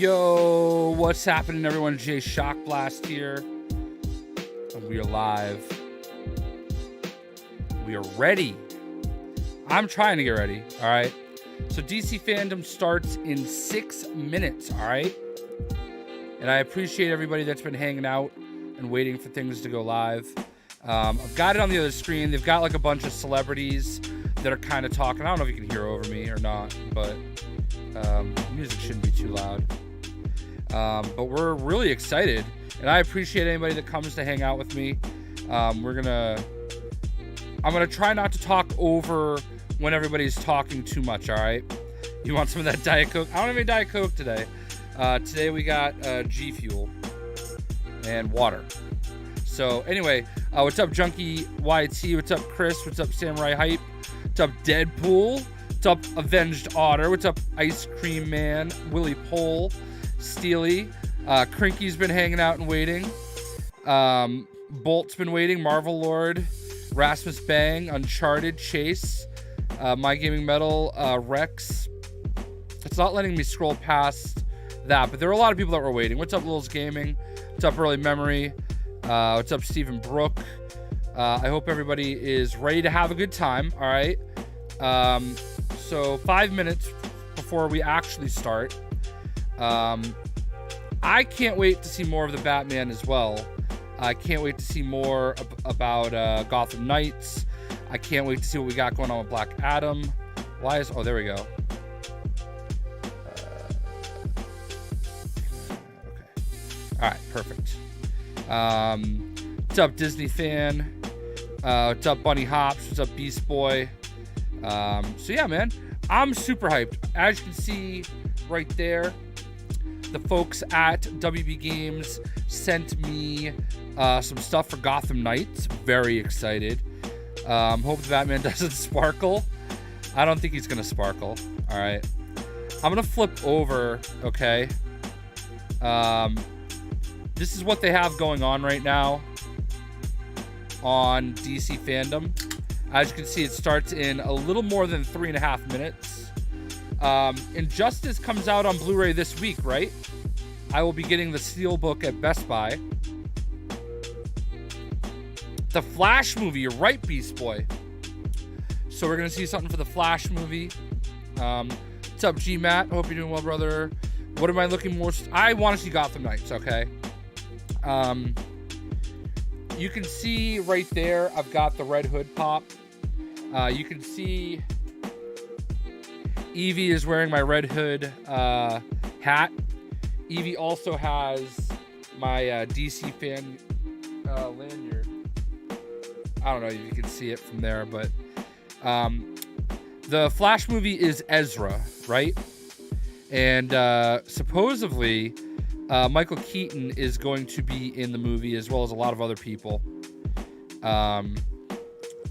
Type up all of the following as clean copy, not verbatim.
Yo, what's happening, everyone? JayShockblast here. And we are live. We are ready. I'm trying to get ready, all right? So DC Fandom starts in 6 minutes, all right? And I appreciate everybody that's been hanging out and waiting for things to go live. I've got it on the other screen. They've got like a bunch of celebrities that are kind of talking. I don't know if you can hear over me or not, but music shouldn't be too loud. But we're really excited, and I appreciate anybody that comes to hang out with me. I'm gonna try not to talk over when everybody's talking too much, all right? You want some of that Diet Coke? I don't have any Diet Coke today. Today we got G Fuel and water. So anyway, what's up, Junkie YT? What's up, Chris? What's up, Samurai Hype? What's up, Deadpool? What's up, Avenged Otter? What's up, Ice Cream Man? Willie Pole? Steely? Crinky's been hanging out and waiting. Bolt's been waiting. Marvel Lord? Rasmus Bang? Uncharted? Chase? My Gaming Metal? Rex? It's not letting me scroll past that, but there are a lot of people that were waiting. What's up, Lil's Gaming? What's up, Early Memory? What's up, Stephen Brook? I hope everybody is ready to have a good time, all right? So 5 minutes before we actually start. I can't wait to see more of the Batman as well. I can't wait to see more about Gotham Knights. I can't wait to see what we got going on with Black Adam. Oh, there we go. Okay. All right, perfect. What's up, Disney fan? What's up, Bunny Hops? What's up, Beast Boy? So yeah, man, I'm super hyped. As you can see right there, the folks at WB Games sent me some stuff for Gotham Knights. Very excited. Hope the Batman doesn't sparkle. I don't think he's gonna sparkle. All right, I'm gonna flip over. Okay. This is what they have going on right now on DC Fandom. As you can see, it starts in a little more than 3.5 minutes. Injustice comes out on Blu-ray this week, right? I will be getting the Steelbook at Best Buy. The Flash movie, you're right, Beast Boy. So we're gonna see something for the Flash movie. What's up, G-Matt? Hope you're doing well, brother. What am I looking most? I want to see Gotham Knights, okay? You can see right there, I've got the Red Hood pop. You can see Evie is wearing my Red Hood hat. Evie also has my DC fan lanyard. I don't know if you can see it from there, but the Flash movie is Ezra, right? And supposedly Michael Keaton is going to be in the movie, as well as a lot of other people.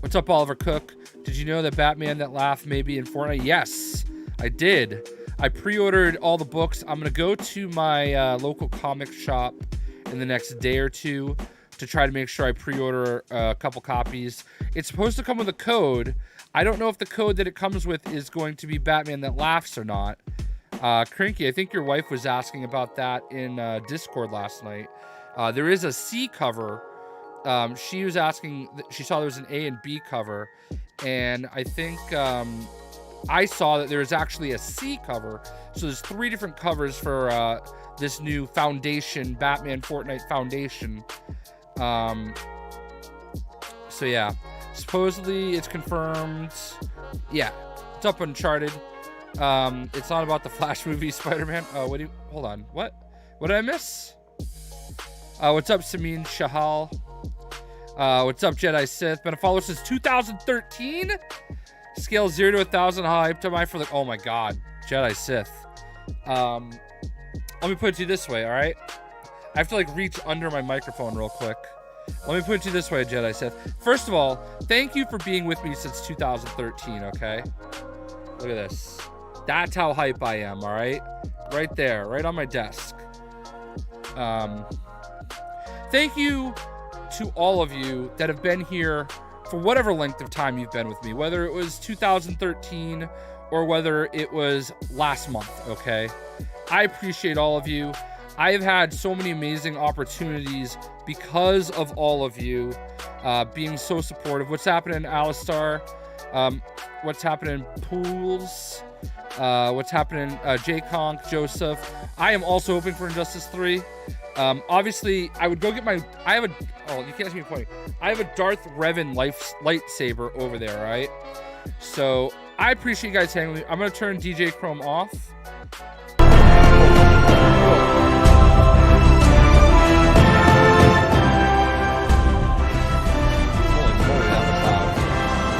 What's up, Oliver Cook? Did you know that Batman That Laugh may be in Fortnite? Yes, I did. I pre-ordered all the books. I'm going to go to my local comic shop in the next day or two to try to make sure I pre-order a couple copies. It's supposed to come with a code. I don't know if the code that it comes with is going to be Batman That Laughs or not. Crinky, I think your wife was asking about that in Discord last night. There is a C cover. She was asking, she saw there was an A and B cover, and I think I saw that there was actually a C cover. So there's 3 different covers for this new Foundation, Batman Fortnite Foundation. So yeah, supposedly it's confirmed. Yeah, it's up Uncharted. It's not about the Flash movie, Spider-Man. Hold on. What did I miss? What's up, Samin Shahal? What's up, Jedi Sith? Been a follower since 2013. Scale 0 to 1,000. How hyped am I for the? Oh my God, Jedi Sith. Let me put it to you this way, all right? I have to like reach under my microphone real quick. Let me put it to you this way, Jedi Sith. First of all, thank you for being with me since 2013. Okay. Look at this. That's how hype I am, all right? Right there, right on my desk. Thank you to all of you that have been here for whatever length of time you've been with me, whether it was 2013 or whether it was last month, okay? I appreciate all of you. I've had so many amazing opportunities because of all of you being so supportive. What's happening, Alistar? What's happening, Pools? What's happening, J-Conk, Joseph? I am also hoping for Injustice 3. Obviously, I would go get my... Oh, you can't see me pointing. I have a Darth Revan lightsaber over there, right? So, I appreciate you guys hanging with me. I'm going to turn DJ Chrome off.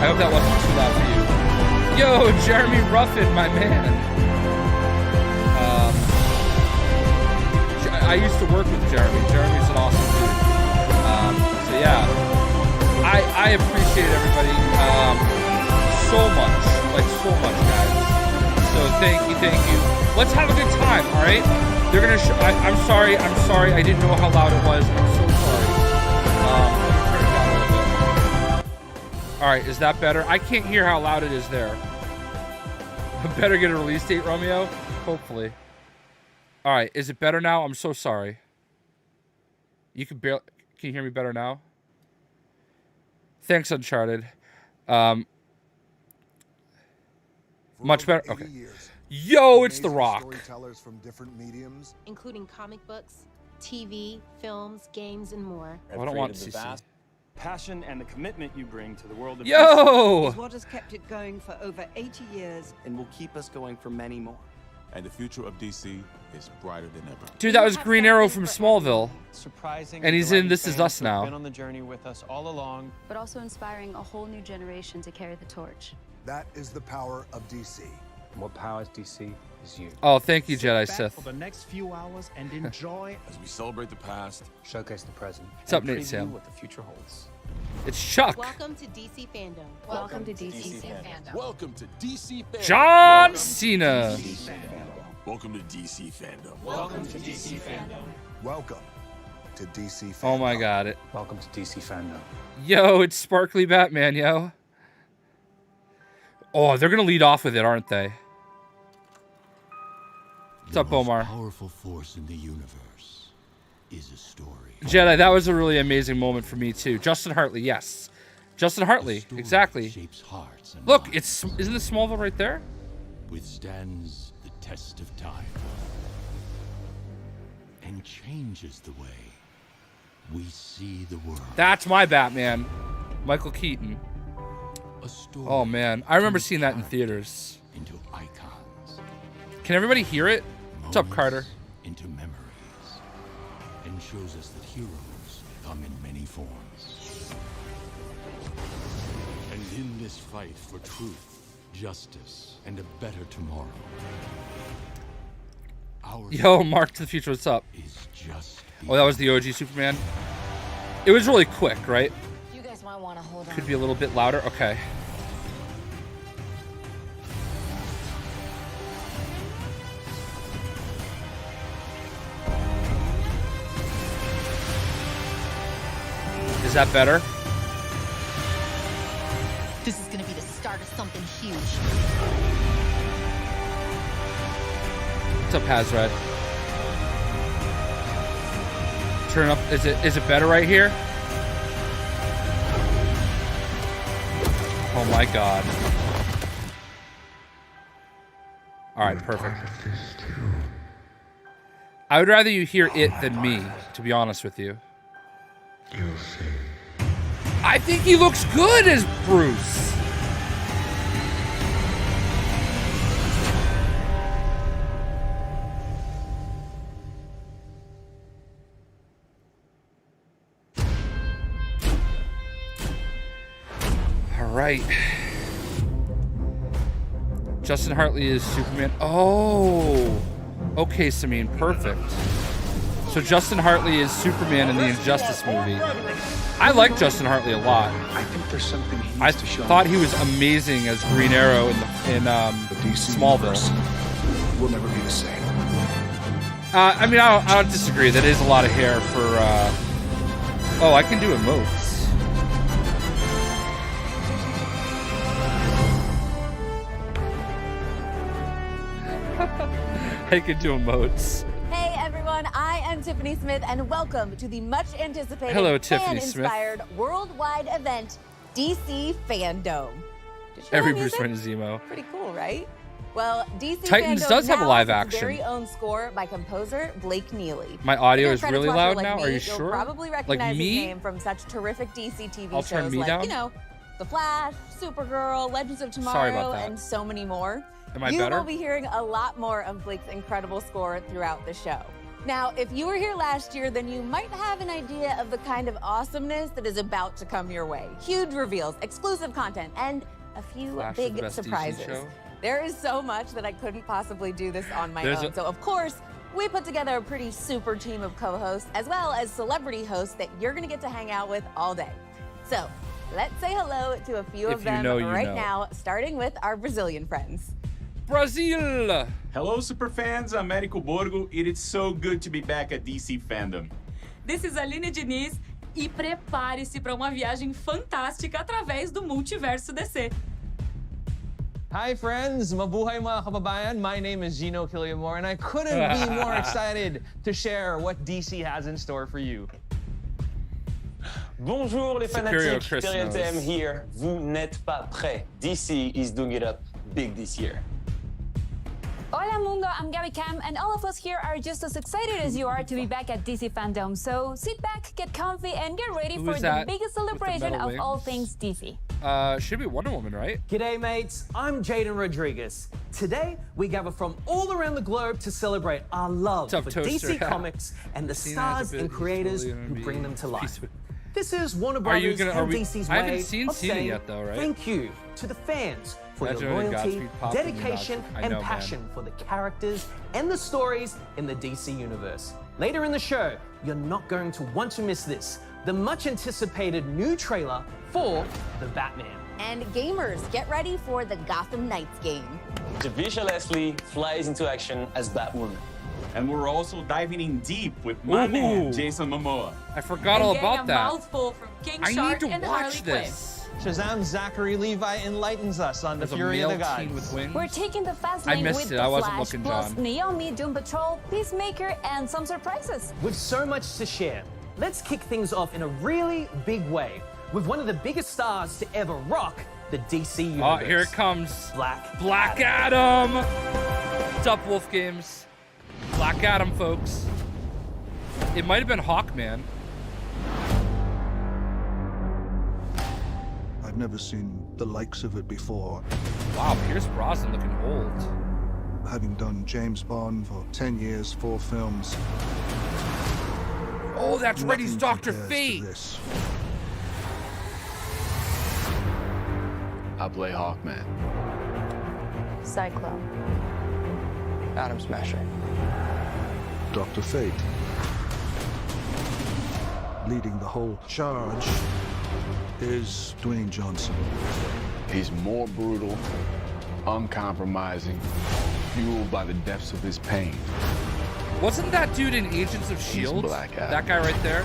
I hope that wasn't too loud for you. Yo, Jeremy Ruffin, my man. I used to work with Jeremy. Jeremy's an awesome dude. So yeah, I appreciate everybody so much, like so much, guys. So thank you. Let's have a good time, all right? They're gonna. I'm sorry. I didn't know how loud it was. I'm so sorry. All right, is that better? I can't hear how loud it is there. I better get a release date, Romeo. Hopefully. All right, is it better now? I'm so sorry. You can barely... Can you hear me better now? Thanks, Uncharted. Much better? Okay. Yo, it's The Rock. Storytellers from different mediums, including comic books, TV, films, games, and more. I don't want CC. Passion and the commitment you bring to the world of Yo! is what has kept it going for over 80 years and will keep us going for many more. And the future of DC is brighter than ever. Dude, that was Green Arrow from Smallville. Surprising. And he's in This Is Us now. Been on the journey with us all along, but also inspiring a whole new generation to carry the torch. that is the power of DC. What powers DC is you. Oh, thank you, Jedi Sit Sith. back for the next few hours and enjoy As we celebrate the past, Showcase the present. What's up, and Nate preview Sam? what the future holds. It's Chuck. Welcome to DC Fandom. Welcome to DC Fandom. welcome to DC Fandom. John Cena. Welcome to DC Fandom. Welcome to DC Fandom. Welcome to DC Fandom. Oh my god. Welcome to DC Fandom. Yo, it's Sparkly Batman, yo. Oh, they're gonna lead off with it, aren't they? What's up, Omar? Powerful force in the universe is a story. Jedi, that was a really amazing moment for me too. Justin Hartley, yes. Justin Hartley, exactly. Shapes hearts and Look, minds, isn't this Smallville right there? withstands the test of time and changes the way we see the world. That's my Batman, Michael Keaton. A story Oh man, I remember seeing that in theaters. into icons. Can everybody hear it? What's up, Carter? Into memories, and shows us that heroes come in many forms. And in this fight for truth, justice, and a better tomorrow, our Yo, Mark to the Future, what's up? is just Oh, that was the OG Superman. It was really quick, right? You guys might want to hold on. Could be a little bit louder. Okay. Is that better? This is gonna be the start of something huge. What's up, Hazred? Turn up. Is it better right here? Oh my god. Alright, perfect. I would rather you hear it than me, to be honest with you. You'll see. I think he looks good as Bruce. All right. Justin Hartley is Superman. Oh. Okay, Sameen, perfect. So Justin Hartley is Superman in the Injustice movie. I like Justin Hartley a lot. I think there's something he needs I to show. thought he was amazing as Green Arrow in The DC Smallville. universe will never be the same. I mean, I don't disagree. That is a lot of hair for. Oh, I can do emotes. I can do emotes. Hey everyone, I am Tiffany Smith, and welcome to the much anticipated fan-inspired worldwide event, DC Fandome. Every Bruce Wayne is emo. Pretty cool, right? Well, DC Titans Fandome does have a now live has its action. very own score by composer Blake Neely. My audio is If you're a really Credits loud watcher now. like Are me, you you'll sure? probably Like recognize me? his name from such terrific DC TV I'll turn shows me like, down? you know, The Flash, Supergirl, Legends of Sorry about Tomorrow, that. and so many more. Am I you better? will be hearing a lot more of Blake's incredible score throughout the show. Now, if you were here last year, then you might have an idea of the kind of awesomeness that is about to come your way. Huge reveals, exclusive content, and a few Flash is the big best DC surprises. show. There is so much that I couldn't possibly do this on my own. So, of course, we put together a pretty super team of co-hosts, as well as celebrity hosts that you're going to get to hang out with all day. So, let's say hello to a few of them right now, starting with our Brazilian friends. Brazil! Hello, superfans. I'm Érico Borgo. It is so good to be back at DC Fandom. This is Aline Diniz e prepare-se para uma viagem fantástica através do multiverso DC. Hi friends, mabuhay mga kababayan. My name is Gino Killiamore, and I couldn't be more excited to share what DC has in store for you. Bonjour les fanatiques, Thierry TM here. Vous n'êtes pas prêts. DC is doing it up big this year. Hola mundo, I'm Gabby Cam, and all of us here are just as excited as you are to be back at DC Fandom. So sit back, get comfy, and get ready for the biggest celebration of all things DC. Should be Wonder Woman, right? G'day mates, I'm Jaden Rodriguez. Today, we gather from all around the globe to celebrate our love for DC Comics and the stars and creators who bring them to life. This is Warner Brothers and DC's way of saying yet, though, right? thank you to the fans for your loyalty, dedication, and passion for the characters and the stories in the DC universe. Later in the show, you're not going to want to miss this, the much anticipated new trailer for The Batman. And gamers, get ready for the Gotham Knights game. Javisha Leslie flies into action as Batwoman. And we're also diving in deep with my man, Jason Momoa. I forgot all about that. Mouthful from King I Shark need to and watch Harley this. Shazam Zachary Levi enlightens us on the fury of the gods. We're taking the fast lane with The Flash, plus Naomi, Doom Patrol, Peacemaker, and some surprises. With so much to share, let's kick things off in a really big way with one of the biggest stars to ever rock the DC universe. Oh, here it comes. Black Adam. What's up, Wolf Games? Black Adam, folks. It might have been Hawkman. I've never seen the likes of it before. Wow, Pierce Brosnan looking old. Having done James Bond for 10 years, 4 films. Oh, that's right, he's Dr. Fate. I play Hawkman. Cyclone. Atom Smasher. Dr. Fate. Leading the whole charge is Dwayne Johnson. He's more brutal, uncompromising, fueled by the depths of his pain. Wasn't that dude in Agents of S.H.I.E.L.D.? Black Adam. That guy right there?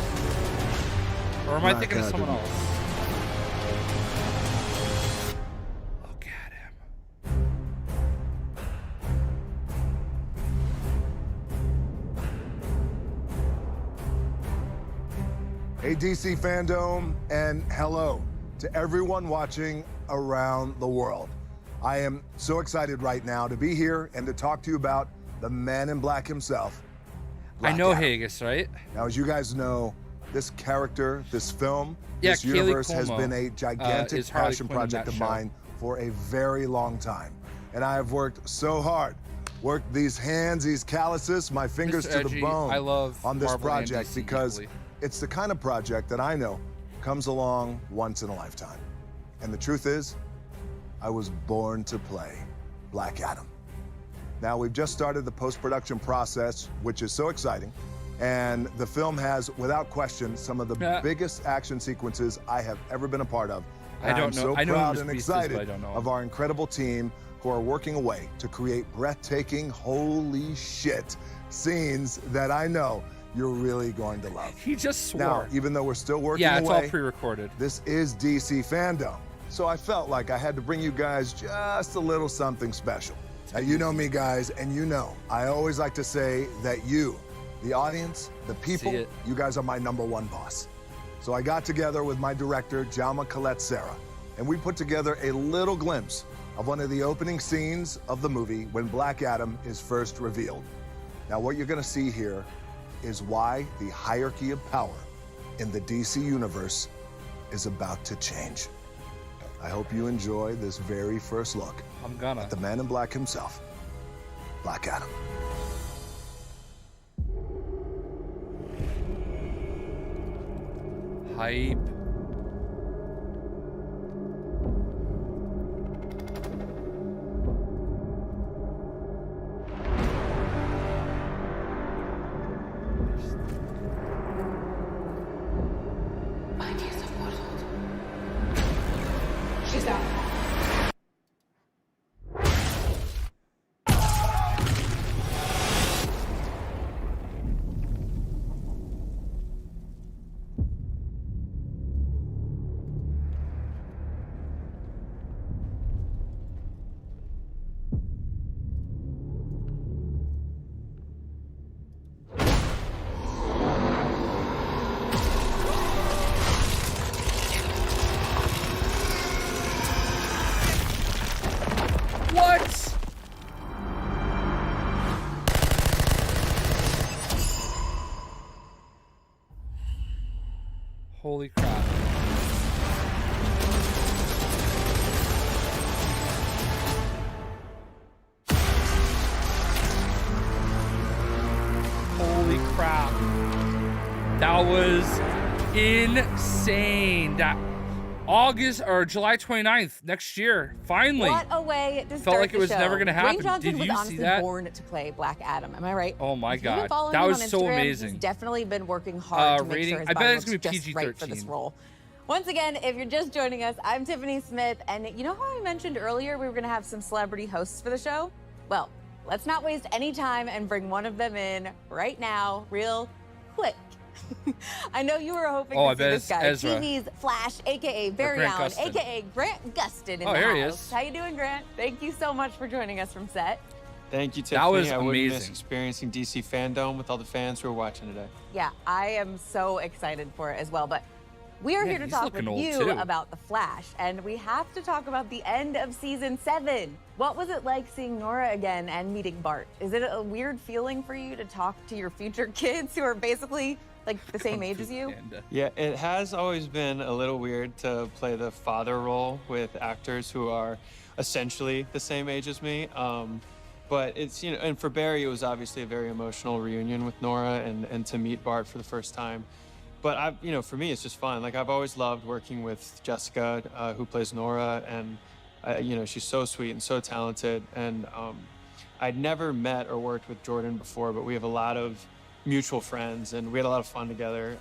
Or am I thinking of someone else? Look at him. Hey, DC Fandom, and hello to everyone watching around the world. I am so excited right now to be here and to talk to you about the man in black himself. I know Haggis, right? Now, as you guys know, this character, this film, this Kaylee universe has Cuomo, been a gigantic is Harley passion Quinn in project that of show. mine for a very long time. And I have worked so hard, worked these hands, these calluses, my fingers Mr. to the Edgy, bone I love on this Marvel and project DC because equally. it's the kind of project that I know comes along once in a lifetime. And the truth is, I was born to play Black Adam. Now, we've just started the post-production process, which is so exciting. And the film has, without question, some of the biggest action sequences I have ever been a part of. And I don't I'm know. so I know who proud Miss and Beast is, excited but I don't know him. of our incredible team who are working away to create breathtaking, holy shit scenes that I know you're really going to love. He just swore. Now, even though we're still working Yeah, it's away, all pre-recorded. this is DC Fandom. So I felt like I had to bring you guys just a little something special. Now, you know me, guys, and you know, I always like to say that you, the audience, the people, you guys are my #1 boss. So I got together with my director, Jalma Colette-Serra, and we put together a little glimpse of one of the opening scenes of the movie when Black Adam is first revealed. Now, what you're gonna see here is why the hierarchy of power in the DC universe is about to change. I hope you enjoy this very first look at the Man in Black himself, Black Adam. Hype. She's out. Holy crap. Holy crap. That was insane. That August or July 29th next year. Finally. What a way to start Felt like it was the show. never going to happen. Dwayne Johnson Did was you honestly see that? born to play Black Adam. Am I right? Oh my If you've been God. following That him was on so Instagram, amazing. He's definitely been working hard to make rating, sure his I body bet it's looks gonna be just right for this PG-13. role. Once again, if you're just joining us, I'm Tiffany Smith, and you know how I mentioned earlier we were going to have some celebrity hosts for the show? Well, let's not waste any time and bring one of them in right now, real quick. I know you were hoping to see this guy. Ezra. TV's Flash, aka Barry Grant Allen, Gustin. aka Grant Gustin in the here he house. is. How you doing, Grant? Thank you so much for joining us from set. Thank you, Tiffany. That was I wouldn't miss amazing. experiencing DC Fandom with all the fans who are watching today. Yeah, I am so excited for it as well. But we are here to he's talk with looking old, you too. about The Flash, and we have to talk about the end of season 7. What was it like seeing Nora again and meeting Bart? Is it a weird feeling for you to talk to your future kids who are basically like the same age as you? Yeah, it has always been a little weird to play the father role with actors who are essentially the same age as me. But it's, you know, and for Barry, it was obviously a very emotional reunion with Nora and to meet Bart for the first time. But you know, for me, it's just fun. Like, I've always loved working with Jessica, who plays Nora, and you know, she's so sweet and so talented. And I'd never met or worked with Jordan before, but we have a lot of mutual friends, and we had a lot of fun together.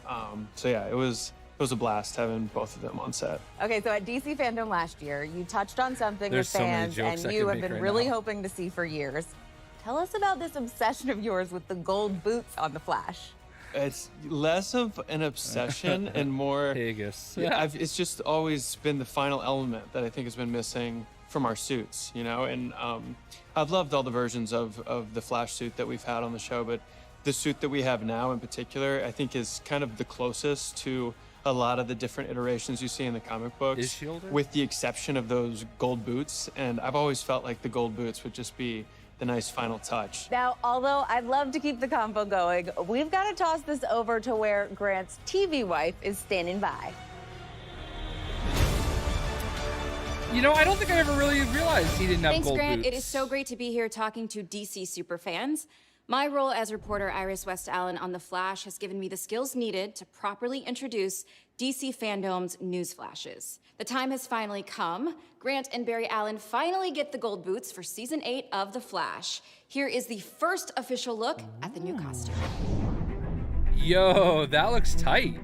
So yeah, it was a blast having both of them on set. Okay, so at DC Fandom last year, you touched on something There's with so many fans, jokes and I you could have make been right really now. hoping to see for years. Tell us about this obsession of yours with the gold boots on the Flash. It's less of an obsession and more. Vegas. Yeah, it's just always been the final element that I think has been missing from our suits, you know. And I've loved all the versions of the Flash suit that we've had on the show, but the suit that we have now in particular, I think, is kind of the closest to a lot of the different iterations you see in the comic books, Is she older? with the exception of those gold boots. And I've always felt like the gold boots would just be the nice final touch. Now, although I'd love to keep the combo going, we've got to toss this over to where Grant's TV wife is standing by. You know, I don't think I ever really realized he didn't have Thanks, gold Grant. boots. It is so great to be here talking to DC superfans. My role as reporter Iris West Allen on The Flash has given me the skills needed to properly introduce DC Fandom's news flashes. The time has finally come. Grant and Barry Allen finally get the gold boots for season 8 of The Flash. Here is the first official look at the new costume. Yo, that looks tight.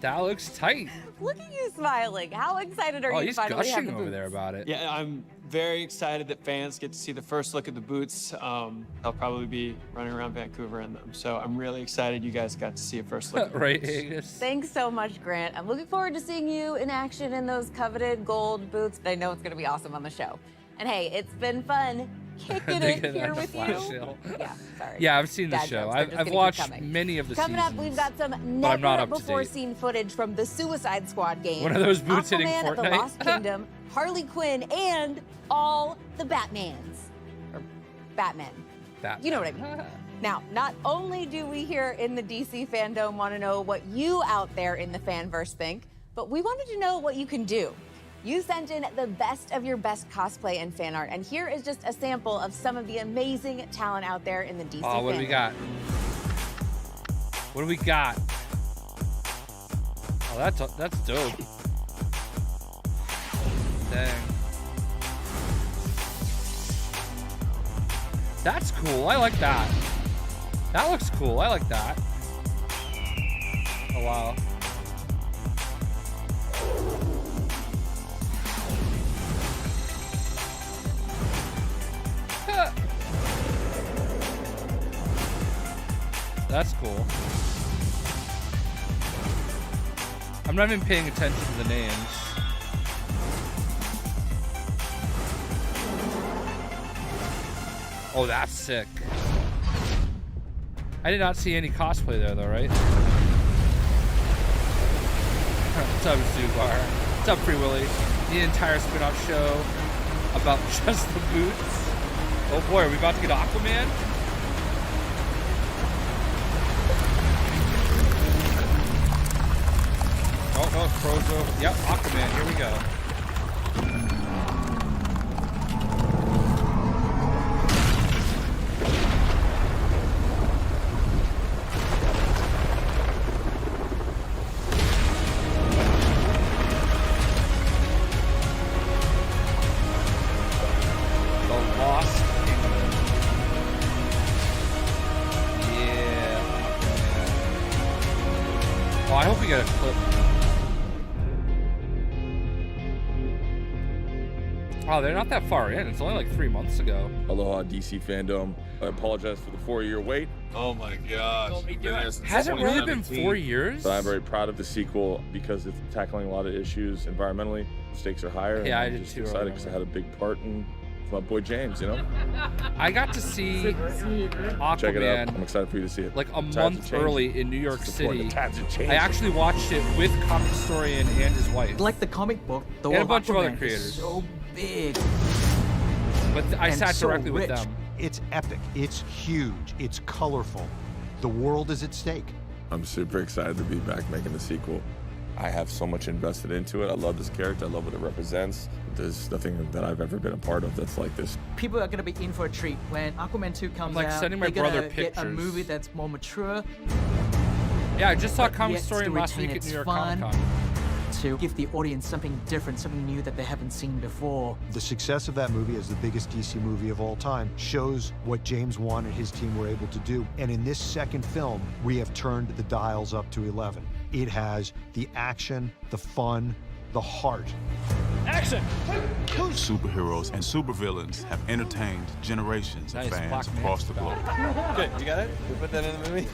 That looks tight. Look at you smiling. How excited are Oh, you to he's finally have gushing the over boots? there about it. Yeah, I'm very excited that fans get to see the first look at the boots. I'll probably be running around Vancouver in them. So I'm really excited you guys got to see a first look at the right, boots. Thanks so much, Grant. I'm looking forward to seeing you in action in those coveted gold boots. I know it's going to be awesome on the show. And hey, it's been fun kicking it here with you. Yeah, sorry. Yeah, I've seen the Dad show. jokes, I've watched many of the Coming seasons. up, we've got some but I'm not never up to before date. seen footage from the Suicide Squad game. One of those boots hitting Aquaman, The Fortnite. Lost Kingdom, Harley Quinn, and all the Batmans. Or Batmen. You know what I mean. Now, not only do we here in the DC Fandom want to know what you out there in the fanverse think, but we wanted to know what you can do. You sent in the best of your best cosplay and fan art, and here is just a sample of some of the amazing talent out there in the DC fandom. What do we got? What do we got? Oh, that's dope. Dang. That's cool. I like that. That looks cool. I like that. Oh, wow. That's cool. I'm not even paying attention to the names. Oh, that's sick. I did not see any cosplay there, though, right? What's up, Zubar? What's up, Free Willy? The entire spin-off show about just the boots. Oh boy, are we about to get Aquaman? Oh, Frozo. Yep, Aquaman, here we go. The Lost Kingdom. Yeah. Oh, I hope we get a clip. Oh, they're not that far in. It's only like 3 months ago. Aloha, DC Fandom. I apologize for the 4-year wait. Oh my gosh. Has it really been 4 years? But I'm very proud of the sequel because it's tackling a lot of issues environmentally. Stakes are higher. Yeah, and I I'm did just too, excited because I had a big part in my boy James, you know? I got to see Aquaman. Check it out. I'm excited for you to see it. Like a Times month are early in New York It's important. City. The times are changing. I actually watched it with comic historian and his wife. Like the comic book, the and a world bunch of Aquaman other is creators. so big. But I and sat so directly with rich. them. It's epic. It's huge. It's colorful. The world is at stake. I'm super excited to be back making the sequel. I have so much invested into it. I love this character. I love what it represents. There's nothing that I've ever been a part of that's like this. People are gonna be in for a treat when Aquaman 2 comes like out. sending my they're brother gonna get a pictures. movie that's more mature. Yeah, I just saw but Comic yet Historian still last week retain at New its York fun, Comic Con. To give the audience something different, something new that they haven't seen before. The success of that movie as the biggest DC movie of all time shows what James Wan and his team were able to do. And in this second film, we have turned the dials up to 11. It has the action, the fun, the heart. Action! Superheroes and supervillains have entertained generations of fans across the globe. Good, you got it? We put that in the movie?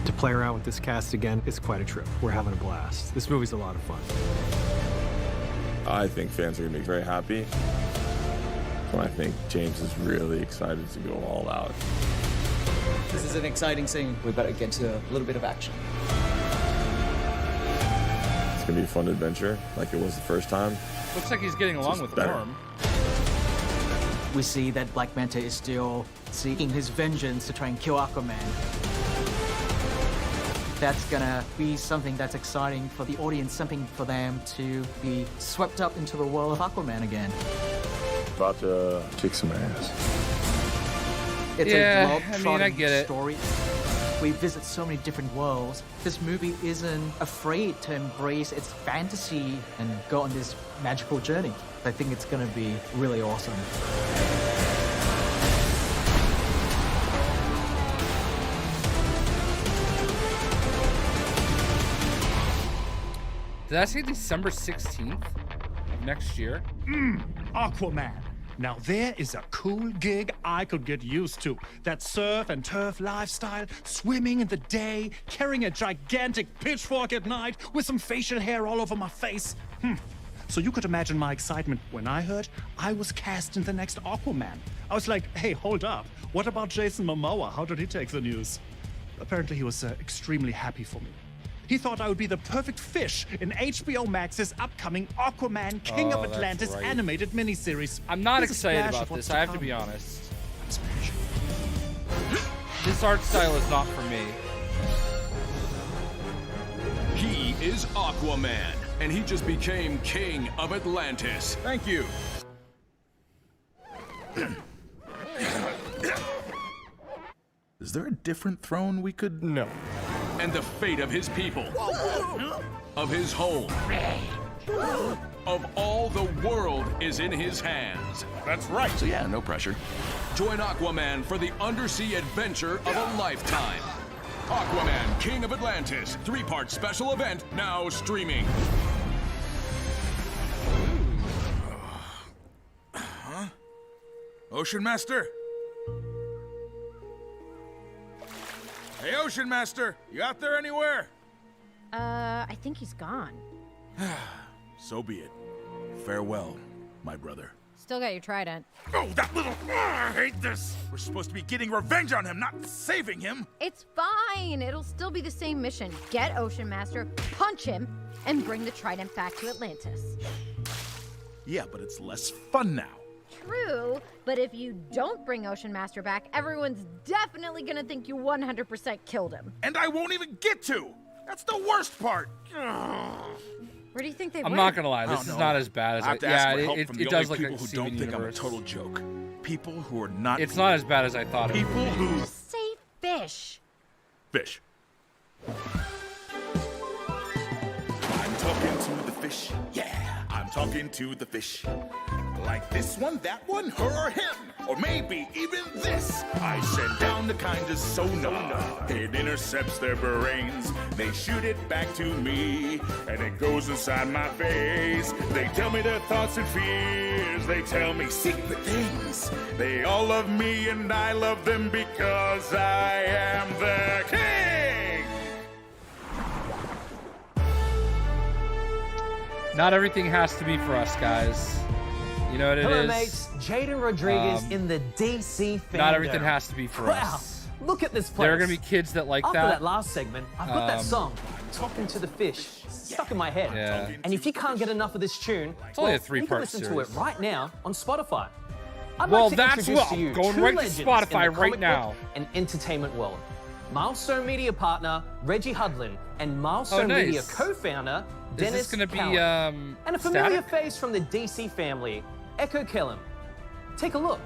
To play around with this cast again is quite a trip. We're having a blast. This movie's a lot of fun. I think fans are going to be very happy. And I think James is really excited to go all out. This is an exciting scene. We better get to a little bit of action. It's going to be a fun adventure like it was the first time. Looks like he's getting along with better. Worm. We see that Black Manta is still seeking his vengeance to try and kill Aquaman. That's gonna be something that's exciting for the audience, something for them to be swept up into the world of Aquaman again. About to kick some ass. It's Yeah, a I globe-trotting mean, I get it. story. We visit so many different worlds. This movie isn't afraid to embrace its fantasy and go on this magical journey. I think it's gonna be really awesome. Did I say December 16th of next year? Aquaman. Now there is a cool gig I could get used to. That surf and turf lifestyle, swimming in the day, carrying a gigantic pitchfork at night, with some facial hair all over my face. So you could imagine my excitement when I heard I was cast in the next Aquaman. I was like, hey, hold up. What about Jason Momoa? How did he take the news? Apparently he was extremely happy for me. He thought I would be the perfect fish in HBO Max's upcoming Aquaman King of Atlantis animated miniseries. I'm not excited about this, I have to be honest. This art style is not for me. He is Aquaman, and he just became King of Atlantis. Thank you. Is there a different throne we could... No. And the fate of his people, of his home, of all the world is in his hands. That's right. So yeah, no pressure. Join Aquaman for the undersea adventure of a lifetime. Aquaman, King of Atlantis, 3-part special event, now streaming. Huh? Ocean Master? Hey, Ocean Master, you out there anywhere? I think he's gone. So be it. Farewell, my brother. Still got your trident. Oh, that little... I hate this! We're supposed to be getting revenge on him, not saving him! It's fine. It'll still be the same mission. Get Ocean Master, punch him, and bring the trident back to Atlantis. Yeah, but it's less fun now. True, but if you don't bring Ocean Master back, everyone's definitely gonna think you 100% killed him. And I won't even get to! That's the worst part! Where do you think they I'm went? not gonna lie, this is not as bad as I have to ask for help it from the does only look people like who don't think universe. I'm a total joke. People who are not... It's not as bad as I thought it would People be. who... Just say fish. Fish. I'm talking to the fish. Yeah, I'm talking to the fish. Like this one, that one, her or him. Or maybe even this. I send down the kind of sonar. It intercepts their brains. They shoot it back to me. And it goes inside my face. They tell me their thoughts and fears. They tell me secret things. They all love me and I love them because I am their king. Not everything has to be for us, guys. You know what it is? Hello, mates. Jaden Rodriguez in the DC Fandom. Not everything has to be for us. Look at this place. There are going to be kids that like After that. that last segment, I've got that song, Talking to the Fish, stuck in my head. Yeah. And if you can't get enough of this tune, only a you 3-part can listen series. to it right now on Spotify. I'd Well, like to that's introduce what- to you going two right to legends Spotify in the right comic now. book and entertainment world. Milestone Media partner Reggie Hudlin and Milestone nice. Media co-founder Is Dennis this going to be Cowan. And a familiar static? face from the DC family, Echo Kellum. Take a look.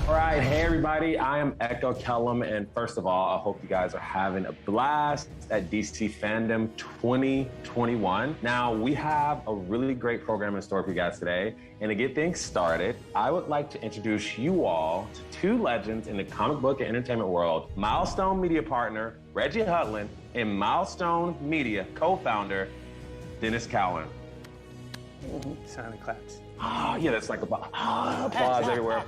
All right, hey everybody, I am Echo Kellum, and first of all, I hope you guys are having a blast at DC Fandom 2021. Now, we have a really great program in store for you guys today, and to get things started, I would like to introduce you all to two legends in the comic book and entertainment world, Milestone Media partner Reggie Hudlin and Milestone Media co-founder Dennis Cowan. Silent claps. Oh, yeah, that's like applause everywhere.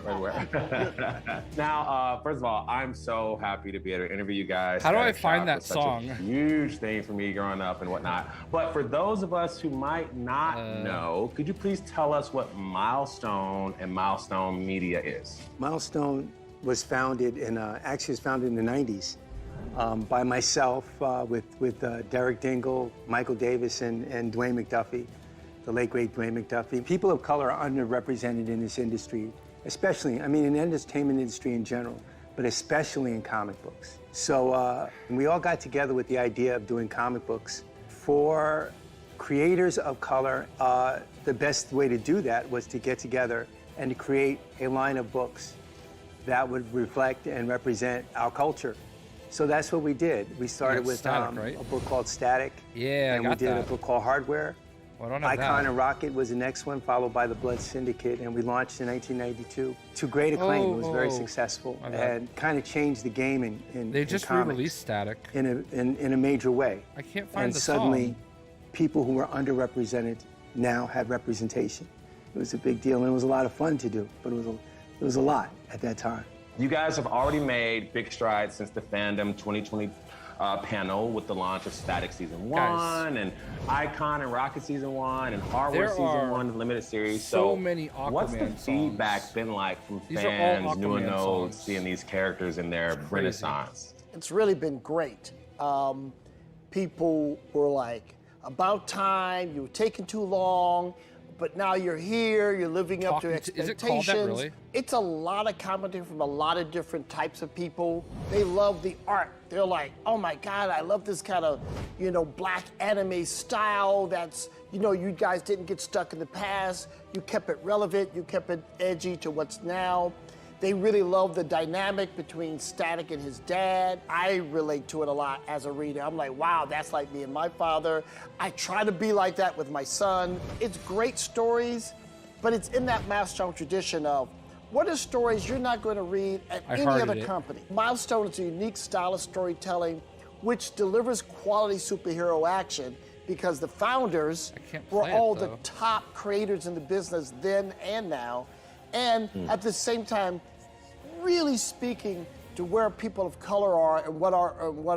Now, first of all, I'm so happy to be able to interview you guys. How do I Static find Shock that was such song? a huge thing for me growing up and whatnot. But for those of us who might not know, could you please tell us what Milestone and Milestone Media is? Milestone was founded in, actually was founded in the 90s by myself with Derek Dingle, Michael Davis, and Dwayne McDuffie. The late, great Dwayne McDuffie. People of color are underrepresented in this industry, especially, I mean, in the entertainment industry in general, but especially in comic books. So we all got together with the idea of doing comic books. For creators of color, the best way to do that was to get together and to create a line of books that would reflect and represent our culture. So that's what we did. We started with Static, right? a book called Static. Yeah, and I got we did that. a book called Hardware. Well, I don't have Icon that. and Rocket was the next one, followed by The Blood Syndicate, and we launched in 1992 to great acclaim. It was very successful and kind of changed the game in They just in comics re-released Static. in a major way. I can't find and the suddenly, song. people who were underrepresented now had representation. It was a big deal, and it was a lot of fun to do, but it was It was a lot at that time. You guys have already made big strides since the Fandom 2020 panel with the launch of Static Season 1 and Icon and Rocket Season 1 and Hardware Season 1 limited series. So many Aquaman what's the songs. feedback been like from These fans, are all new and Aquaman old, songs. seeing these characters in their renaissance? It's really been great. People were like, about time, you were taking too long, but now you're here, you're living up to expectations. Is it called that, really? It's a lot of commentary from a lot of different types of people. They love the art. They're like, oh my God, I love this kind of, black anime style that's, you guys didn't get stuck in the past. You kept it relevant, you kept it edgy to what's now. They really love the dynamic between Static and his dad. I relate to it a lot as a reader. I'm like, wow, that's like me and my father. I try to be like that with my son. It's great stories, but it's in that Milestone tradition of what are stories you're not going to read at any other company. Milestone is a unique style of storytelling which delivers quality superhero action because the founders were all the top creators in the business then and now. And at the same time, really speaking to where people of color are and what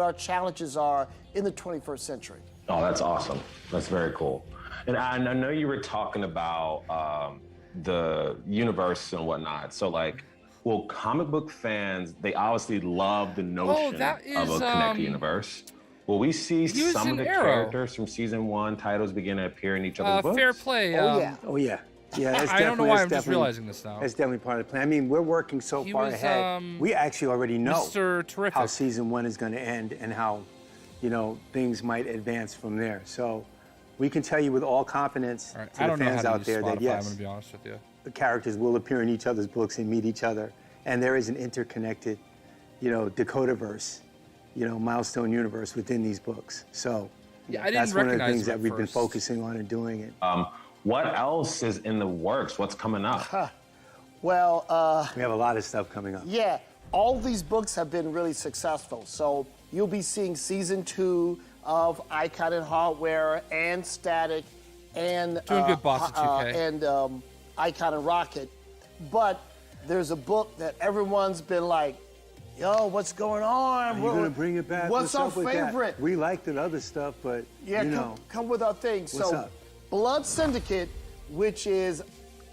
our challenges are in the 21st century. Oh, that's awesome. That's very cool. And I know you were talking about the universe and whatnot. So, well, comic book fans, they obviously love the notion of a connected universe. Will we see some of the characters from season 1 titles begin to appear in each other's books? Fair play. Oh yeah. Yeah, that's I don't know why I'm just realizing this now. That's definitely part of the plan. I mean, we're working so far ahead. We actually already know how season 1 is going to end and how, things might advance from there. So we can tell you with all confidence to the fans out there that yes, I'm gonna be honest with you. The characters will appear in each other's books and meet each other, and there is an interconnected, Dakotaverse, Milestone universe within these books. So that's one of the things that we've been focusing on and doing it. What else is in the works? What's coming up? Well, we have a lot of stuff coming up. Yeah, all these books have been really successful. So you'll be seeing season 2 of Icon and Hardware and Static and doing good bosses, and Icon and Rocket. But there's a book that everyone's been like, yo, what's going on? You're gonna bring it back. What's our favorite? We liked the other stuff, but come with our thing. What's up? Blood Syndicate, which is,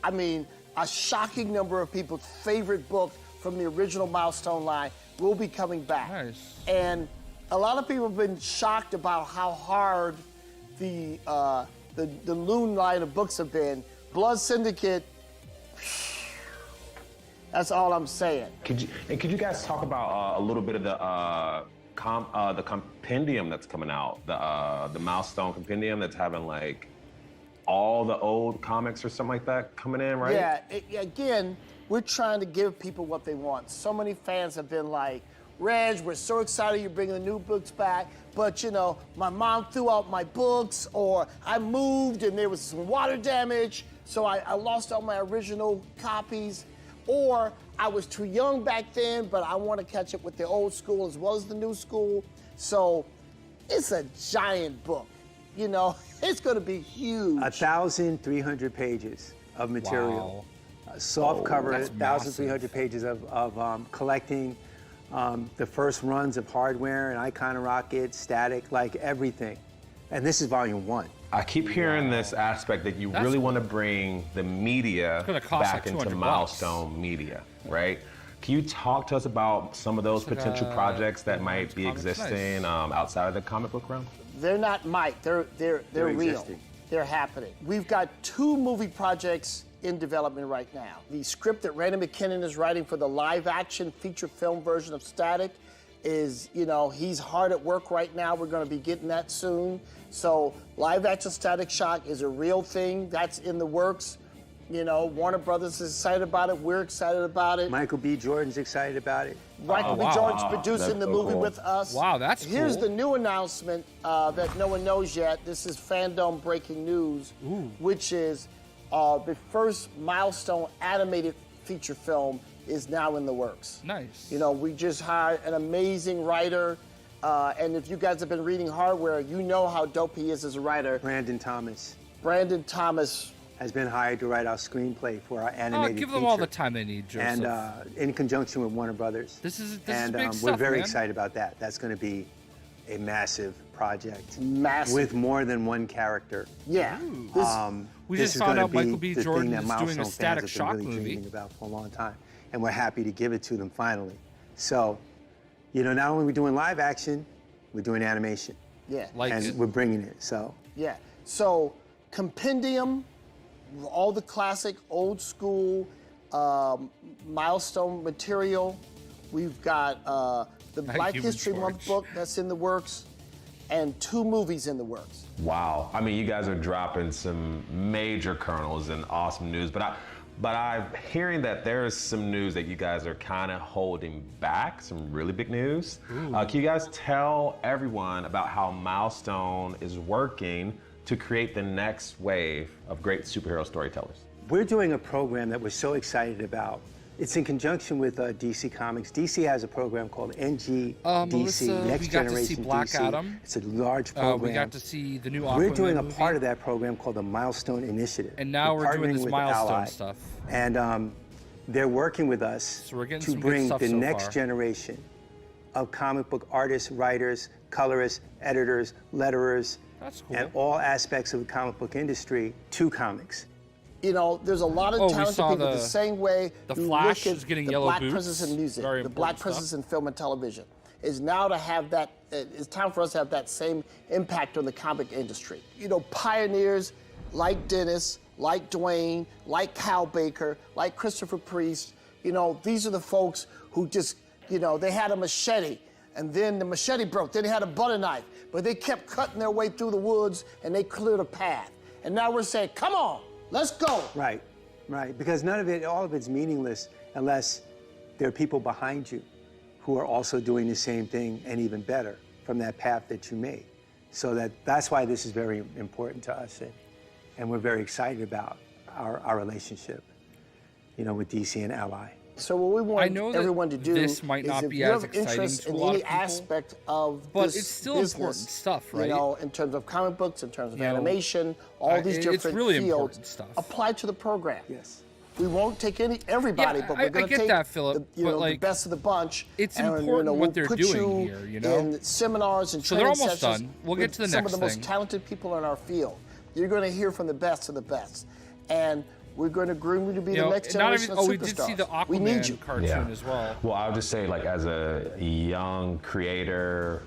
a shocking number of people's favorite book from the original Milestone line, will be coming back. Nice. And a lot of people have been shocked about how hard the Loon line of books have been. Blood Syndicate, that's all I'm saying. Could you guys talk about a little bit of the compendium that's coming out, the Milestone compendium that's having all the old comics or something like that coming in, right? Yeah, again, we're trying to give people what they want. So many fans have been like, Reg, we're so excited you're bringing the new books back, but my mom threw out my books, or I moved and there was some water damage, so I lost all my original copies, or I was too young back then, but I want to catch up with the old school as well as the new school. So it's a giant book. It's going to be huge. 1,300 pages of material. Wow. Soft cover, 1,300 pages of collecting the first runs of Hardware and Icon and Rocket, Static, everything. And this is volume 1. I keep hearing this aspect that you really want to bring the media back into Milestone Media, right? Can you talk to us about some of those potential projects that might be existing outside of the comic book realm? They're not might. They're real. Existing. They're happening. We've got 2 movie projects in development right now. The script that Randy McKinnon is writing for the live-action feature film version of Static is, he's hard at work right now. We're going to be getting that soon. So live-action Static Shock is a real thing. That's in the works. Warner Brothers is excited about it. We're excited about it. Michael B. Jordan's excited about it. Michael B. Jordan's producing the movie with us. Wow, that's cool. Here's the new announcement that no one knows yet. This is Fandome breaking news, which is the first Milestone animated feature film is now in the works. Nice. We just hired an amazing writer, and if you guys have been reading Hardware, you know how dope he is as a writer. Brandon Thomas. Brandon Thomas has been hired to write our screenplay for our animated give them all the time they need, Joseph. And in conjunction with Warner Brothers. This is and big we're stuff, very man. excited about that. That's going to be a massive project. Massive. With more than one character. Yeah. We This just is found gonna out Michael be B. the Jordan thing that is doing a Milestone Static fans have Shock been really movie. dreaming about for a long time, and we're happy to give it to them finally. So, you know, not only are we doing live action, we're doing animation. Yeah. And we're bringing it. So. Yeah. So, compendium, all the classic, old school, Milestone material. We've got the Black Human History Month book that's in the works, and 2 movies in the works. Wow. I mean, you guys are dropping some major kernels and awesome news, but I'm hearing that there is some news that you guys are kind of holding back, some really big news. Can you guys tell everyone about how Milestone is working to create the next wave of great superhero storytellers? We're doing a program that we're so excited about. It's in conjunction with DC Comics. DC has a program called NGDC, Melissa, Next we got to Generation see Black DC. Adam. It's a large program. We got to see the new Aquaman We're doing a movie. part of that program called the Milestone Initiative. And now we're doing partnering this with Milestone Ally. stuff. And they're working with us So we're getting to some good bring stuff the so next far. generation of comic book artists, writers, colorists, editors, letterers, That's cool. and all aspects of the comic book industry to comics. You know, there's a lot of we talented saw people. The same way the you Flash look at is getting the yellow Black boots. presence in music, Very the Black important presence stuff. in film and television, is now to have that. It's time for us to have that same impact on the comic industry. You know, pioneers like Dennis, like Dwayne, like Cal Baker, like Christopher Priest. You know, these are the folks who just, you know, they had a machete, and then the machete broke. Then they had a butter knife, but they kept cutting their way through the woods, and they cleared a path. And now we're saying, come on, let's go. Right, right. Because none of it, all of it's meaningless unless there are people behind you who are also doing the same thing and even better from that path that you made. So that's why this is very important to us, and we're very excited about our relationship, you know, with DC and Ally. So what we want everyone to do this might is not if be you as have exciting interest to a in lot any of people, aspect of but this it's still business, important stuff, right? You know, in terms of comic books, in terms of You know, animation, all these different it's really fields, important stuff. apply to the program. Yes. We won't take everybody, Yeah, but we're going I to get take that, Philip, the, you but, know, like, the best of the bunch. it's and, important you know, what we'll they're put doing you here, you know? in seminars and So they're training almost sessions done. We'll get with to the some next of the most thing. talented people in our field. You're going to hear from the best of the best. And we're going to groom you to be You the know, next not generation even- of oh, superstars. we did see the We need you. Aquaman cartoon as well. Well, I'll just say, like, as a young creator,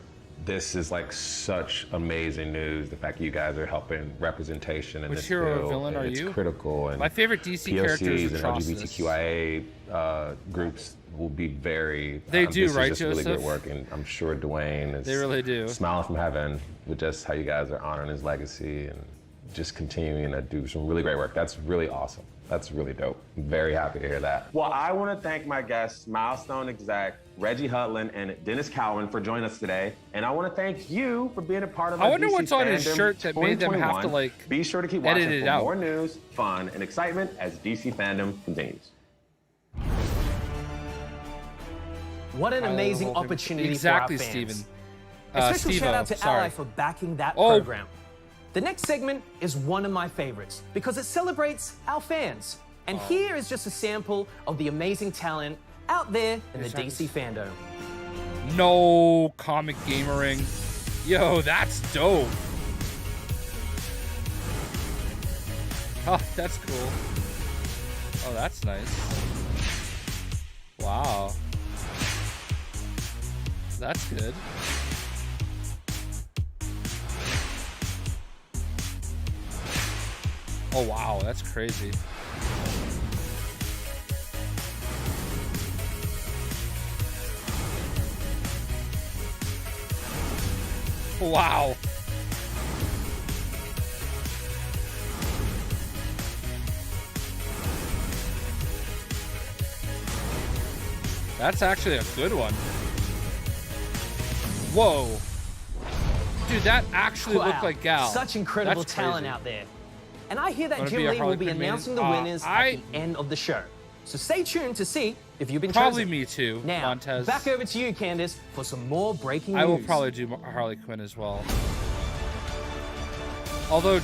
this is like such amazing news. The fact that you guys are helping representation in Which this hero or field, villain and are it's you? critical. And My favorite DC POCs character is and Atrocitus. LGBTQIA groups will be very. They do, this right, is just really Joseph? good work, and I'm sure Dwayne is. They really do. Smiling from heaven with just how you guys are honoring his legacy and just continuing to do some really great work. That's really awesome. That's really dope. I'm very happy to hear that. Well, I want to thank my guests, Milestone exec Reggie Hudlin and Dennis Cowan, for joining us today. And I want to thank you for being a part of I our wonder DC what's on his Fandom shirt that made them have to, 2021. like, Be sure to keep edit watching it for out. more news, fun, and excitement as DC Fandom continues. What an amazing opportunity Exactly, for our fans. Steven. A special Steve-O, shout out to sorry. Ally for backing that Oh. program. The next segment is one of my favorites because it celebrates our fans. And here is just a sample of the amazing talent out there in the DC fandom. No comic gamering. Yo, that's dope. Oh, that's cool. Oh, that's nice. Wow. That's good. Oh, wow, that's crazy. Wow. That's actually a good one. Whoa. Dude, that actually looked like Gal. Such incredible That's talent crazy. out there. And I hear that Wanna Jim be a Lee will Harley be Quinn announcing maiden? the winners at the end of the show. So stay tuned to see if you've been Probably chosen. me too, Now, Montez. back over to you, Candace, for some more breaking news. I will probably do Harley Quinn as well. Although,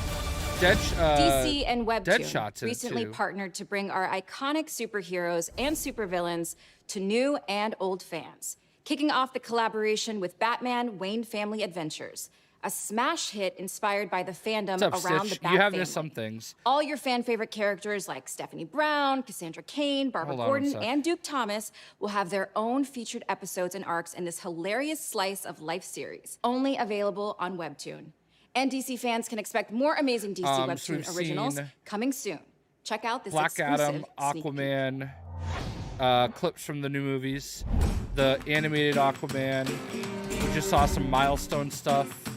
DC and Deadshot's Webtoon in it, recently too. partnered to bring our iconic superheroes and supervillains to new and old fans, kicking off the collaboration with Batman Wayne Family Adventures, a smash hit inspired by the fandom What's up, around Stitch? the Bat You have family. missed some things. All your fan favorite characters like Stephanie Brown, Cassandra Cain, Barbara Hold on one Gordon, sec. and Duke Thomas will have their own featured episodes and arcs in this hilarious slice of life series, only available on Webtoon. And DC fans can expect more amazing DC So Webtoon we've originals seen coming soon. Check out this Black exclusive Adam, sneak peek. Aquaman, clips from the new movies, the animated Aquaman. We just saw some Milestone stuff.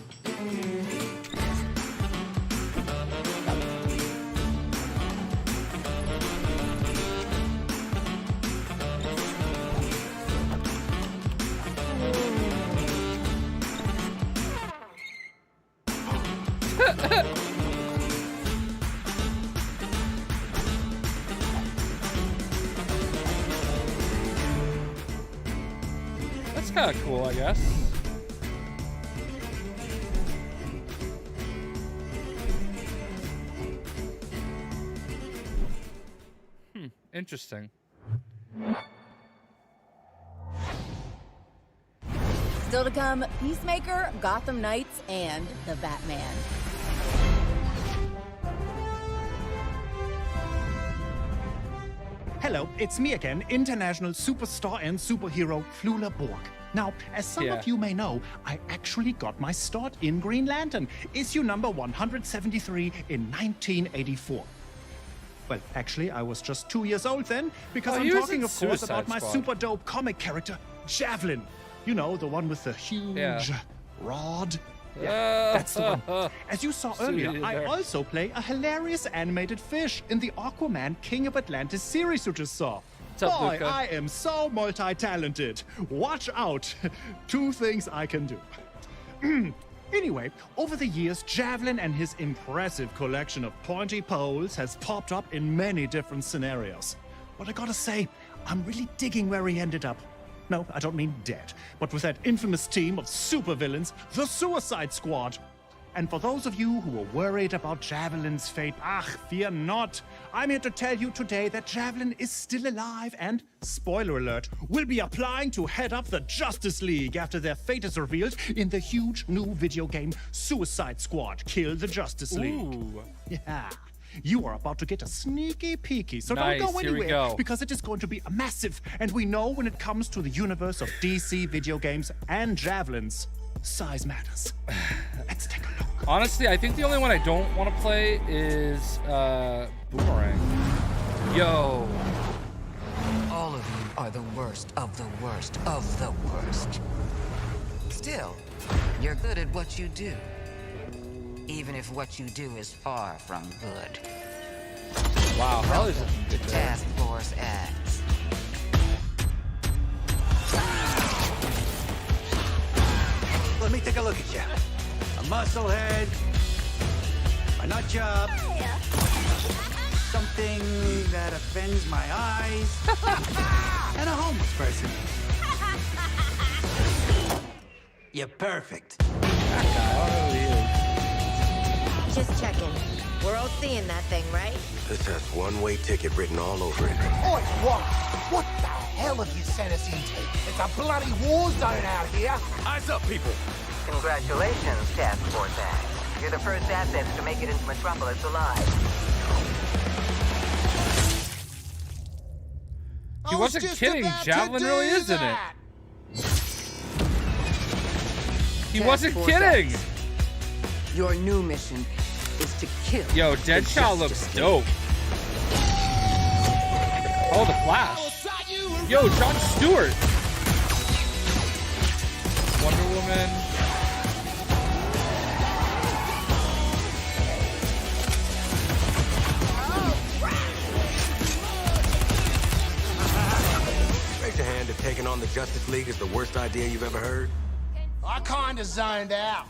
That's kind of cool, I guess. Interesting. Still to come, Peacemaker, Gotham Knights, and the Batman. Hello, it's me again, international superstar and superhero Flula Borg. Now, as some of you may know, I actually got my start in Green Lantern, issue number 173 in 1984. Well, actually, I was just 2 years old then, because Oh, I'm he was talking, in of course, Suicide about my Squad. super dope comic character, Javelin. You know, the one with the huge rod. Yeah, that's the one. As you saw earlier, Suited I there. also play a hilarious animated fish in the Aquaman King of Atlantis series you just saw. What's up, Boy, Luca? I am so multi-talented. Watch out. 2 things I can do. Anyway, over the years, Javelin and his impressive collection of pointy poles has popped up in many different scenarios. But I gotta say, I'm really digging where he ended up. No, I don't mean dead, but with that infamous team of supervillains, the Suicide Squad. And for those of you who are worried about Javelin's fate, fear not. I'm here to tell you today that Javelin is still alive and, spoiler alert, will be applying to head up the Justice League after their fate is revealed in the huge new video game Suicide Squad: Kill the Justice League. Ooh. Yeah. You are about to get a sneaky peeky, so Nice, don't go here we anywhere go. because it is going to be a massive, and we know when it comes to the universe of DC video games and Javelins, size matters. Let's take a look. Honestly, I think the only one I don't want to play is Boomerang. Yo. All of you are the worst of the worst of the worst. Still, you're good at what you do. Even if what you do is far from good. Wow, how is Welcome it? to Task Force X. Let me take a look at you. A musclehead, a nut job, something that offends my eyes, and a homeless person. You're perfect. Just checking. We're all seeing that thing, right? This has one-way ticket written all over it. Oi, what the hell have you sent us into? It's a bloody war zone out here. Eyes up, people. Congratulations, Task Force X. You're the first assets to make it into Metropolis alive. He wasn't kidding. Javelin really is in it. He wasn't Force kidding. X. Your new mission is to kill. Yo, the Deadshot looks Justice dope. Oh, the Flash. Yo, Jon Stewart. Wonder Woman. Raise your hand if taking on the Justice League is the worst idea you've ever heard. I kinda zoned out.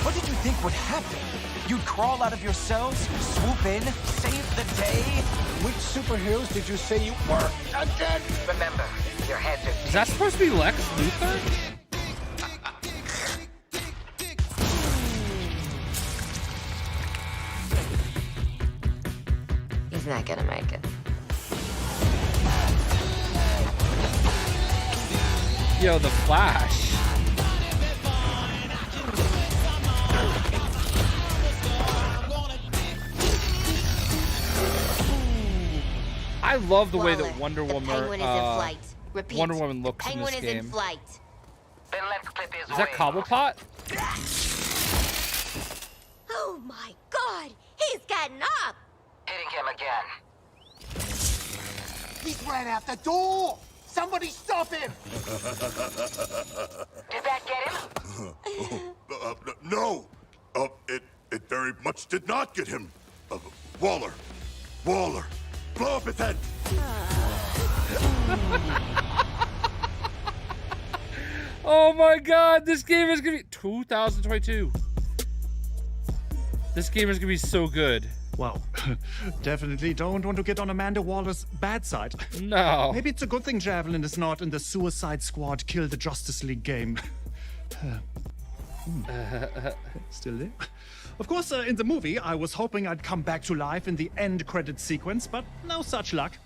What did you think would happen? You'd crawl out of your cells, swoop in, save the day? Which superheroes did you say you were again? Remember, your heads are... Is that supposed to be Lex Luthor? not gonna make it. Yo, the Flash. I love the way that Wonder Woman looks in this game. Is that Cobblepot? Oh my God! He's getting up! Hitting him again. He's ran out the door! Somebody stop him! Did that get him? No, it very much did not get him. Waller, blow up his head. Oh my God, this game is gonna be 2022. This game is gonna be so good. Well, definitely don't want to get on Amanda Waller's bad side. No. Maybe it's a good thing Javelin is not in the Suicide Squad Kill the Justice League game. Still there? Of course, in the movie, I was hoping I'd come back to life in the end credit sequence, but no such luck.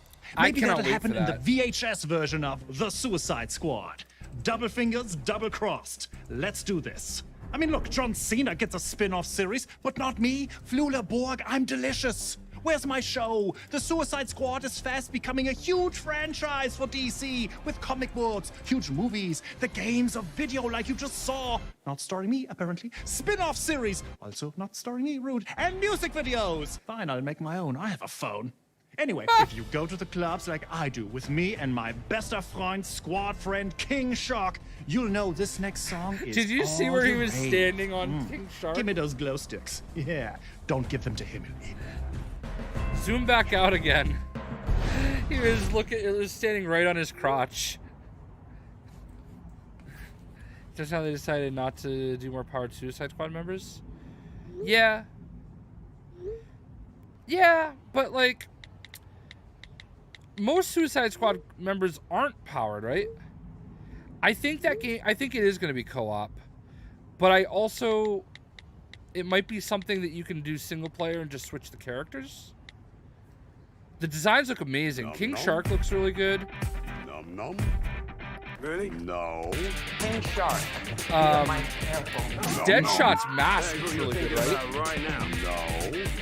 Maybe that'll happen in the VHS version of The Suicide Squad. Double fingers, double crossed. Let's do this. I mean, look, John Cena gets a spin-off series, but not me. Flula Borg, I'm delicious. Where's my show? The Suicide Squad is fast becoming a huge franchise for DC, with comic books, huge movies, the games of video like you just saw. Not starring me, apparently. Spin-off series, also not starring me, rude. And music videos. Fine, I'll make my own. I have a phone. Anyway, if you go to the clubs like I do with me and my bester friend, squad friend, King Shark, you'll know this next song is Did you see where he was all the standing on King Shark? Give me those glow sticks. Yeah, don't give them to him. Zoom back out again. He was standing right on his crotch. Just how they decided not to do more Powered Suicide Squad members? Yeah. Yeah, but like most Suicide Squad members aren't powered, right? I think that game, I think it is going to be co-op, but it might be something that you can do single player and just switch the characters. The designs look amazing. King Shark looks really good. Really? No. King Shark. Deadshot's mask is really good, right? Right now. No.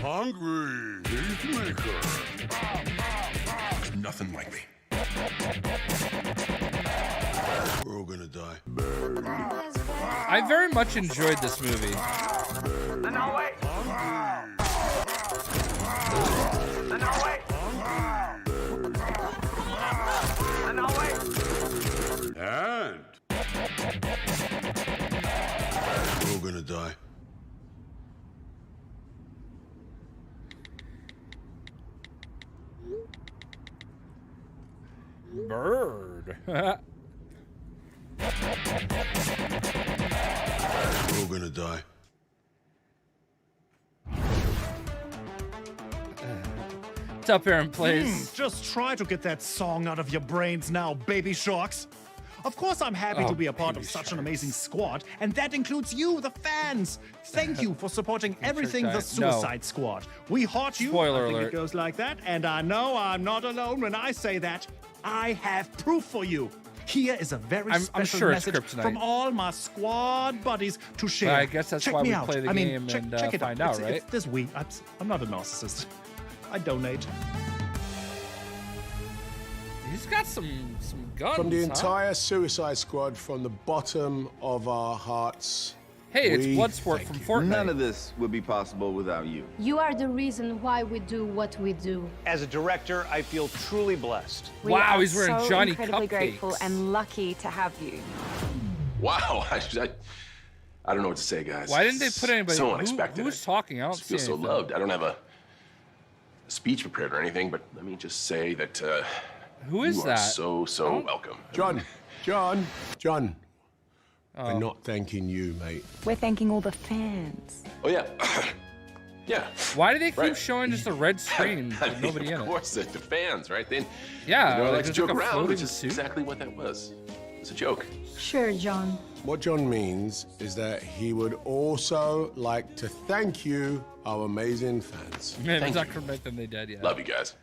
Hungry. Peacemaker. Nothing like me. We're all gonna die. I very much enjoyed this movie. No way. No way. No way. And we're all gonna die. Bird. We're all gonna die. What's up, Aaron Plays? Just try to get that song out of your brains now, baby sharks. Of course, I'm happy to be a part of such an amazing squad, and that includes you, the fans. Thank you for supporting everything the Suicide Squad. We heart you. Spoiler I think alert. it goes like that, and I know I'm not alone when I say that. I have proof for you. Here is a very special sure it's message kryptonite. from all my squad buddies to share. I guess that's check why me we out. play the I mean, game and check it find out. out, right? It's this week. I'm not a narcissist. I donate. He's got some guns. From the huh? entire Suicide Squad, from the bottom of our hearts. Hey, it's Bloodsport from Fortnite. None of this would be possible without you. You are the reason why we do what we do. As a director, I feel truly blessed. Wow, he's wearing Johnny incredibly Cupcakes. grateful and lucky to have you. Wow, I don't know what to say, guys. Why didn't they put anybody? So unexpected. Who's talking? I don't I feel see so anything. loved. I don't have a speech prepared or anything, but let me just say that Who is you that? are so welcome. John. We're not thanking you, mate. We're thanking all the fans. Oh yeah, yeah. Why do they keep showing just a red screen I with mean, nobody in of it? course, the fans, right? They, Yeah, you know, like like to it's joke like a around, floating which is suit. exactly what that was. It's a joke. Sure, John. What John means is that he would also like to thank you, our amazing fans. Man, it's not correct than they did yet. Love you guys.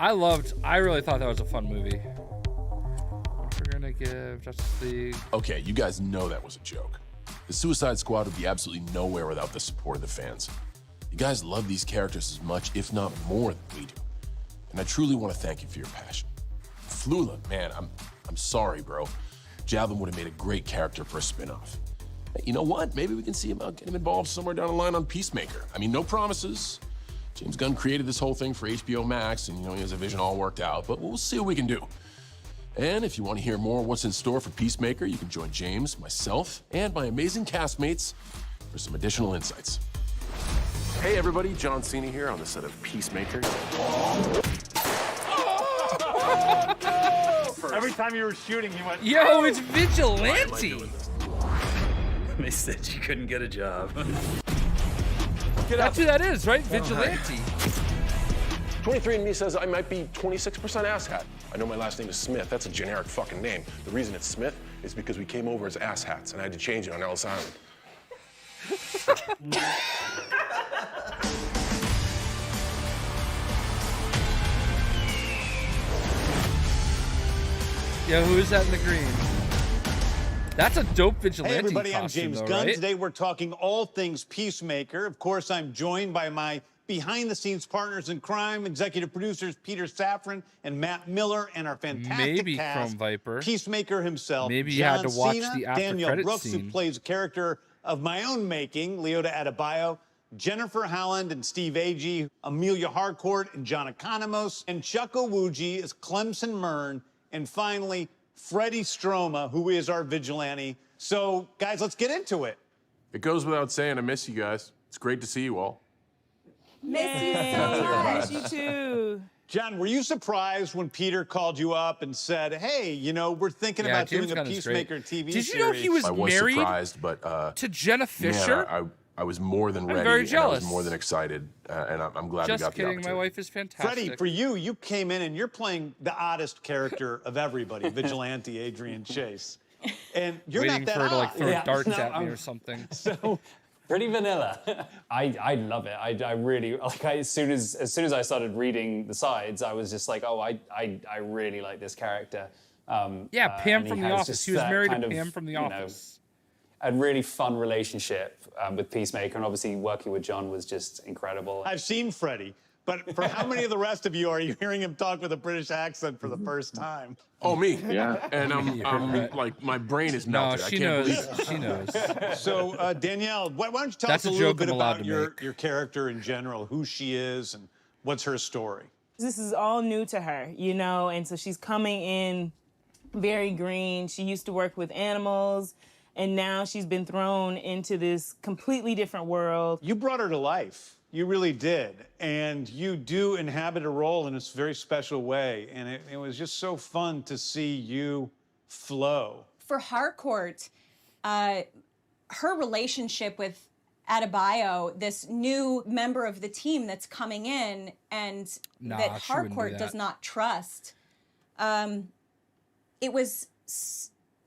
I really thought that was a fun movie. We're gonna give Justice League. Okay, you guys know that was a joke. The Suicide Squad would be absolutely nowhere without the support of the fans. You guys love these characters as much, if not more, than we do. And I truly want to thank you for your passion. Flula, man, I'm sorry, bro. Javelin would have made a great character for a spin-off. Hey, you know what? Maybe we can see about getting him involved somewhere down the line on Peacemaker. I mean, no promises. James Gunn created this whole thing for HBO Max, and he has a vision all worked out, but we'll see what we can do. And if you want to hear more of what's in store for Peacemaker, you can join James, myself, and my amazing castmates for some additional insights. Hey everybody, John Cena here on the set of Peacemaker. Every time you were shooting, he went, Yo, it's Vigilante! They said you couldn't get a job. That's who that is, right? Vigilante. 23andMe says I might be 26% asshat. I know my last name is Smith. That's a generic fucking name. The reason it's Smith is because we came over as asshats, and I had to change it on Ellis Island. Yeah, who is that in the green? That's a dope Vigilante Hey everybody, I'm costume, James though, Gunn. right? Today we're talking all things Peacemaker. Of course, I'm joined by my behind-the-scenes partners in crime, executive producers Peter Safran and Matt Miller, and our fantastic Maybe cast, Chrome Viper. Peacemaker himself, Maybe you John had to watch Cena, the after Danielle credit Brooks, scene. who plays a character of my own making, Leota Adebayo, Jennifer Howland and Steve Agee, Amelia Harcourt and John Economos, and Chuck Owuji as Clemson Mern, and finally, Freddie Stroma, who is our vigilante. So, guys, let's get into it. It goes without saying, I miss you guys. It's great to see you all. Miss you so much. You too. John, were you surprised when Peter called you up and said, hey, you know, we're thinking about James doing a Gunn is Peacemaker great. TV Did series? you know he was I was married surprised, but to Jenna Fisher? Man, I was more than ready. very And I jealous. was more than excited, and I'm glad Just we got kidding, the opportunity. my wife is fantastic. Freddie, for you, you came in and you're playing the oddest character of everybody, Vigilante Adrian Chase. And you're Waiting not that for her to like odd. throw darts at me or something. So pretty vanilla. I love it. I really like. As soon as I started reading the sides, I was just like, oh, I really like this character. Yeah, Pam and from he The has Office. just He was that married to kind of, Pam from The you know, Office. A really fun relationship with Peacemaker, and obviously working with John was just incredible. I've seen Freddie, but for how many of the rest of you are you hearing him talk with a British accent for the first time? Oh, me? Yeah. And I'm like, my brain is No, melted. she I can't knows. believe it. She knows. So, Danielle, why don't you tell That's us a a little joke bit I'm allowed about to your make. character in general, who she is and what's her story? This is all new to her, you know, and so she's coming in very green. She used to work with animals, and now she's been thrown into this completely different world. You brought her to life. You really did. And you do inhabit a role in this very special way. And it was just so fun to see you flow. For Harcourt, her relationship with Adebayo, this new member of the team that's coming in and Nah, that she wouldn't do Harcourt that. does not trust, it was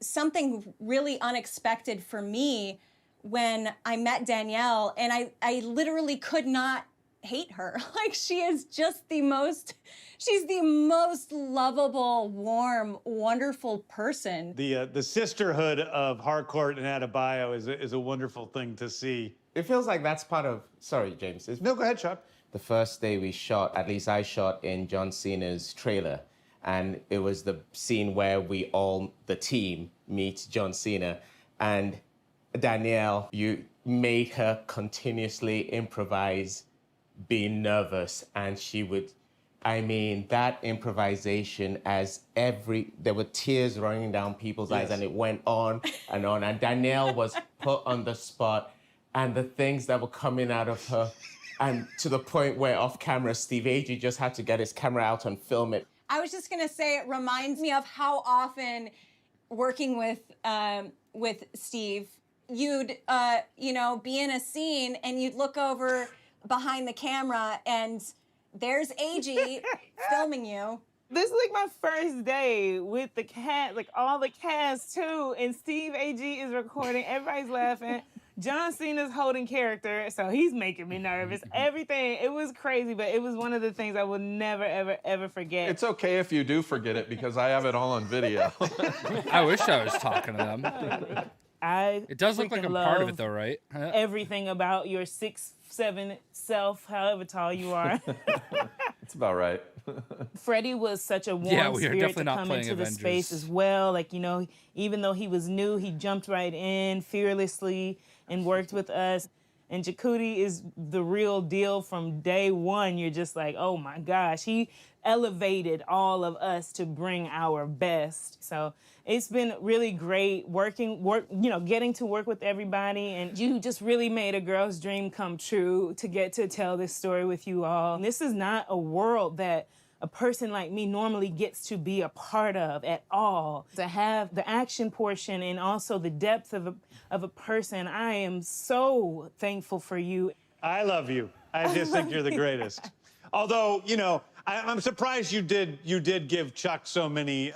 something really unexpected for me when I met Danielle, and I literally could not hate her. Like, she is just she's the most lovable, warm, wonderful person. The sisterhood of Harcourt and Adebayo is a wonderful thing to see. It feels like that's part of... Sorry, James. No, go ahead, Chuck. The first day we shot, at least I shot in John Cena's trailer. And it was the scene where we all, the team, meet John Cena. And Danielle, you made her continuously improvise, being nervous. And she would... I mean, that improvisation there were tears running down people's eyes, and it went on. And Danielle was put on the spot, and the things that were coming out of her, and to the point where off camera, Steve Agee just had to get his camera out and film it. I was just gonna say, it reminds me of how often working with Steve, you'd be in a scene and you'd look over behind the camera and there's Agee filming you, This is like my first day with the cast, like all the cast too, and Steve A.G. is recording, everybody's laughing. John Cena's holding character, so he's making me nervous. Everything, it was crazy, but it was one of the things I will never, ever, ever forget. It's okay if you do forget it because I have it all on video. I wish I was talking to them. It does look like I'm part of it though, right? Everything about your 6'7" self, however tall you are. It's about right. Freddie was such a warm Yeah, we are spirit definitely to not come playing into the Avengers. space as well. Like, you know, even though he was new, he jumped right in fearlessly and worked with us. And Jakuti is the real deal from day one. You're just like, oh my gosh, he elevated all of us to bring our best. So it's been really great getting to work with everybody. And you just really made a girl's dream come true to get to tell this story with you all. And this is not a world that a person like me normally gets to be a part of at all. To have the action portion and also the depth of a person, I am so thankful for you. I love you. I just think you're the greatest. Although, you know, I'm surprised you did give Chuck so many,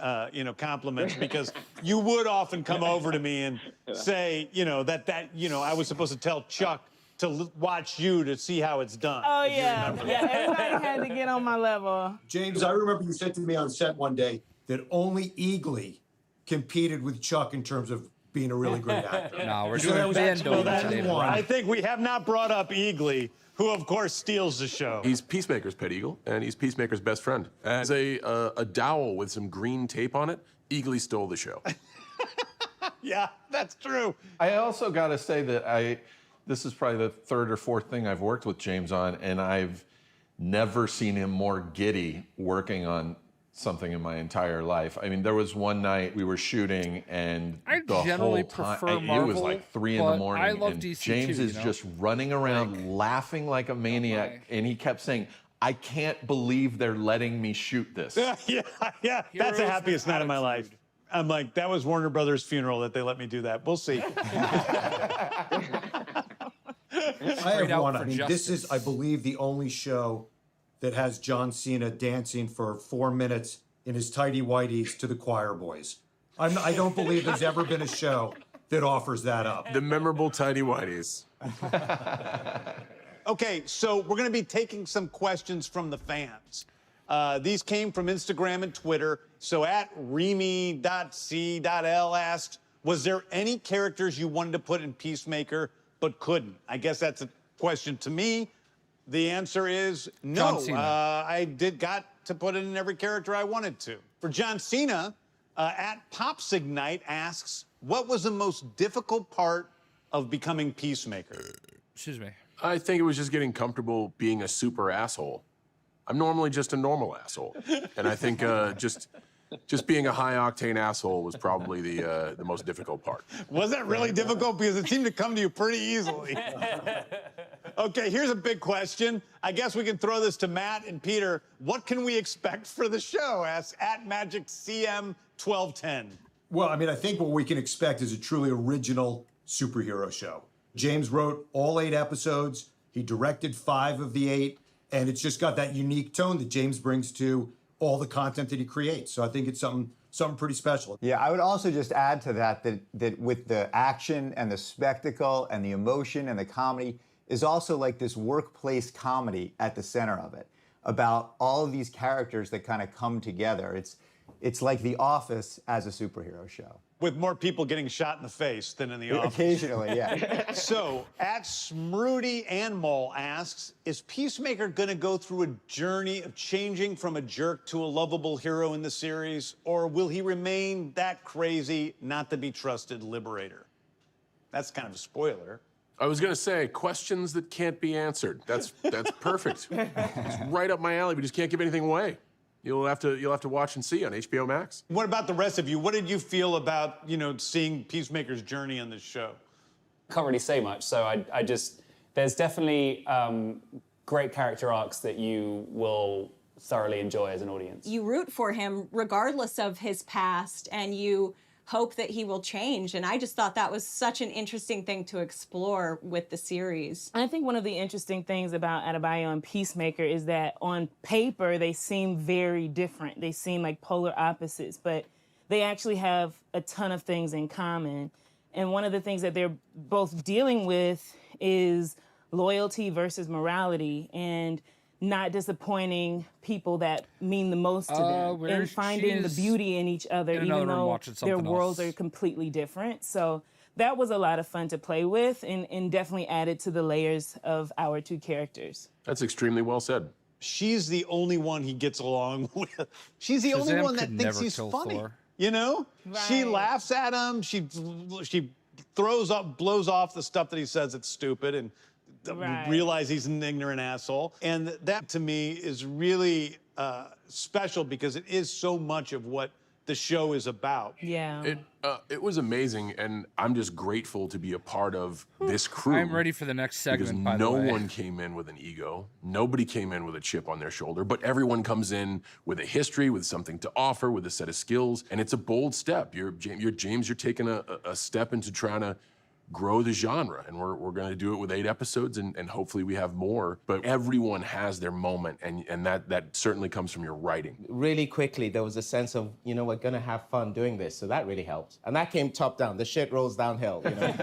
compliments, because you would often come over to me and say, that I was supposed to tell Chuck to watch you to see how it's done. Oh, yeah. Yeah, everybody had to get on my level. James, I remember you said to me on set one day that only Eagly competed with Chuck in terms of being a really great actor. No, we're So doing that was Fandome actually today. one. I think we have not brought up Eagly, who, of course, steals the show. He's Peacemaker's pet eagle, and he's Peacemaker's best friend. As a dowel with some green tape on it, Eagly stole the show. Yeah, that's true. I also got to say that this is probably the third or fourth thing I've worked with James on, and I've never seen him more giddy working on something in my entire life. I mean, there was one night we were shooting, and the generally whole time prefer it was Marvel, like 3 in but the morning, I love and DC James too, is just running around laughing like a maniac, and he kept saying, "I can't believe they're letting me shoot this." Yeah. That's the happiest night of my life. I'm like, that was Warner Brothers' funeral that they let me do that. We'll see. I have one. I mean, this is, I believe, the only show that has John Cena dancing for 4 minutes in his tighty whities to the Choir Boys. I don't believe there's ever been a show that offers that up. The memorable tidy whities. Okay, so we're going to be taking some questions from the fans. These came from Instagram and Twitter. So at Remy.c.l asked, was there any characters you wanted to put in Peacemaker but couldn't? I guess that's a question to me. The answer is no. John Cena. I got to put it in every character I wanted to. For John Cena, at Popsignite asks, what was the most difficult part of becoming Peacemaker? Excuse me. I think it was just getting comfortable being a super asshole. I'm normally just a normal asshole. And I think just being a high-octane asshole was probably the most difficult part. Was that really difficult? Because it seemed to come to you pretty easily. Okay, here's a big question. I guess we can throw this to Matt and Peter. What can we expect for the show? Asks at MagicCM1210. Well, I mean, I think what we can expect is a truly original superhero show. James wrote all 8 episodes. He directed 5 of the 8. And it's just got that unique tone that James brings to all the content that he creates. So I think it's something pretty special. Yeah, I would also just add to that with the action and the spectacle and the emotion and the comedy is also like this workplace comedy at the center of it, about all of these characters that kind of come together. It's like The Office as a superhero show. With more people getting shot in the face than in the office. Occasionally, yeah. So, at Smrudy Anmol asks, is Peacemaker going to go through a journey of changing from a jerk to a lovable hero in the series, or will he remain that crazy, not to be trusted liberator? That's kind of a spoiler. I was gonna say, questions that can't be answered. That's perfect. It's right up my alley. We just can't give anything away. You'll have to watch and see on HBO Max. What about the rest of you? What did you feel about, seeing Peacemaker's journey on this show? Can't really say much, so I just, there's definitely great character arcs that you will thoroughly enjoy as an audience. You root for him regardless of his past, and you hope that he will change. And I just thought that was such an interesting thing to explore with the series. I think one of the interesting things about Adebayo and Peacemaker is that on paper, they seem very different. They seem like polar opposites, but they actually have a ton of things in common. And one of the things that they're both dealing with is loyalty versus morality, and not disappointing people that mean the most to them, and finding the beauty in each other, even though their worlds are completely different. So that was a lot of fun to play with, and definitely added to the layers of our two characters. That's extremely well said. She's the only one he gets along with. She's the only one that thinks he's funny. Thor. You know? She laughs at him. She blows off the stuff that he says that's stupid, and realize he's an ignorant asshole. And that, to me, is really special because it is so much of what the show is about. Yeah. It was amazing, and I'm just grateful to be a part of this crew. I'm ready for the next segment, by the Because way. no one came in with an ego. Nobody came in with a chip on their shoulder, but everyone comes in with a history, with something to offer, with a set of skills, and it's a bold step. You're James, you're taking a step into trying to grow the genre, and we're going to do it with 8 episodes, and hopefully we have more. But everyone has their moment, and that certainly comes from your writing. Really quickly, there was a sense of, you know, we're going to have fun doing this, so that really helped. And that came top down. The shit rolls downhill, you know.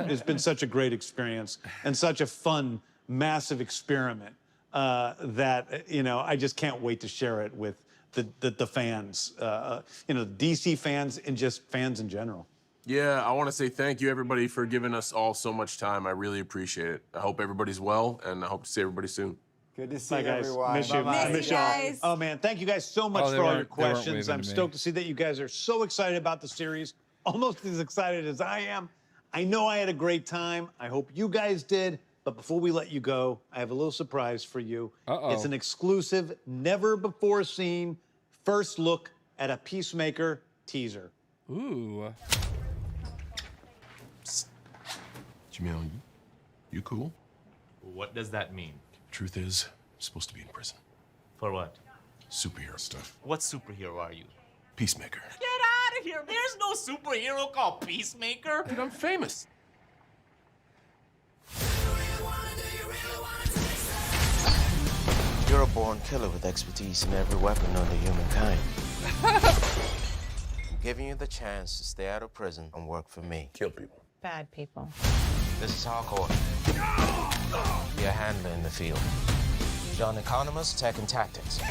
It's been such a great experience and such a fun, massive experiment that, you know, I just can't wait to share it with the fans, you know, DC fans and just fans in general. Yeah, I want to say thank you, everybody, for giving us all so much time. I really appreciate it. I hope everybody's well, and I hope to see everybody soon. Good to see Bye, guys. everyone. Miss you. Bye-bye. Miss you all. Oh, man, thank you guys so much for all your questions. I'm stoked to see that you guys are so excited about the series, almost as excited as I am. I know I had a great time. I hope you guys did. But before we let you go, I have a little surprise for you. It's an exclusive, never-before-seen first look at a Peacemaker teaser. Ooh. Jamil, you cool? What does that mean? Truth is, I'm supposed to be in prison. For what? Superhero stuff. What superhero are you? Peacemaker. Get out of here! There's no superhero called Peacemaker! Dude, I'm famous. You're a born killer with expertise in every weapon known to humankind. I'm giving you the chance to stay out of prison and work for me. Kill people. Bad people. This is Hardcore. Be a handler in the field. John Economist, Tech and Tactics.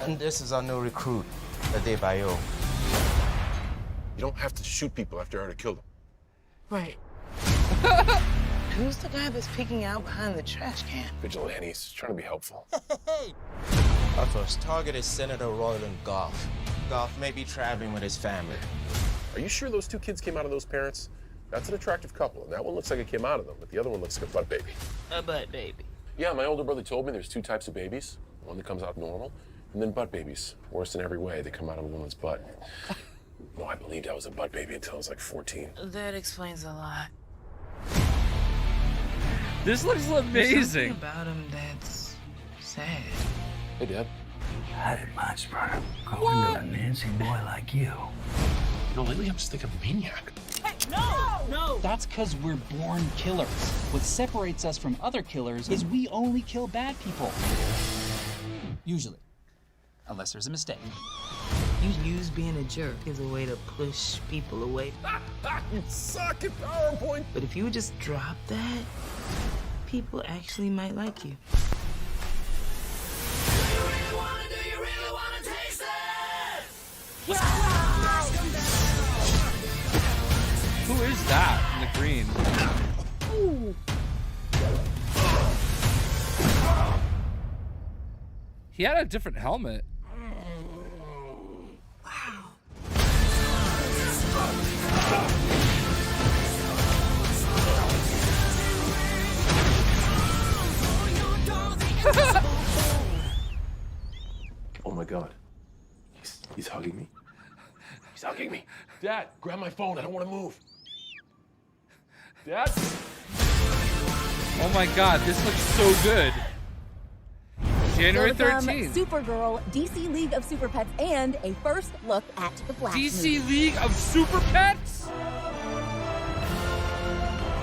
And this is our new recruit, Adebayo. You don't have to shoot people after I already killed them. Right. Who's the guy that's peeking out behind the trash can? Vigilantes, trying to be helpful. Our first target is Senator Royland Goff. Goff may be traveling with his family. Are you sure those 2 kids came out of those parents? That's an attractive couple, and that one looks like it came out of them, but the other one looks like a butt baby. A butt baby. Yeah, my older brother told me there's 2 types of babies. One that comes out normal, and then butt babies. Worse in every way, they come out of a woman's butt. No, I believed I was a butt baby until I was like 14. That explains a lot. This looks There's amazing. something about him that's sad. Hey, Dad. I didn't mind Sperm growing to a Nancy boy like you. You know, lately I'm just thinking maniac. Hey, no! That's because we're born killers. What separates us from other killers is we only kill bad people. Usually. Unless there's a mistake. You use being a jerk as a way to push people away. You suck at PowerPoint. But if you would just drop that, people actually might like you. Who is that in the green? He had a different helmet. Oh my God. He's hugging me. He's hugging me. Dad, grab my phone. I don't want to move. Dad? Oh my God, this looks so good. January Still to come, 13th. Supergirl, DC League of Super Pets, and a first look at the Flash DC movie. League of Super Pets?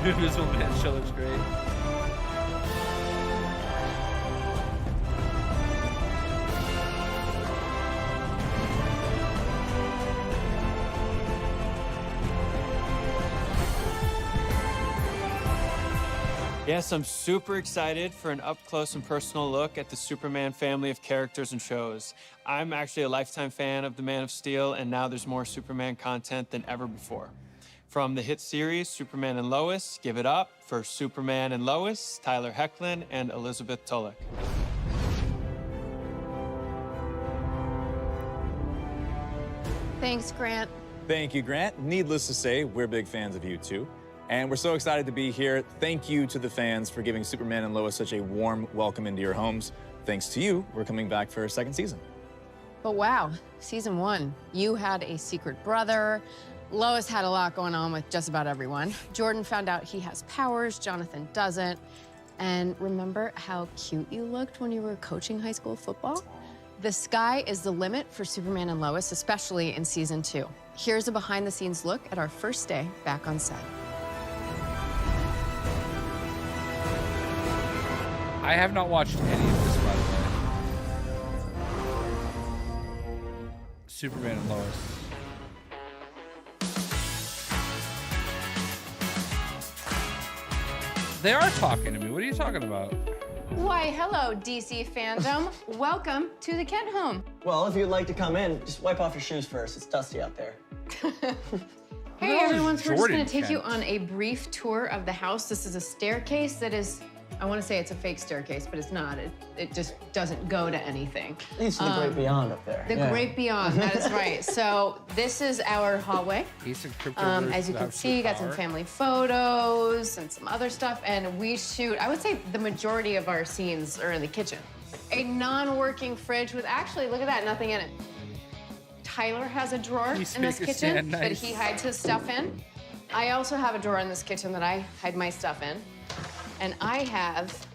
Invisible Man show looks great. Yes, I'm super excited for an up-close and personal look at the Superman family of characters and shows. I'm actually a lifetime fan of the Man of Steel, and now there's more Superman content than ever before. From the hit series Superman and Lois, give it up for Superman and Lois, Tyler Hoechlin, and Elizabeth Tulloch. Thanks, Grant. Thank you, Grant. Needless to say, we're big fans of you too. And we're so excited to be here. Thank you to the fans for giving Superman and Lois such a warm welcome into your homes. Thanks to you, we're coming back for a second season. But wow, season 1, you had a secret brother. Lois had a lot going on with just about everyone. Jordan found out he has powers, Jonathan doesn't. And remember how cute you looked when you were coaching high school football? The sky is the limit for Superman and Lois, especially in season 2. Here's a behind-the-scenes look at our first day back on set. I have not watched any of this, by the way. Superman and Lois. They are talking to me. What are you talking about? Why, hello, DC Fandom. Welcome to the Kent home. Well, if you'd like to come in, just wipe off your shoes first. It's dusty out there. Hey, everyone. So we're just going to take you Kent. on a brief tour of the house. This is a staircase that is, I want to say it's a fake staircase, but it's not. It just doesn't go to anything. Leads to the great beyond up there. The great beyond, that is right. So this is our hallway. As you can see, got some family photos and some other stuff. And we shoot, I would say the majority of our scenes are in the kitchen. A non-working fridge with actually, look at that, nothing in it. Tyler has a drawer in this Peacemaker kitchen stand, that nice. he hides his stuff in. I also have a drawer in this kitchen that I hide my stuff in. And I have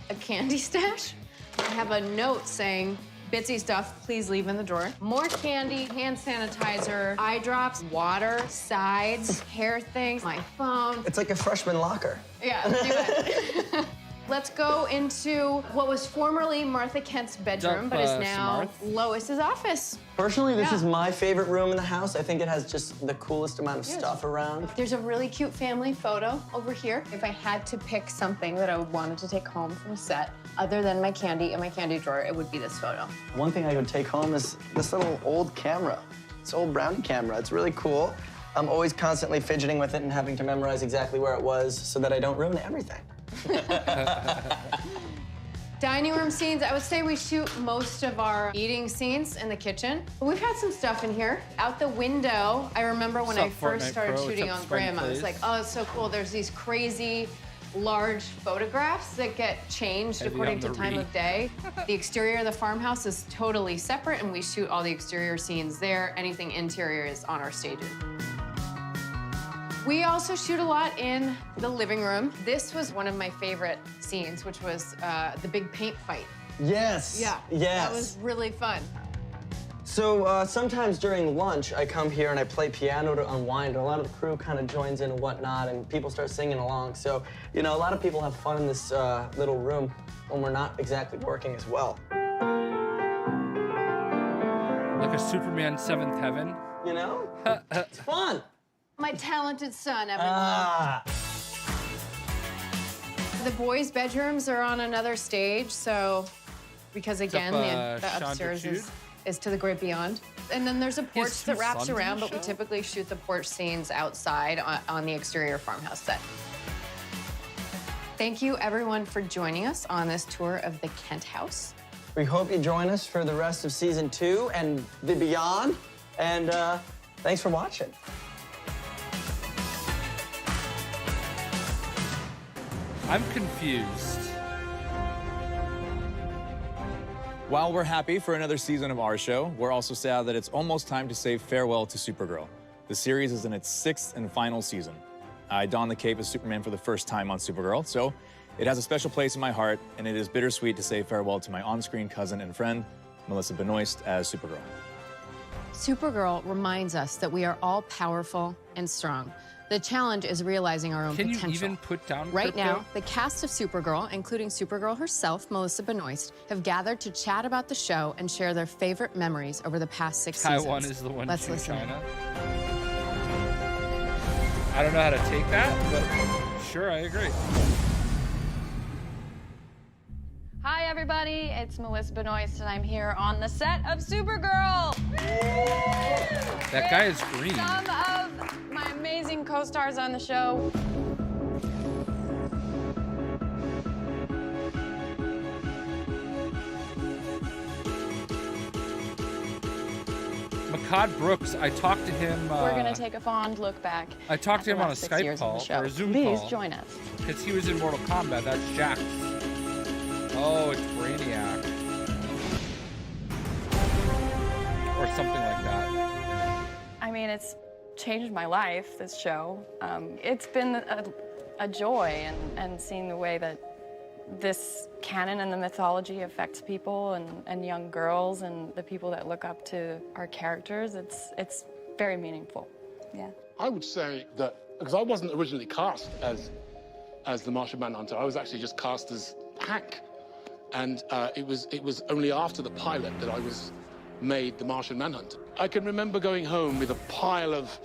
a candy stash. I have a note saying, Bitsy stuff, please leave in the drawer. More candy, hand sanitizer, eye drops, water, sides, hair things, my phone. It's like a freshman locker. Yeah, do it. Let's go into what was formerly Martha Kent's bedroom, but is now Lois's office. Personally, this Yeah. is my favorite room in the house. I think it has just the coolest amount of stuff around. There's a really cute family photo over here. If I had to pick something that I wanted to take home from set, other than my candy in my candy drawer, it would be this photo. One thing I would take home is this little old camera. This old brownie camera. It's really cool. I'm always constantly fidgeting with it and having to memorize exactly where it was so that I don't ruin everything. Dining room scenes, I would say we shoot most of our eating scenes in the kitchen. We've had some stuff in here. Out the window, I remember when I first started shooting on Graham, I was like, oh, it's so cool. There's these crazy large photographs that get changed Heavy according on to the time of day. The exterior of the farmhouse is totally separate, and we shoot all the exterior scenes there. Anything interior is on our stages. We also shoot a lot in the living room. This was one of my favorite scenes, which was the big paint fight. Yes. Yeah. Yes. That was really fun. So sometimes during lunch, I come here and I play piano to unwind. And a lot of the crew kind of joins in and whatnot, and people start singing along. So, you know, a lot of people have fun in this little room when we're not exactly working as well. Like a Superman 7th Heaven. You know? It's fun. My talented son, everyone. The boys' bedrooms are on another stage, so because again, the upstairs is to the great beyond. And then there's a porch that wraps around, but we typically shoot the porch scenes outside on the exterior farmhouse set. Thank you, everyone, for joining us on this tour of the Kent house. We hope you join us for the rest of season 2 and the beyond. And thanks for watching. I'm confused. While we're happy for another season of our show, we're also sad that it's almost time to say farewell to Supergirl. The series is in its 6th and final season. I donned the cape as Superman for the first time on Supergirl, so It has a special place in my heart, and it is bittersweet to say farewell to my on-screen cousin and friend, Melissa Benoist, as Supergirl. Supergirl reminds us that we are all powerful and strong. The challenge is realizing our own potential. Can you even put down Right crypto? now, the cast of Supergirl, including Supergirl herself, Melissa Benoist, have gathered to chat about the show and share their favorite memories over the past 6 seasons. Taiwan is the one Let's to listen. China. I don't know how to take that, but sure, I agree. Hi, everybody. It's Melissa Benoist, and I'm here on the set of Supergirl. That guy is green. Some of my amazing co-stars on the show. Makad Brooks, I talked to him. We're going to take a fond look back. I talked to at him the on a last 6 Skype years of call the show. or a Zoom Please call. join us. Because he was in Mortal Kombat. That's Jax. Oh, it's Brainiac. Or something like that. I mean, it's changed my life, this show. It's been a joy, and seeing the way that this canon and the mythology affects people and young girls and the people that look up to our characters. It's very meaningful. Yeah. I would say that, because I wasn't originally cast as the Martian Manhunter, I was actually just cast as Hank. And it was only after the pilot that I was made the Martian Manhunter. I can remember going home with a pile of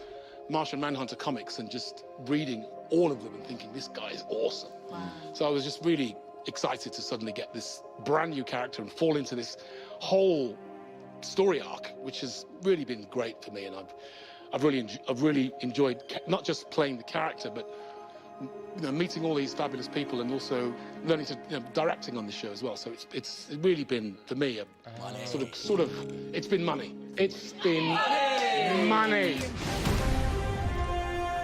Martian Manhunter comics and just reading all of them and thinking, this guy is awesome. Wow. So I was just really excited to suddenly get this brand new character and fall into this whole story arc, which has really been great for me. And I've really enjoyed not just playing the character, but meeting all these fabulous people and also learning to directing on the show as well. So it's really been for me a sort of it's been money. It's been money.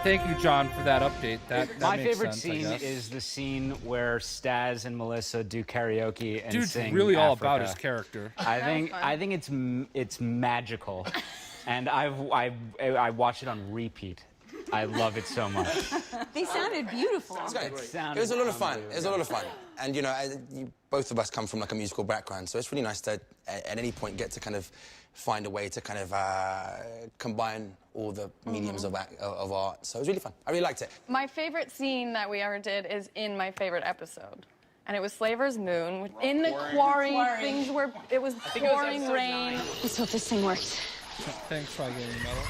Thank you, John, for that update. That My makes favorite sense, I scene guess. is the scene where Staz and Melissa do karaoke and Dude's sing really all Africa. about his character. I think it's magical, and I watch it on repeat. I love it so much. They sounded beautiful. It was a lot of fun. It was a lot of fun. And, both of us come from, like, a musical background, so it's really nice to, at any point, get to kind of find a way to kind of combine all the mediums of art. So it was really fun. I really liked it. My favorite scene that we ever did is in my favorite episode. And it was Slaver's Moon. In the quarry, things were, it was pouring rain. Let's hope this thing works. Thanks for getting me medal.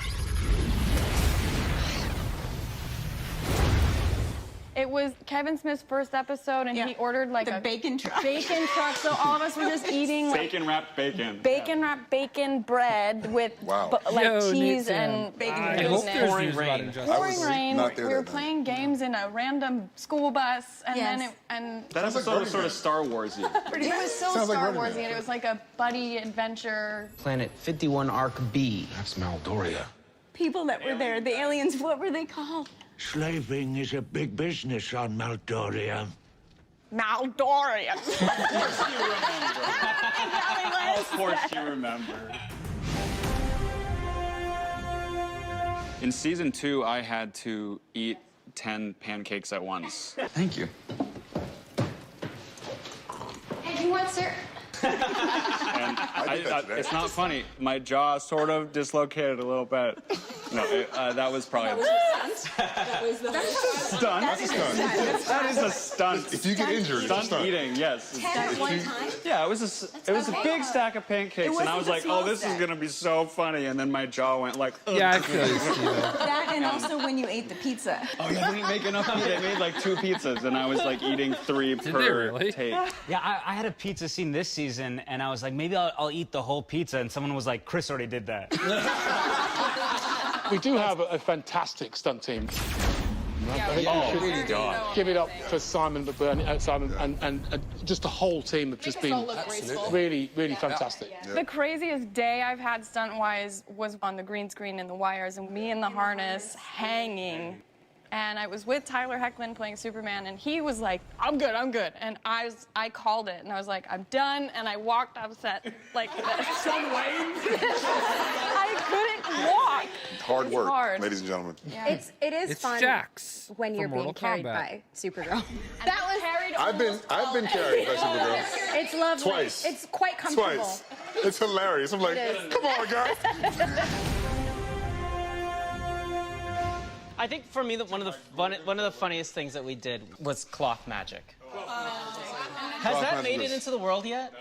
It was Kevin Smith's first episode, and he ordered like a bacon truck. Bacon truck. So all of us were just eating like, Bacon-wrapped bacon. bacon-wrapped bacon bread with cheese and bacon goodness. Pouring rain. Pouring rain. We were playing games in a random school bus, and then That episode was sort of Star Wars-y. it was so Star Warsy, and it was like a buddy adventure. Planet 51 Arc B. That's Maldoria. People that were there, the aliens, what were they called? Slaving is a big business on Maldoria. Maldoria. Of course you remember. In season 2, I had to eat 10 pancakes at once. Thank you. And you want, sir? And it's not funny. My jaw sort of dislocated a little bit. No, that was probably That was the stunt. That is a stunt. That is a stunt. If you get injured, it's a stunt. Eating, yes. 10 at one time? Yeah, it was a big stack of pancakes, and I was like, oh, this is gonna be so funny, and then my jaw went like, ugh. Yeah, I feel you, Steven. That and also when you ate the pizza. Oh yeah, they didn't make enough pizza. They made like 2 pizzas, and I was like eating 3 per take. Yeah, I had a pizza scene this season, and I was like, maybe I'll eat the whole pizza, and someone was like, Chris already did that. We do have a fantastic stunt team. I think we should give it up for Simon McBurney, and just the whole team have just been really, really fantastic. The craziest day I've had stunt-wise was on the green screen in the wires, and me in the harness hanging. And I was with Tyler Hoechlin playing Superman, and he was like, I'm good. And I called it, and I was like, I'm done, and I walked off set like this. I couldn't walk. hard work, hard. ladies and gentlemen. Yeah. It is It's fun Jax when you're from being Mortal carried Kombat. by Supergirl. That was carried. I've been carried by Supergirl. It's lovely. Twice. It's quite comfortable. Twice. It's hilarious. I'm like, It is. come on, guys. I think for me, one of the funniest things that we did was cloth magic. Has Cloth that magic made it was- into the world yet?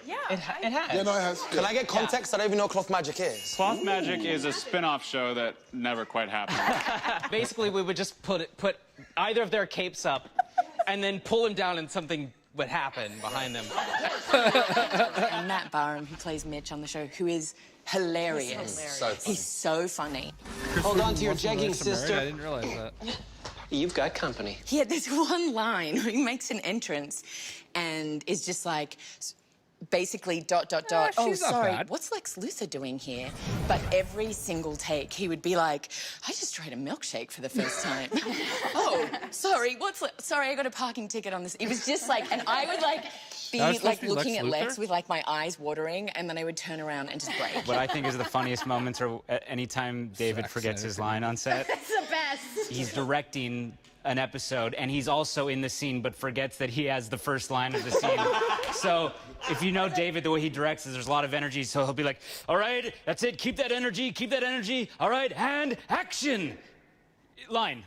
Yeah, it has. Yeah, no, it has. Can I get context? I don't even know what cloth magic is. Cloth Magic is a spin-off show that never quite happened. Basically, we would just put either of their capes up, and then pull them down, and something would happen behind them. And Matt Barham, who plays Mitch on the show, who is hilarious. He's so funny. Hold on to your Wants to jegging, learn some sister. Mary? I didn't realize that. You've got company. He had this one line where he makes an entrance and is just like, basically, ... Oh, she's not sorry, bad. what's Lex Luthor doing here? But every single take, he would be like, I just tried a milkshake for the first time. Oh, sorry, sorry, I got a parking ticket on this. It was just like, and I would like be That was supposed like to be looking Lex at Lex Luthor? with like my eyes watering, and then I would turn around and just break. What I think is the funniest moments are anytime David forgets his line on set. It's the best. He's directing an episode, and he's also in the scene, but forgets that he has the first line of the scene. So if you know David, the way he directs is there's a lot of energy, so he'll be like, all right, that's it, keep that energy, all right, and action. Line.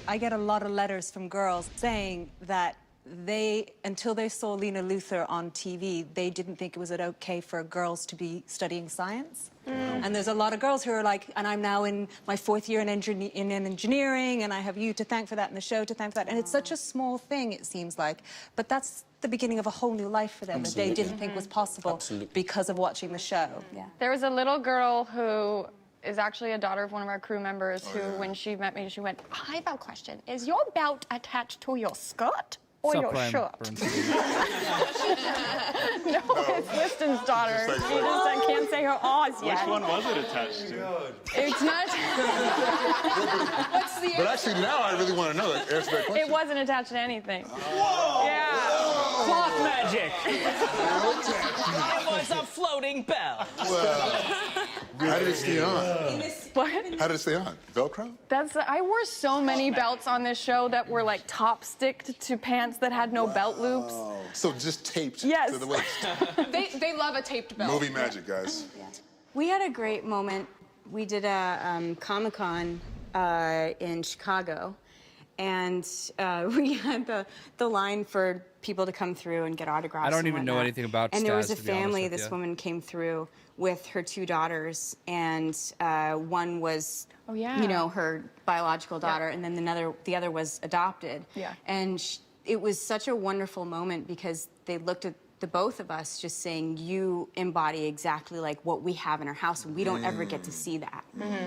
I get a lot of letters from girls saying that until they saw Lena Luthor on TV, they didn't think it was okay for girls to be studying science. And there's a lot of girls who are like, and I'm now in my 4th year in engineering, and I have you to thank for that and the show to thank for that. And it's such a small thing, it seems like. But that's the beginning of a whole new life for them that they didn't think was possible because of watching the show. Yeah. There was a little girl who is actually a daughter of one of our crew members who, when she met me, she went, I have a question. Is your belt attached to your skirt or your shirt? No, it's Liston's daughter. Just like- She just can't say her O's yet. Which one was it attached to? It's not. What's the But actually, now I really want to know. Answer that question. It wasn't attached to anything. Whoa! Yeah. Cloth magic. It was a floating bell. How did it stay on? What? How did it stay on? Velcro? I wore so many belts on this show that were like top sticked to pants that had no belt loops. So just taped Yes. to the waist. They love a taped belt. Movie magic, guys. We had a great moment. We did a Comic-Con in Chicago, and we had the line for people to come through and get autographs. I don't and even know whatnot. anything about And there was Staz, a to be honest family. with This ya. woman came through with her 2 daughters, and one was, you know, her biological daughter, and then the other was adopted. Yeah. And it was such a wonderful moment because they looked at the both of us just saying, you embody exactly like what we have in our house, and we don't ever get to see that.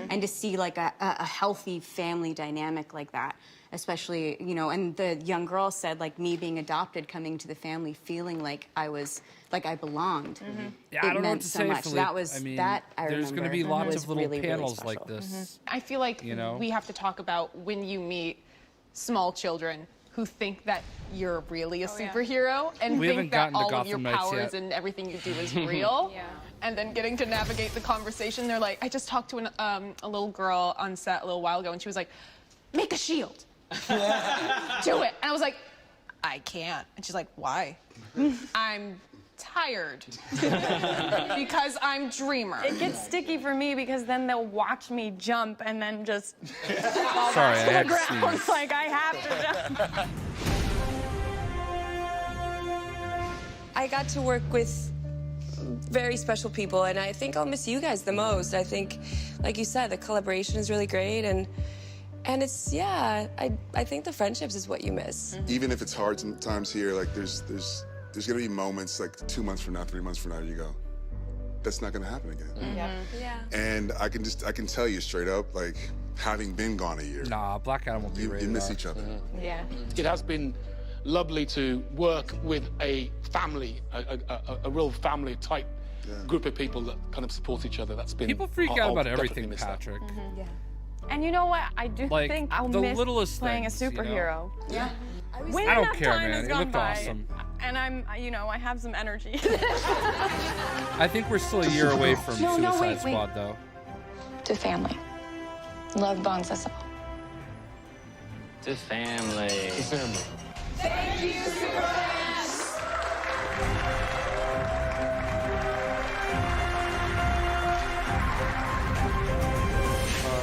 And to see like a healthy family dynamic like that, especially, you know, and the young girl said, like, me being adopted, coming to the family, feeling like I belonged. Yeah, I don't know what meant to so say, much. Philippe. That was, I mean, that I there's remember going to be lots was of little really, really panels like special. this. Mm-hmm. I feel like You know? we have to talk about when you meet small children who think that you're really a superhero and We haven't think that gotten to all of your Gotham Knights powers yet. and everything you do is real. And then getting to navigate the conversation, they're like, I just talked to a little girl on set a little while ago, and she was like, make a shield. Do it. And I was like, I can't. And she's like, why? I'm tired because I'm Dreamer. It gets sticky for me because then they'll watch me jump and then just fall Sorry, back I to had the to ground. sneeze. Like I have to jump. I got to work with very special people, and I think I'll miss you guys the most. I think, like you said, the collaboration is really great, and it's, yeah, I think the friendships is what you miss. Even if it's hard sometimes here, like there's gonna be moments like 2 months from now, 3 months from now, you go, that's not gonna happen again. Yeah. And I can tell you straight up, like having been gone a year. Nah, Black Adam will be you rated miss R. each other. Yeah. It has been lovely to work with a family, a real family type group of people that kind of support each other. That's been People freak out I'll about definitely everything, miss that. Patrick. Yeah. And you know what? I do Like, think I'll the miss littlest playing things, a you know? superhero. Yeah. When I don't enough care, time man. has It gone looked by, awesome. and I have some energy. I think we're still a year away from Suicide Squad, though. To family. Love bonds us all. To family. To family. Thank you, Superman!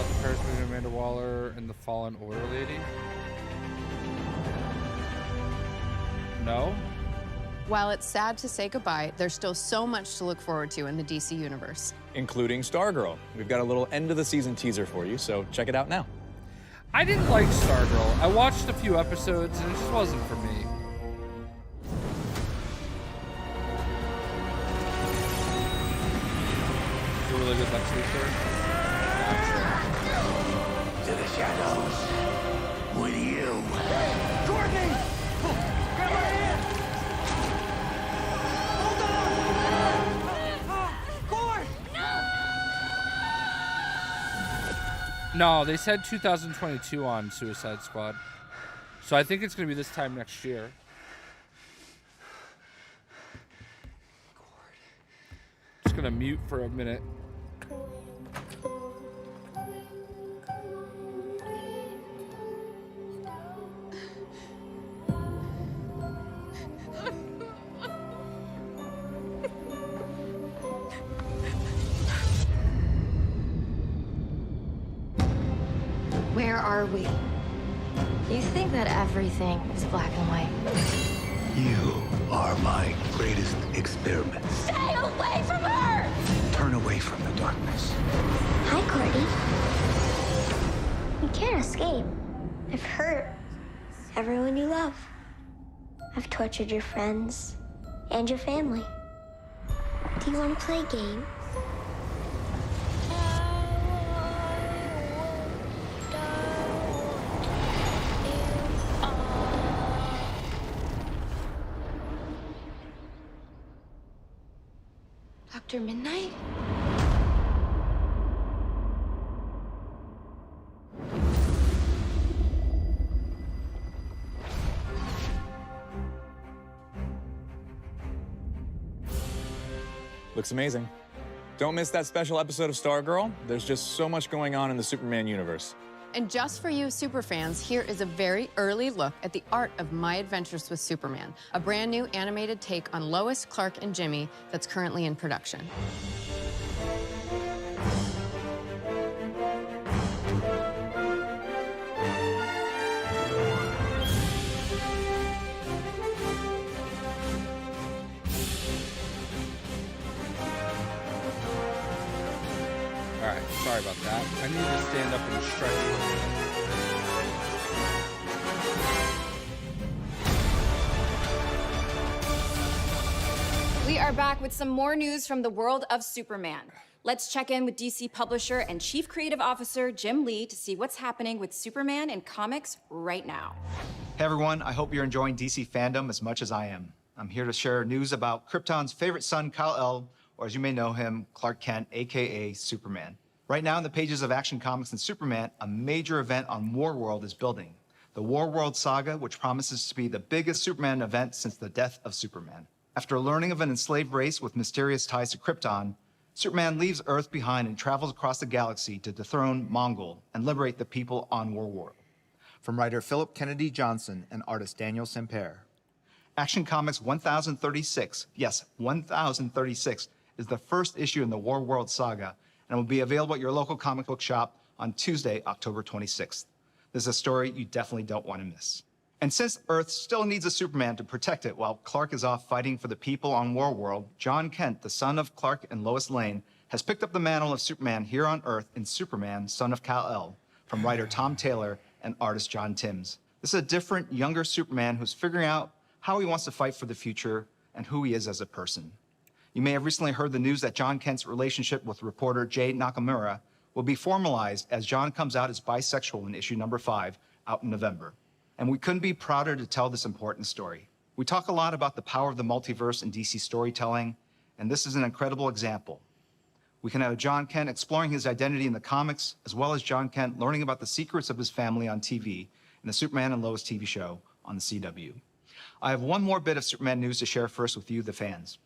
The Paris between Amanda Waller and the Fallen Order lady. No? While it's sad to say goodbye, there's still so much to look forward to in the DC universe. Including Stargirl. We've got a little end of the season teaser for you, so check it out now. I didn't like Stargirl. I watched a few episodes and it just wasn't for me. You're really good Lex Luthor. To the shadows. With you. Courtney! Grab my hand! Hold on! No, they said 2022 on Suicide Squad. So I think it's going to be this time next year. Just going to mute for a minute. Where are we? You think that everything is black and white. You are my greatest experiment. Stay away from her! Turn away from the darkness. Hi, Courtney. You can't escape. I've hurt everyone you love. I've tortured your friends and your family. Do you want to play a game? Dr. Midnight? Looks amazing. Don't miss that special episode of Stargirl. There's just so much going on in the Superman universe. And just for you superfans, here is a very early look at the art of My Adventures with Superman, a brand new animated take on Lois, Clark, and Jimmy that's currently in production. All right, sorry about that. I need to stand up and stretch for a minute. We are back with some more news from the world of Superman. Let's check in with DC publisher and Chief Creative Officer Jim Lee to see what's happening with Superman in comics right now. Hey everyone, I hope you're enjoying DC Fandom as much as I am. I'm here to share news about Krypton's favorite son, Kal-El, or as you may know him, Clark Kent, aka Superman. Right now in the pages of Action Comics and Superman, a major event on Warworld is building. The Warworld Saga, which promises to be the biggest Superman event since the death of Superman. After learning of an enslaved race with mysterious ties to Krypton, Superman leaves Earth behind and travels across the galaxy to dethrone Mongol and liberate the people on Warworld. From writer Philip Kennedy Johnson and artist Daniel Semper. Action Comics 1036, yes, 1036, is the first issue in the Warworld Saga and will be available at your local comic book shop on Tuesday, October 26th. This is a story you definitely don't want to miss. And since Earth still needs a Superman to protect it while Clark is off fighting for the people on Warworld, John Kent, the son of Clark and Lois Lane, has picked up the mantle of Superman here on Earth in Superman, Son of Kal-El, from writer Tom Taylor and artist John Timms. This is a different, younger Superman who's figuring out how he wants to fight for the future and who he is as a person. You may have recently heard the news that John Kent's relationship with reporter Jay Nakamura will be formalized as John comes out as bisexual in issue number 5, out in November. And we couldn't be prouder to tell this important story. We talk a lot about the power of the multiverse in DC storytelling, and this is an incredible example. We can have John Kent exploring his identity in the comics, as well as John Kent learning about the secrets of his family on TV in the Superman and Lois TV show on the CW. I have one more bit of Superman news to share first with you, the fans.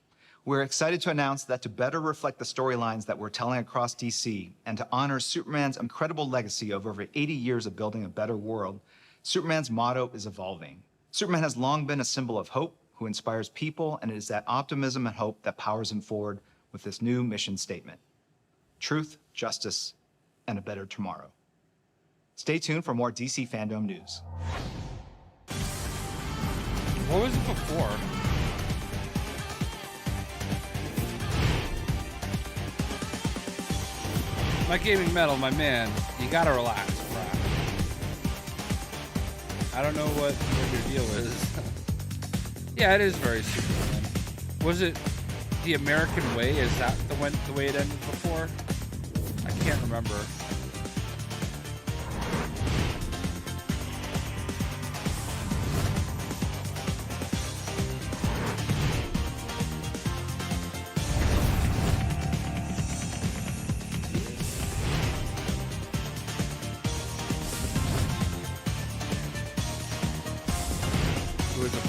We're excited to announce that to better reflect the storylines that we're telling across DC and to honor Superman's incredible legacy of over 80 years of building a better world, Superman's motto is evolving. Superman has long been a symbol of hope who inspires people, and it is that optimism and hope that powers him forward with this new mission statement: truth, justice, and a better tomorrow. Stay tuned for more DC Fandom news. What was it before? My gaming metal, my man, you gotta relax, bro. I don't know what your deal is. Yeah, it is very Superman. Was it the American way? Is that the way it ended before? I can't remember.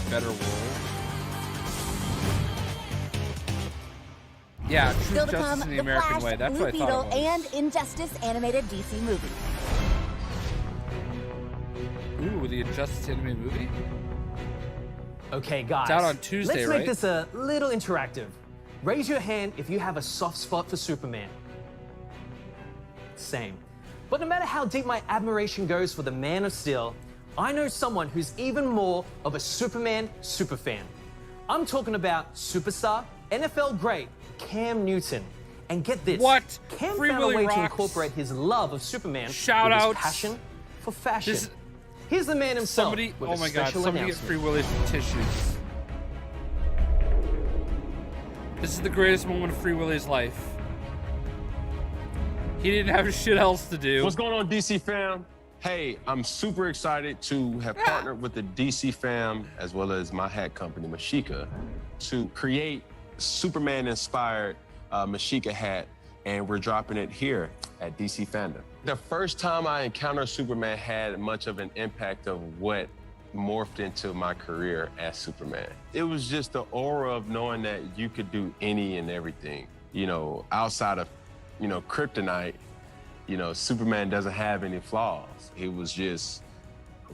Better world. Yeah, Still Truth, to Justice, come, and the The American Flash, Way. That's Blue what I thought Beetle, it was. and Injustice animated DC movie. Ooh, the Injustice animated movie? Okay, guys. It's out on Tuesday, let's right? make this a little interactive. Raise your hand if you have a soft spot for Superman. Same. But no matter how deep my admiration goes for the Man of Steel, I know someone who's even more of a Superman superfan. I'm talking about superstar, NFL great, Cam Newton. And get this. What? Cam Free found a Willy way rocks. to incorporate his love of Superman Shout with his outs. passion for fashion. Here's the man himself. Somebody, with oh a my god, special somebody get announcement. Free Willy's tissues. This is the greatest moment of Free Willy's life. He didn't have shit else to do. What's going on, DC fam? Hey, I'm super excited to have partnered with the DC fam as well as my hat company, Mashika, to create Superman-inspired Mashika hat, and we're dropping it here at DC Fandom. The first time I encountered Superman had much of an impact of what morphed into my career as Superman. It was just the aura of knowing that you could do any and everything, you know, outside of, you know, kryptonite. You know, Superman doesn't have any flaws. He was just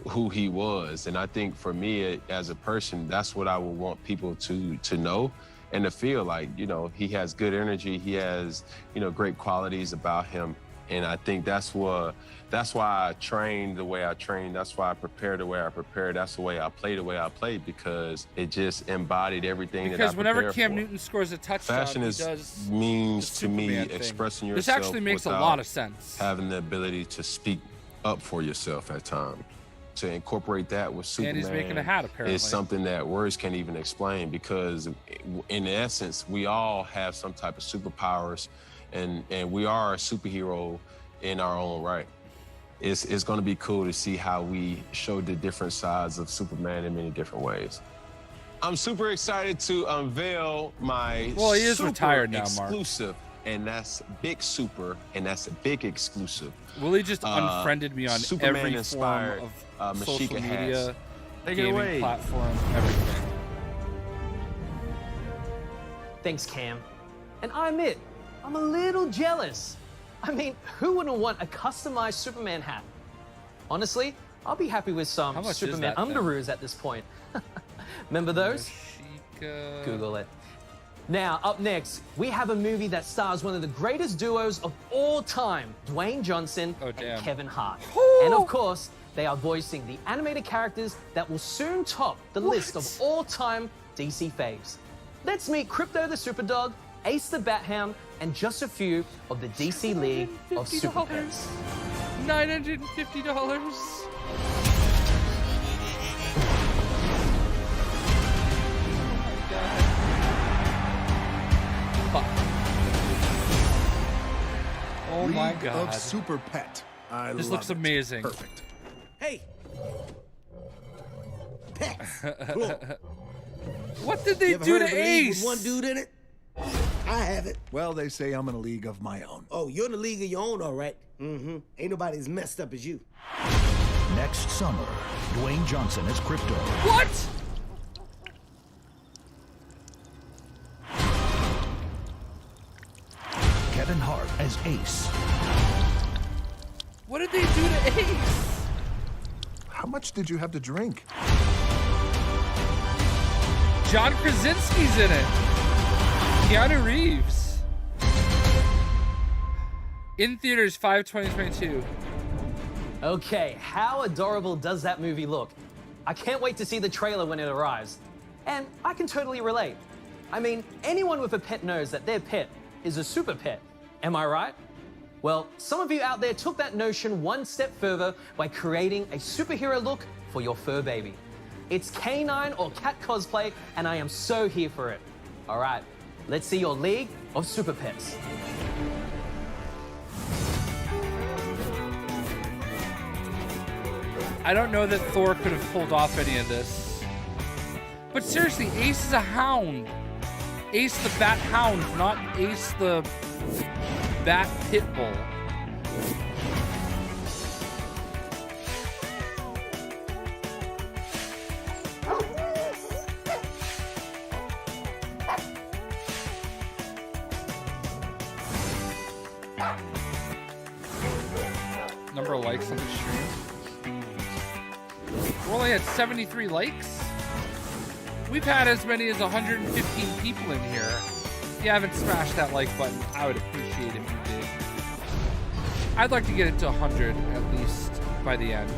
who he was. And I think for me as a person, that's what I would want people to know and to feel like, you know, he has good energy. He has, you know, great qualities about him. And I think that's why I train the way I train. That's why I prepare the way I prepare. That's the way I play the way I play, because it just embodied everything that I Because whenever prepare Cam for. Newton scores a touchdown, Fashion he does means the to me Superman thing. expressing yourself. This actually makes a without lot of sense. Having the ability to speak up for yourself at times. To incorporate that with Superman And he's making a hat, apparently. is something that words can't even explain, because in essence, we all have some type of superpowers, and we are a superhero in our own right. It's going to be cool to see how we show the different sides of Superman in many different ways. I'm super excited to unveil my Well, he is super retired now, Mark. exclusive, and that's big super, and that's a big exclusive. Willie just unfriended me on every form Superman-inspired, of social Mashika hats. media, Take it gaming away. platform, everything. Thanks, Cam. And I admit, I'm a little jealous. I mean, who wouldn't want a customized Superman hat? Honestly, I'll be happy with some How much is Superman that thing? underoos at this point. Remember those? Google it. Now, up next, we have a movie that stars one of the greatest duos of all time, Dwayne Johnson and Kevin Hart. And of course, they are voicing the animated characters that will soon top the list of all-time DC faves. Let's meet Crypto the Superdog, Ace the Bat-Hound, and just a few of the DC League of Super Pets. $950. Oh my League god. of Super Pet. This looks amazing. Perfect. Hey. Pets. Cool. What did they You ever do heard to of a league Ace? with one dude in it? I have it. Well, they say I'm in a league of my own. Oh, you're in a league of your own, all right. Mm-hmm. Ain't nobody as messed up as you. Next summer, Dwayne Johnson as Crypto. What? Kevin Hart as Ace. What did they do to Ace? How much did you have to drink? John Krasinski's in it. Keanu Reeves. In theaters 5/2022. Okay, how adorable does that movie look? I can't wait to see the trailer when it arrives. And I can totally relate. I mean, anyone with a pet knows that their pet is a super pet. Am I right? Well, some of you out there took that notion one step further by creating a superhero look for your fur baby. It's canine or cat cosplay, and I am so here for it. All right, let's see your League of Super Pets. I don't know that Thor could have pulled off any of this. But seriously, Ace is a hound. Ace the Bat Hound, not Ace the Bat Pit Bull. Number of likes on the stream. We're only at 73 likes. We've had as many as 115 people in here. If you haven't smashed that like button, I would appreciate it if you did. I'd like to get it to 100 at least by the end.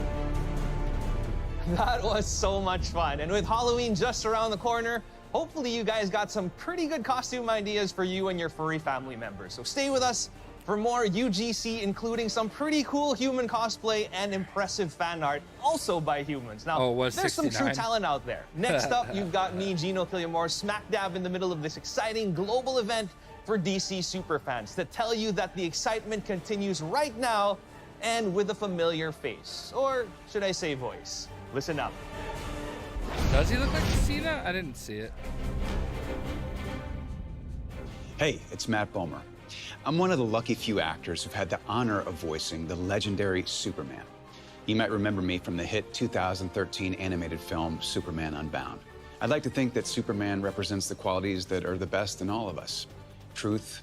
That was so much fun. And with Halloween just around the corner, hopefully you guys got some pretty good costume ideas for you and your furry family members. So stay with us for more UGC, including some pretty cool human cosplay and impressive fan art, also by humans. Now, there's some true talent out there. Next up, you've got me, Gino Killiamore, smack dab in the middle of this exciting global event for DC superfans to tell you that the excitement continues right now and with a familiar face. Or should I say voice? Listen up. Does he look like Cena? I didn't see it. Hey, it's Matt Bomer. I'm one of the lucky few actors who've had the honor of voicing the legendary Superman. You might remember me from the hit 2013 animated film, Superman Unbound. I'd like to think that Superman represents the qualities that are the best in all of us. Truth,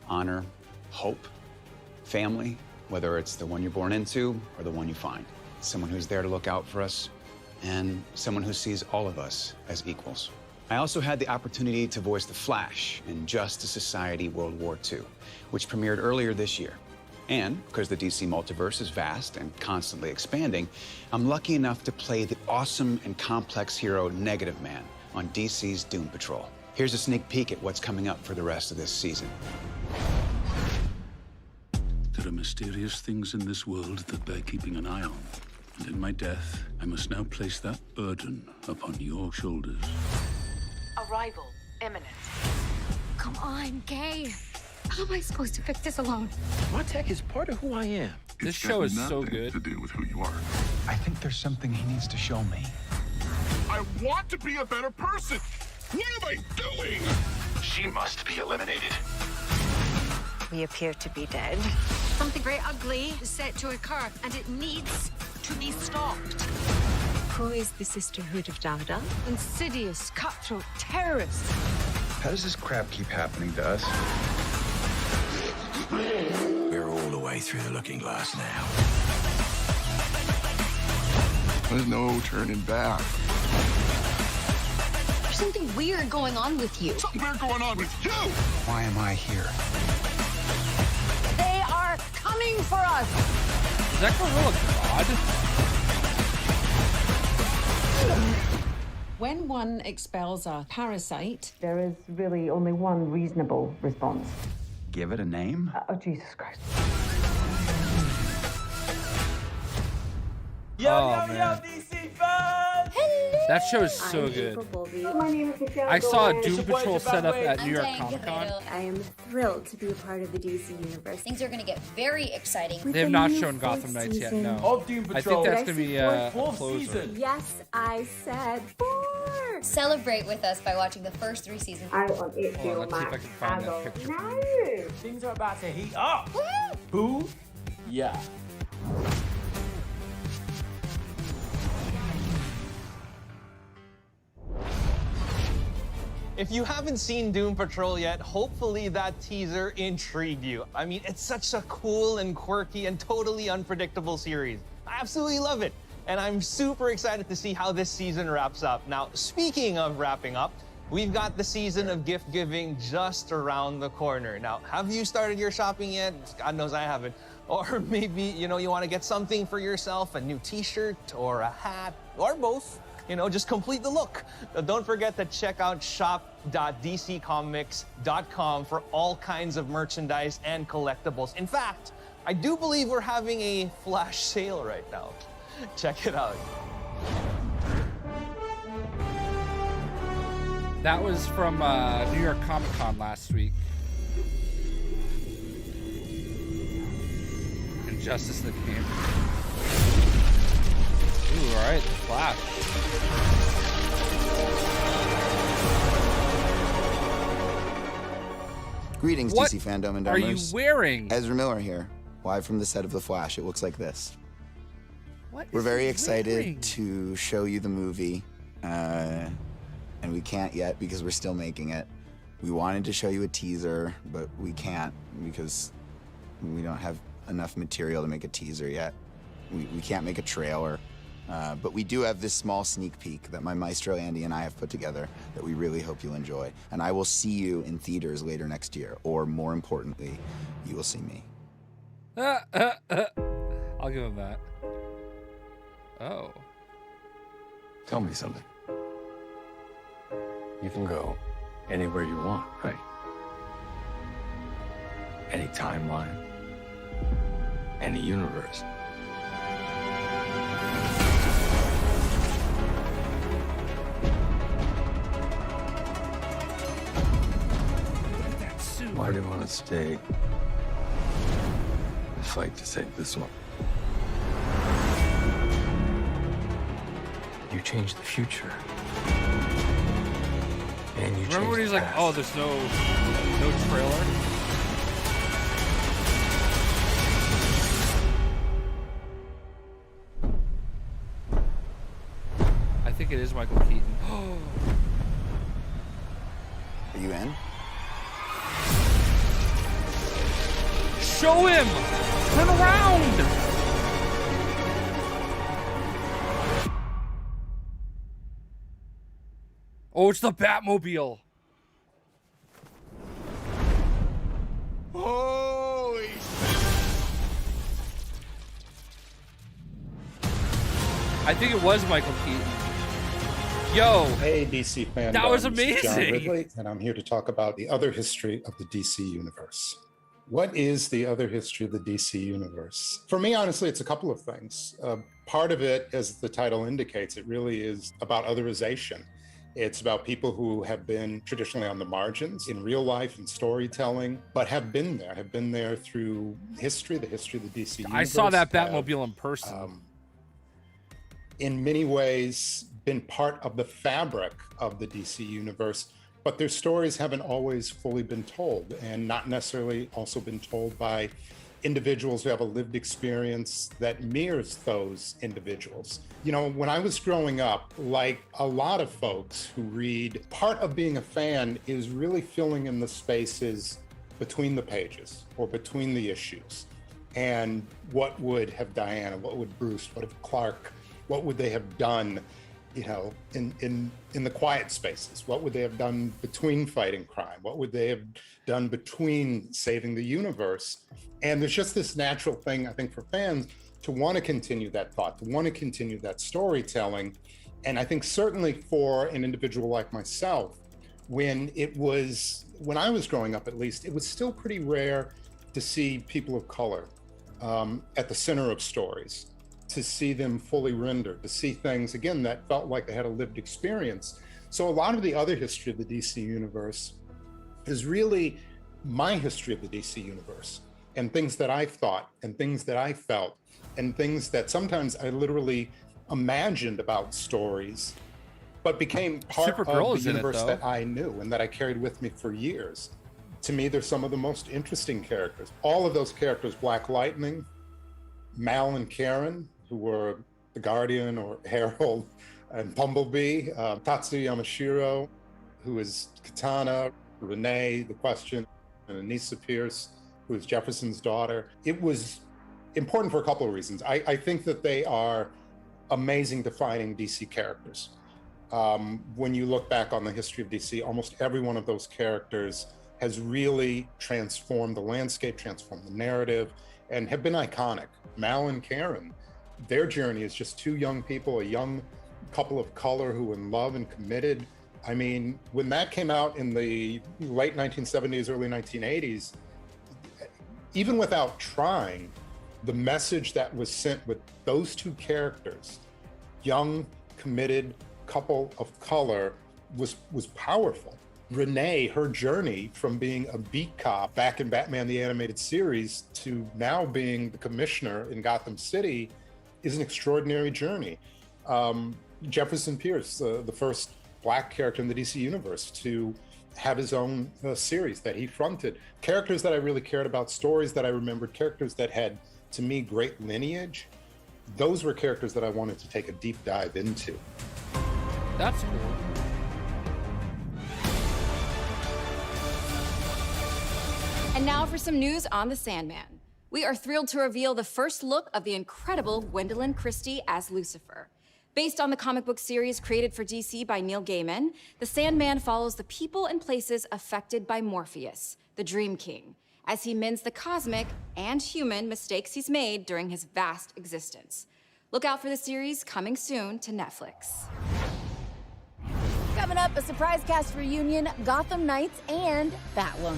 honor, hope, family, whether it's the one you're born into or the one you find. Someone who's there to look out for us, and someone who sees all of us as equals. I also had the opportunity to voice the Flash in Justice Society World War II, which premiered earlier this year. And because the DC multiverse is vast and constantly expanding, I'm lucky enough to play the awesome and complex hero Negative Man on DC's Doom Patrol. Here's a sneak peek at what's coming up for the rest of this season. There are mysterious things in this world that bear keeping an eye on. And in my death, I must now place that burden upon your shoulders. Arrival imminent. Come on, Gay. How am I supposed to fix this alone? My tech is part of who I am. This show is so good. To do with who you are. I think there's something he needs to show me. I want to be a better person. What am I doing? She must be eliminated. We appear to be dead. Something very ugly is set to occur, and it needs to be stopped. Who is the Sisterhood of Dada? Insidious, cutthroat, terrorist. How does this crap keep happening to us? We're all the way through the looking glass now. There's no turning back. There's something weird going on with you. Something weird going on with you. Why am I here? They are coming for us. Is that Gorilla God? When one expels a parasite, there is really only one reasonable response. Give it a name? Oh, Jesus Christ. Yo, DC fans! That show is so good. My name is Michelle. I saw a Doom Patrol set up at New York Comic Con. I am thrilled to be a part of the DC universe. Things are going to get very exciting. They have not shown Gotham Knights yet, no. I think that's going to be a closer. Yes, I said 4. Celebrate with us by watching the first 3 seasons. I want it Hold on, let's see if I can find that picture. No. Things are about to heat up. Boo? Yeah. If you haven't seen Doom Patrol yet, hopefully that teaser intrigued you. I mean, it's such a cool and quirky and totally unpredictable series. I absolutely love it. And I'm super excited to see how this season wraps up. Now, speaking of wrapping up, we've got the season of gift giving just around the corner. Now, have you started your shopping yet? God knows I haven't. Or maybe, you want to get something for yourself, a new t-shirt or a hat or both. Just complete the look. Don't forget to check out shop.dccomics.com for all kinds of merchandise and collectibles. In fact, I do believe we're having a flash sale right now. Check it out. That was from New York Comic Con last week. Injustice in the Camp. Ooh, all right, the Flash. Greetings, What DC Fandom and are you Domers. wearing? Ezra Miller here, live from the set of The Flash. It looks like this. What We're is very he excited wearing? to show you the movie, and we can't yet because we're still making it. We wanted to show you a teaser, but we can't because we don't have enough material to make a teaser yet. We can't make a trailer, but we do have this small sneak peek that my maestro Andy and I have put together that we really hope you'll enjoy. And I will see you in theaters later next year, or more importantly, you will see me. I'll give him that. Oh. Tell me something. You can go anywhere you want, right? Any timeline, any universe. Why do you want to stay and fight to save this one? You changed the future. And you Remember when he's like, oh, there's no trailer? I think it is Michael Keaton. Are you in? Show him! Turn around! Oh, it's the Batmobile. Holy I think it was Michael Keaton. Yo. Hey, DC Fandom. That was This is John amazing. Ridley, and I'm here to talk about the other history of the DC universe. What is the other history of the DC universe? For me, honestly, it's a couple of things. Part of it, as the title indicates, it really is about otherization. It's about people who have been traditionally on the margins in real life and storytelling, but have been there through history, the history of the DC universe. I saw that Batmobile in person. In many ways, been part of the fabric of the DC universe, but their stories haven't always fully been told, and not necessarily also been told by individuals who have a lived experience that mirrors those individuals. When I was growing up, like a lot of folks who read, part of being a fan is really filling in the spaces between the pages or between the issues. And what would have Diana, what would Bruce, what would Clark, what would they have done, in the quiet spaces? What would they have done between fighting crime? What would they have done between saving the universe? And there's just this natural thing, I think, for fans to want to continue that thought, to want to continue that storytelling. And I think certainly for an individual like myself, when I was growing up, at least, it was still pretty rare to see people of color at the center of stories, to see them fully rendered, to see things, again, that felt like they had a lived experience. So a lot of the other history of the DC universe is really my history of the DC universe, and things that I thought, and things that I felt, and things that sometimes I literally imagined about stories, but became part Supergirl of is the in it, universe though. that I knew and that I carried with me for years. To me, they're some of the most interesting characters. All of those characters, Black Lightning, Mal and Karen, who were the Guardian or Herald, and Bumblebee, Tatsuya Yamashiro, who is Katana, Renee, The Question, and Anissa Pierce, who is Jefferson's daughter. It was important for a couple of reasons. I think that they are amazing defining DC characters. When you look back on the history of DC, almost every one of those characters has really transformed the landscape, transformed the narrative, and have been iconic. Mal and Karen, their journey is just two young people, a young couple of color who are in love and committed. I mean, when that came out in the late 1970s, early 1980s, even without trying, the message that was sent with those two characters, young, committed couple of color, was powerful. Renee, her journey from being a beat cop back in Batman the Animated Series to now being the commissioner in Gotham City is an extraordinary journey. Jefferson Pierce, the first Black character in the DC universe to have his own series that he fronted. Characters that I really cared about, stories that I remembered, characters that had, to me, great lineage. Those were characters that I wanted to take a deep dive into. That's cool. And now for some news on the Sandman. We are thrilled to reveal the first look of the incredible Gwendolyn Christie as Lucifer. Based on the comic book series created for DC by Neil Gaiman, the Sandman follows the people and places affected by Morpheus, the Dream King, as he mends the cosmic and human mistakes he's made during his vast existence. Look out for the series coming soon to Netflix. Coming up, a surprise cast reunion, Gotham Knights and Batwoman.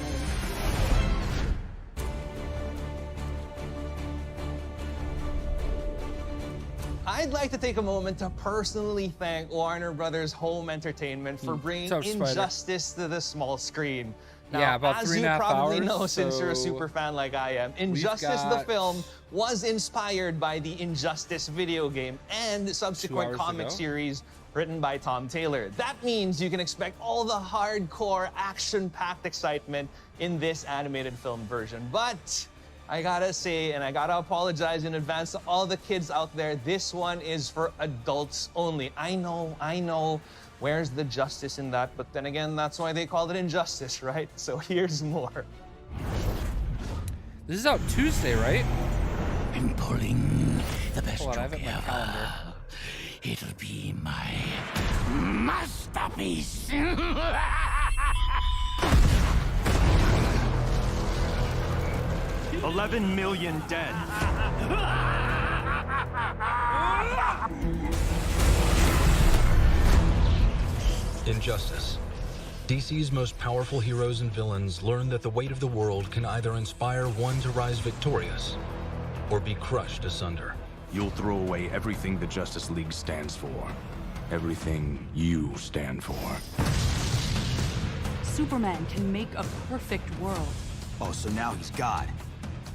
I'd like to take a moment to personally thank Warner Brothers Home Entertainment for bringing Injustice to the small screen. Now, yeah, about 3.5 hours. As you probably know, since you're a super fan like I am, Injustice the film was inspired by the Injustice video game and subsequent comic series written by Tom Taylor. That means you can expect all the hardcore, action-packed excitement in this animated film version. But I gotta say, and I gotta apologize in advance to all the kids out there, this one is for adults only. I know, where's the justice in that? But then again, that's why they called it Injustice, right? So here's more. This is out Tuesday, right? I'm pulling the best Hold on, I have it joke in my calendar. ever. It'll be my masterpiece. 11 million dead. Injustice. DC's most powerful heroes and villains learn that the weight of the world can either inspire one to rise victorious or be crushed asunder. You'll throw away everything the Justice League stands for. Everything you stand for. Superman can make a perfect world. Oh, so now he's God.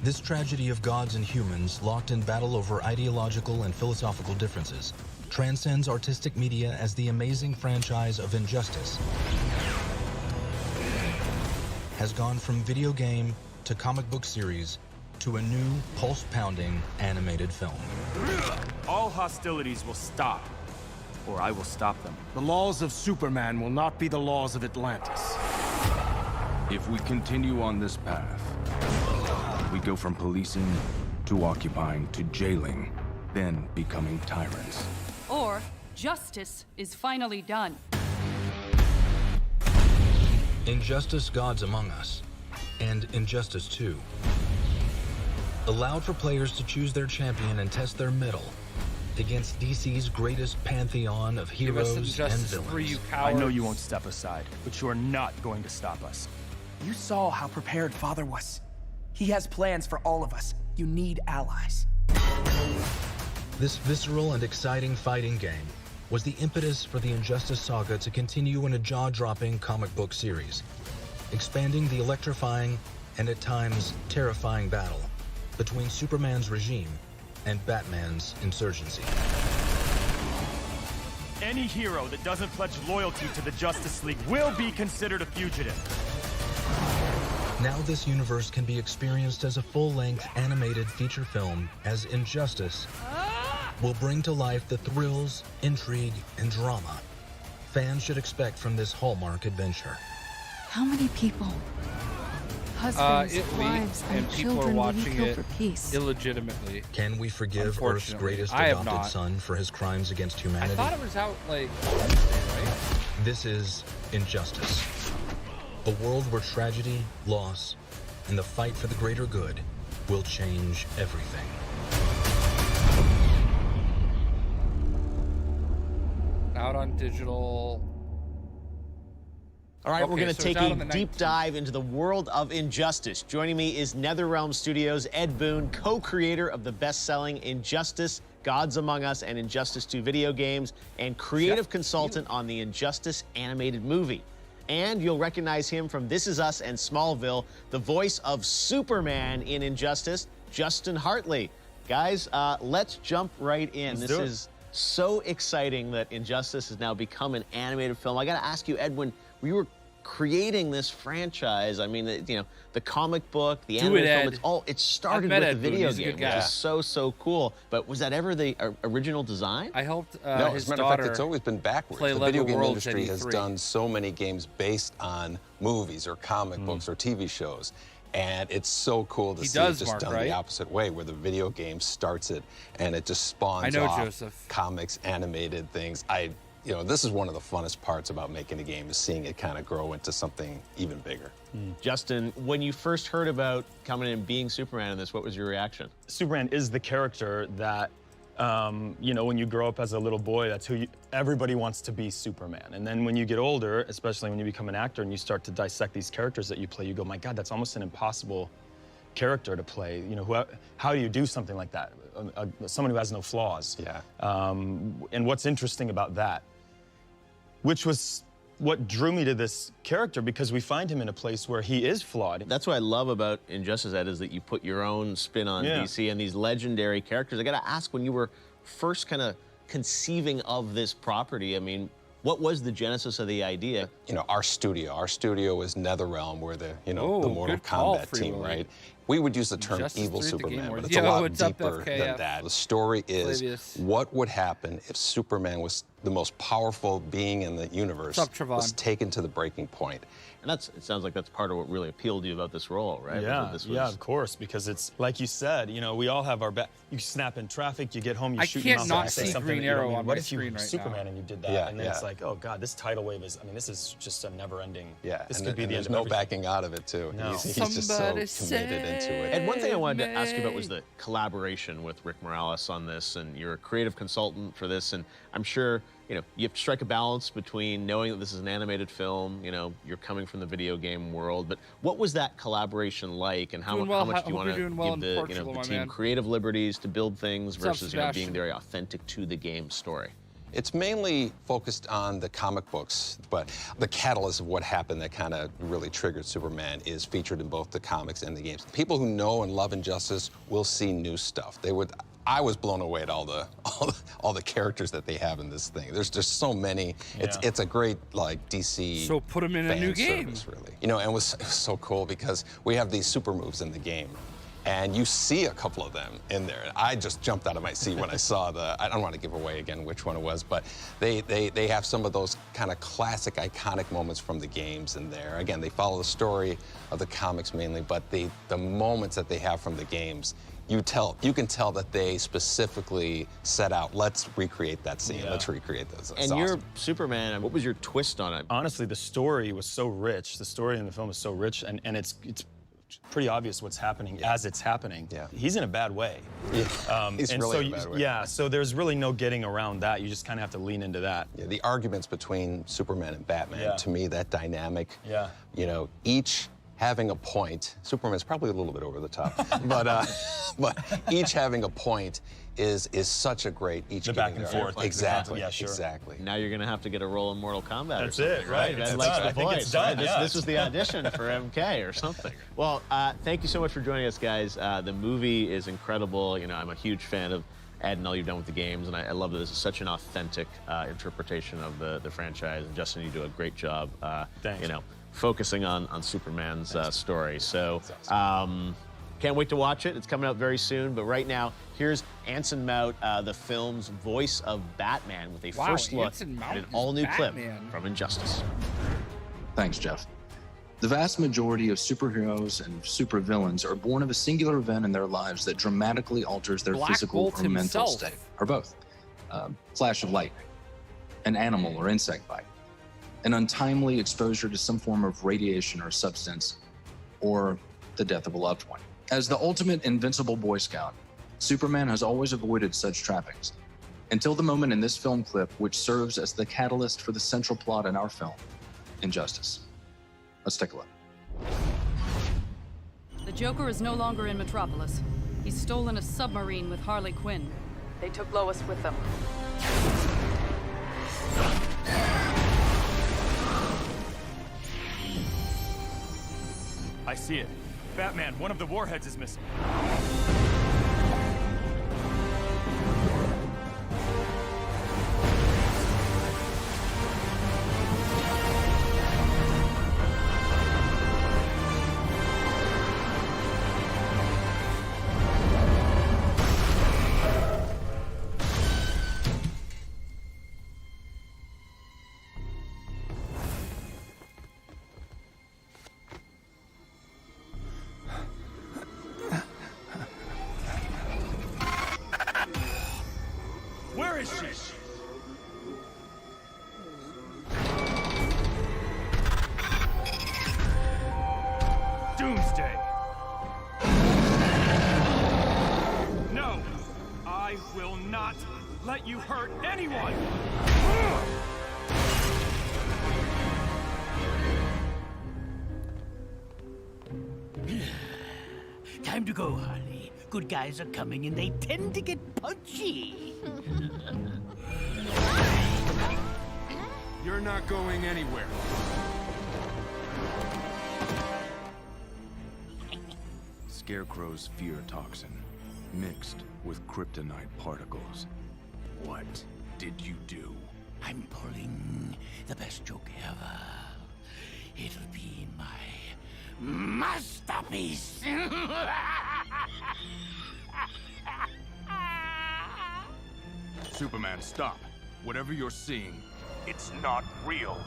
This tragedy of gods and humans, locked in battle over ideological and philosophical differences, transcends artistic media as the amazing franchise of Injustice has gone from video game to comic book series to a new, pulse-pounding animated film. All hostilities will stop, or I will stop them. The laws of Superman will not be the laws of Atlantis. If we continue on this path, we go from policing to occupying to jailing, then becoming tyrants. Or justice is finally done. Injustice Gods Among Us, and Injustice 2, allowed for players to choose their champion and test their mettle against DC's greatest pantheon of heroes and villains. I know you won't step aside, but you are not going to stop us. You saw how prepared Father was. He has plans for all of us. You need allies. This visceral and exciting fighting game was the impetus for the Injustice saga to continue in a jaw-dropping comic book series, expanding the electrifying and at times terrifying battle between Superman's regime and Batman's insurgency. Any hero that doesn't pledge loyalty to the Justice League will be considered a fugitive. Now this universe can be experienced as a full-length animated feature film, as Injustice will bring to life the thrills, intrigue, and drama fans should expect from this Hallmark adventure. How many people? Husbands, Italy, wives, and people are children will you watching kill it for peace? illegitimately. Can we forgive Earth's Unfortunately. greatest I have adopted not. son for his crimes against humanity? I thought it was out like Wednesday, right? This is Injustice. A world where tragedy, loss, and the fight for the greater good will change everything. Out on digital. All right, we're Okay, going to so take it's out a on the deep 19th. dive into the world of Injustice. Joining me is NetherRealm Studios' Ed Boon, co-creator of the best-selling Injustice, Gods Among Us, and Injustice 2 video games, and creative consultant on the Injustice animated movie. And you'll recognize him from This Is Us and Smallville, the voice of Superman in Injustice, Justin Hartley. Guys, let's jump right in. Let's This do it. is so exciting that Injustice has now become an animated film. I got to ask you, Edwin, we were creating this franchise. I mean, the comic book, the animated film, it started with the video game, which is so cool. But was that ever the original design? I helped no, his as a matter of fact, daughter it's always been backwards. play The Lego video game Worlds industry at has E3. done so many games based on movies or comic books or TV shows. And it's so cool to He see does, it just Mark, done right? the opposite way, where the video game starts it and it just spawns I know, off Joseph. comics, animated things. This is one of the funnest parts about making a game, is seeing it kind of grow into something even bigger. Justin, when you first heard about coming in and being Superman in this, what was your reaction? Superman is the character that, when you grow up as a little boy, that's who everybody wants to be, Superman. And then when you get older, especially when you become an actor and you start to dissect these characters that you play, you go, my God, that's almost an impossible character to play. How do you do something like that? Someone who has no flaws. Yeah. And what's interesting about that, which was what drew me to this character, because we find him in a place where he is flawed. That's what I love about Injustice, Ed, is that you put your own spin on DC and these legendary characters. I gotta ask, when you were first kind of conceiving of this property, I mean, what was the genesis of the idea? Our studio is NetherRealm. We're the the Mortal good call, Kombat Free team, Willy. right? We would use the term Justice evil 3 at the Game Superman, Awards. but it's a Yo, lot what's up, deeper FKF? than that. The story is Flavius. what would happen if Superman was the most powerful being in the universe, What's up, Trevon? was taken to the breaking point. And it sounds like that's part of what really appealed to you about this role, right? Yeah, This yeah, of course, because it's like you said, we all have our you snap in traffic, you get home, you I shoot can't your mouth not off, say see something Green that you don't Arrow mean. on What my if you screen were right Superman now? and you did that? Yeah, and then it's yeah. like, oh God, this tidal wave is, this is just a never-ending, this and could be and the there's end no of everything. backing out of it, too. No. He's just so committed into it. And one thing I wanted to ask you about was the collaboration with Rick Morales on this, and you're a creative consultant for this, and I'm sure, you have to strike a balance between knowing that this is an animated film, you're coming from the video game world, but what was that collaboration like, and how much do you want to give the team creative liberties to build things versus being very authentic to the game story? It's mainly focused on the comic books, but the catalyst of what happened that kind of really triggered Superman is featured in both the comics and the games. People who know and love Injustice will see new stuff. I was blown away at all the characters that they have in this thing. There's just so many. It's a great DC. So put them in a new game. Service, really. And it was so cool because we have these super moves in the game. And you see a couple of them in there. I just jumped out of my seat when I saw I don't want to give away again which one it was, but they have some of those kind of classic, iconic moments from the games in there. Again, they follow the story of the comics mainly, but the moments that they have from the games, you can tell that they specifically set out, let's recreate that scene, let's recreate those. And you're Superman, what was your twist on it? Honestly, the story was so rich. The story in the film is so rich, and it's pretty obvious what's happening as it's happening. Yeah. He's in a bad way. He's and really so in a bad way. Yeah, so there's really no getting around that. You just kind of have to lean into that. Yeah, the arguments between Superman and Batman, to me, that dynamic, each having a point. Superman's probably a little bit over the top, but each having a point is such a great the back and forth. Exactly. Yeah, sure. Exactly. Now you're going to have to get a role in Mortal Kombat. That's or it, right? That It's likes done. the I think voice. it's done. Right? Yeah. This was the audition for MK or something. Well, thank you so much for joining us, guys. The movie is incredible. I'm a huge fan of Ed and all you've done with the games, and I love that this is such an authentic interpretation of the franchise. And Justin, you do a great job. Thanks. Focusing on Superman's story. So, Can't wait to watch it. It's coming out very soon. But right now, here's Anson Mount, the film's voice of Batman, with a first look at an all-new clip from Injustice. Thanks, Jeff. The vast majority of superheroes and supervillains are born of a singular event in their lives that dramatically alters their physical or mental state, or both. Flash of lightning, an animal or insect bite, an untimely exposure to some form of radiation or substance, or the death of a loved one. As the ultimate invincible Boy Scout, Superman has always avoided such trappings, until the moment in this film clip which serves as the catalyst for the central plot in our film, Injustice. Let's take a look. The Joker is no longer in Metropolis. He's stolen a submarine with Harley Quinn. They took Lois with them. I see it. Batman, one of the warheads is missing. Where is she? Doomsday. No, I will not let you hurt anyone. Time to go, Harley. Good guys are coming and they tend to get punchy. You're not going anywhere. Scarecrow's fear toxin, mixed with kryptonite particles. What did you do? I'm pulling the best joke ever. It'll be my masterpiece. Superman, stop. Whatever you're seeing, it's not real.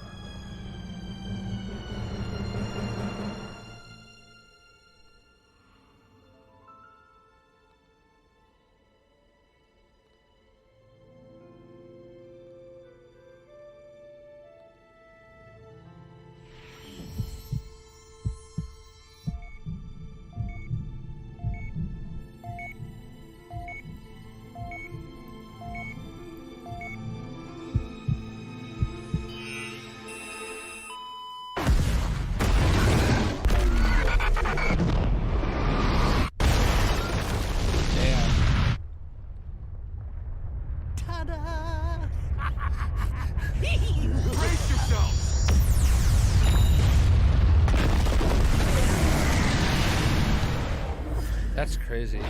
That's crazy.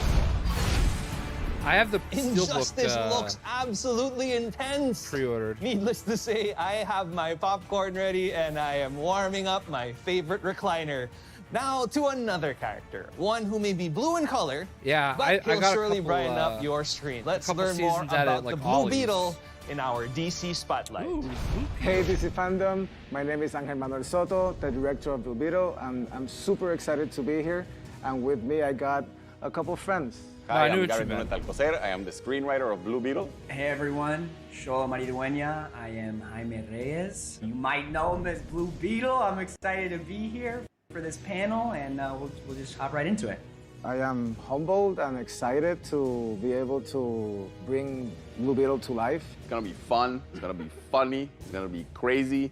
I have the Injustice looks absolutely intense. Pre-ordered. Needless to say, I have my popcorn ready and I am warming up my favorite recliner. Now to another character, one who may be blue in color, but he'll surely brighten up your screen. Let's learn more about the Blue Beetle in our DC Spotlight. Hey, DC Fandom. My name is Angel Manuel Soto, the director of Blue Beetle, and I'm super excited to be here. And with me, I got a couple friends. Hi, I'm Gareth Alcocer. I am the screenwriter of Blue Beetle. Hey everyone, Shola Maridueña. I am Jaime Reyes. You might know him as Blue Beetle. I'm excited to be here for this panel, and we'll just hop right into it. I am humbled and excited to be able to bring Blue Beetle to life. It's gonna be fun, it's gonna be funny, it's gonna be crazy,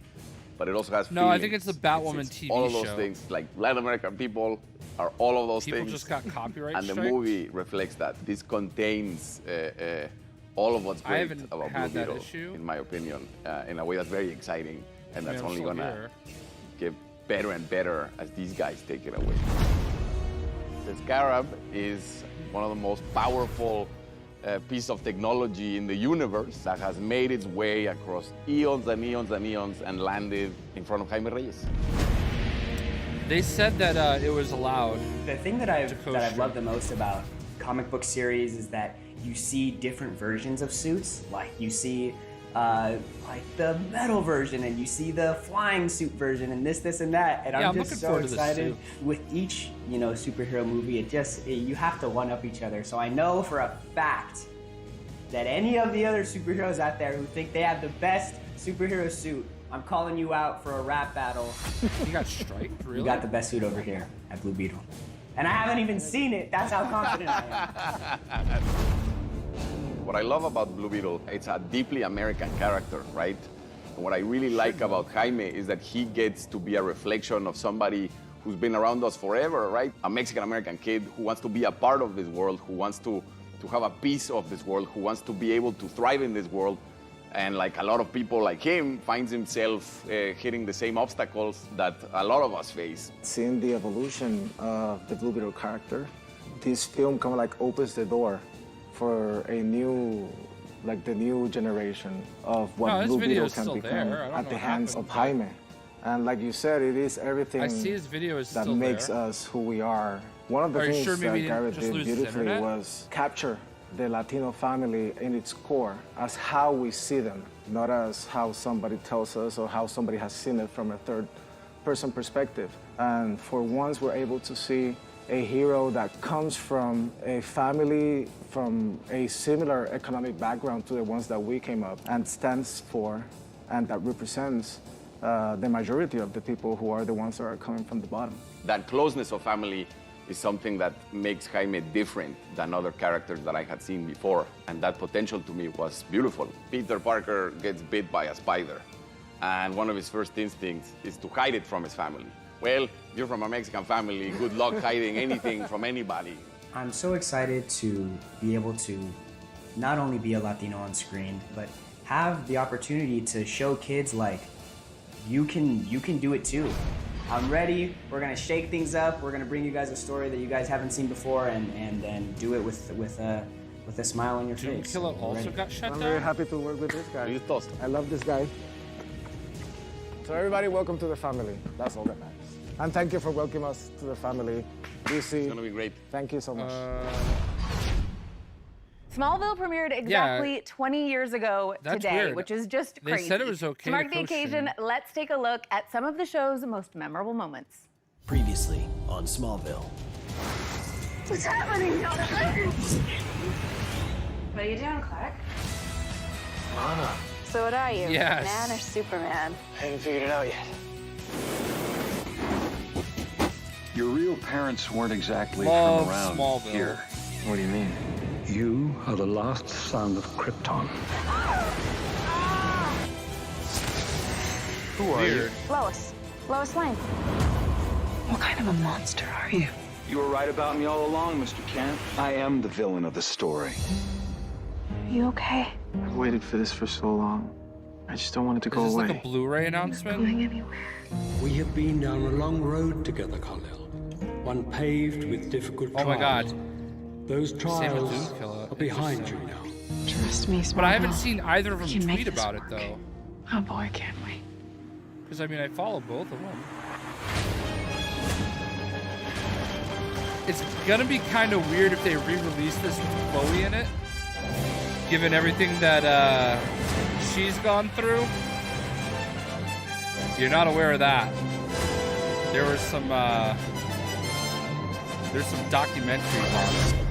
but it also has feelings. No, I think it's the Batwoman TV show. All of those things, like Latin American people are all of those things. People just got copyright And the strikes? movie reflects that. This contains all of what's great about Blue Beetle, in my opinion, in a way that's very exciting, and that's only gonna get better and better as these guys take it away. The Scarab is one of the most powerful piece of technology in the universe that has made its way across eons and eons and eons and landed in front of Jaime Reyes. They said that it was allowed. The thing that I've loved the most about comic book series is that you see different versions of suits. Like you see like the metal version, and you see the flying suit version, and this and that. And I'm just so excited with each superhero movie. You have to one up each other. So I know for a fact that any of the other superheroes out there who think they have the best superhero suit, I'm calling you out for a rap battle. You got striked, really? You got the best suit over here at Blue Beetle. And I haven't even seen it. That's how confident I am. What I love about Blue Beetle, it's a deeply American character, right? And what I really like about Jaime is that he gets to be a reflection of somebody who's been around us forever, right? A Mexican-American kid who wants to be a part of this world, who wants to have a piece of this world, who wants to be able to thrive in this world. And like a lot of people like him, finds himself hitting the same obstacles that a lot of us face. Seeing the evolution of the Blue Beetle character, this film kind of like opens the door for a new, like the new generation of what Blue Beetle can become at the hands of Jaime. And like you said, it is everything that makes us who we are. One of the things that Gareth did beautifully was capture the Latino family in its core as how we see them, not as how somebody tells us or how somebody has seen it from a third-person perspective. And for once, we're able to see a hero that comes from a family from a similar economic background to the ones that we came up and stands for and that represents the majority of the people who are the ones that are coming from the bottom. That closeness of family is something that makes Jaime different than other characters that I had seen before. And that potential to me was beautiful. Peter Parker gets bit by a spider, and one of his first instincts is to hide it from his family. Well, you're from a Mexican family, good luck hiding anything from anybody. I'm so excited to be able to not only be a Latino on screen, but have the opportunity to show kids like, you can do it too. I'm ready. We're gonna shake things up. We're gonna bring you guys a story that you guys haven't seen before, and do it with a smile on your face. Killer also got shut down. I'm very happy to work with this guy. I love this guy. So everybody, welcome to the family. That's all that matters. And thank you for welcoming us to the family. DC. It's gonna be great. Thank you so much. Smallville premiered exactly 20 years ago today, weird. which is just crazy. They said it was okay to mark the occasion, let's take a look at some of the show's most memorable moments. Previously on Smallville. What's happening, Jonathan? What are you doing, Clark? Lana. So what are you, Yes. man or Superman? I haven't figured it out yet. Your real parents weren't exactly Love from around Smallville. here. What do you mean? You are the last son of Krypton. Who are you? Lois. Lois Lane. What kind of a monster are you? You were right about me all along, Mr. Kent. I am the villain of the story. Are you okay? I've waited for this for so long. I just don't want it to go Is this away. like a Blu-ray announcement? Not going anywhere. We have been down a long road together, Kal-El. One paved with difficult trials. Oh my God. Those Same trials with Doomkiller. are behind you now. Trust me, But I haven't Smallville. seen either of We them can make tweet this about it work. though. Oh boy, can't we? Because I mean, I follow both of them. It's gonna be kind of weird if they re-release this with Chloe in it, given everything that she's gone through. You're not aware of that. There was some there's some documentaries on it.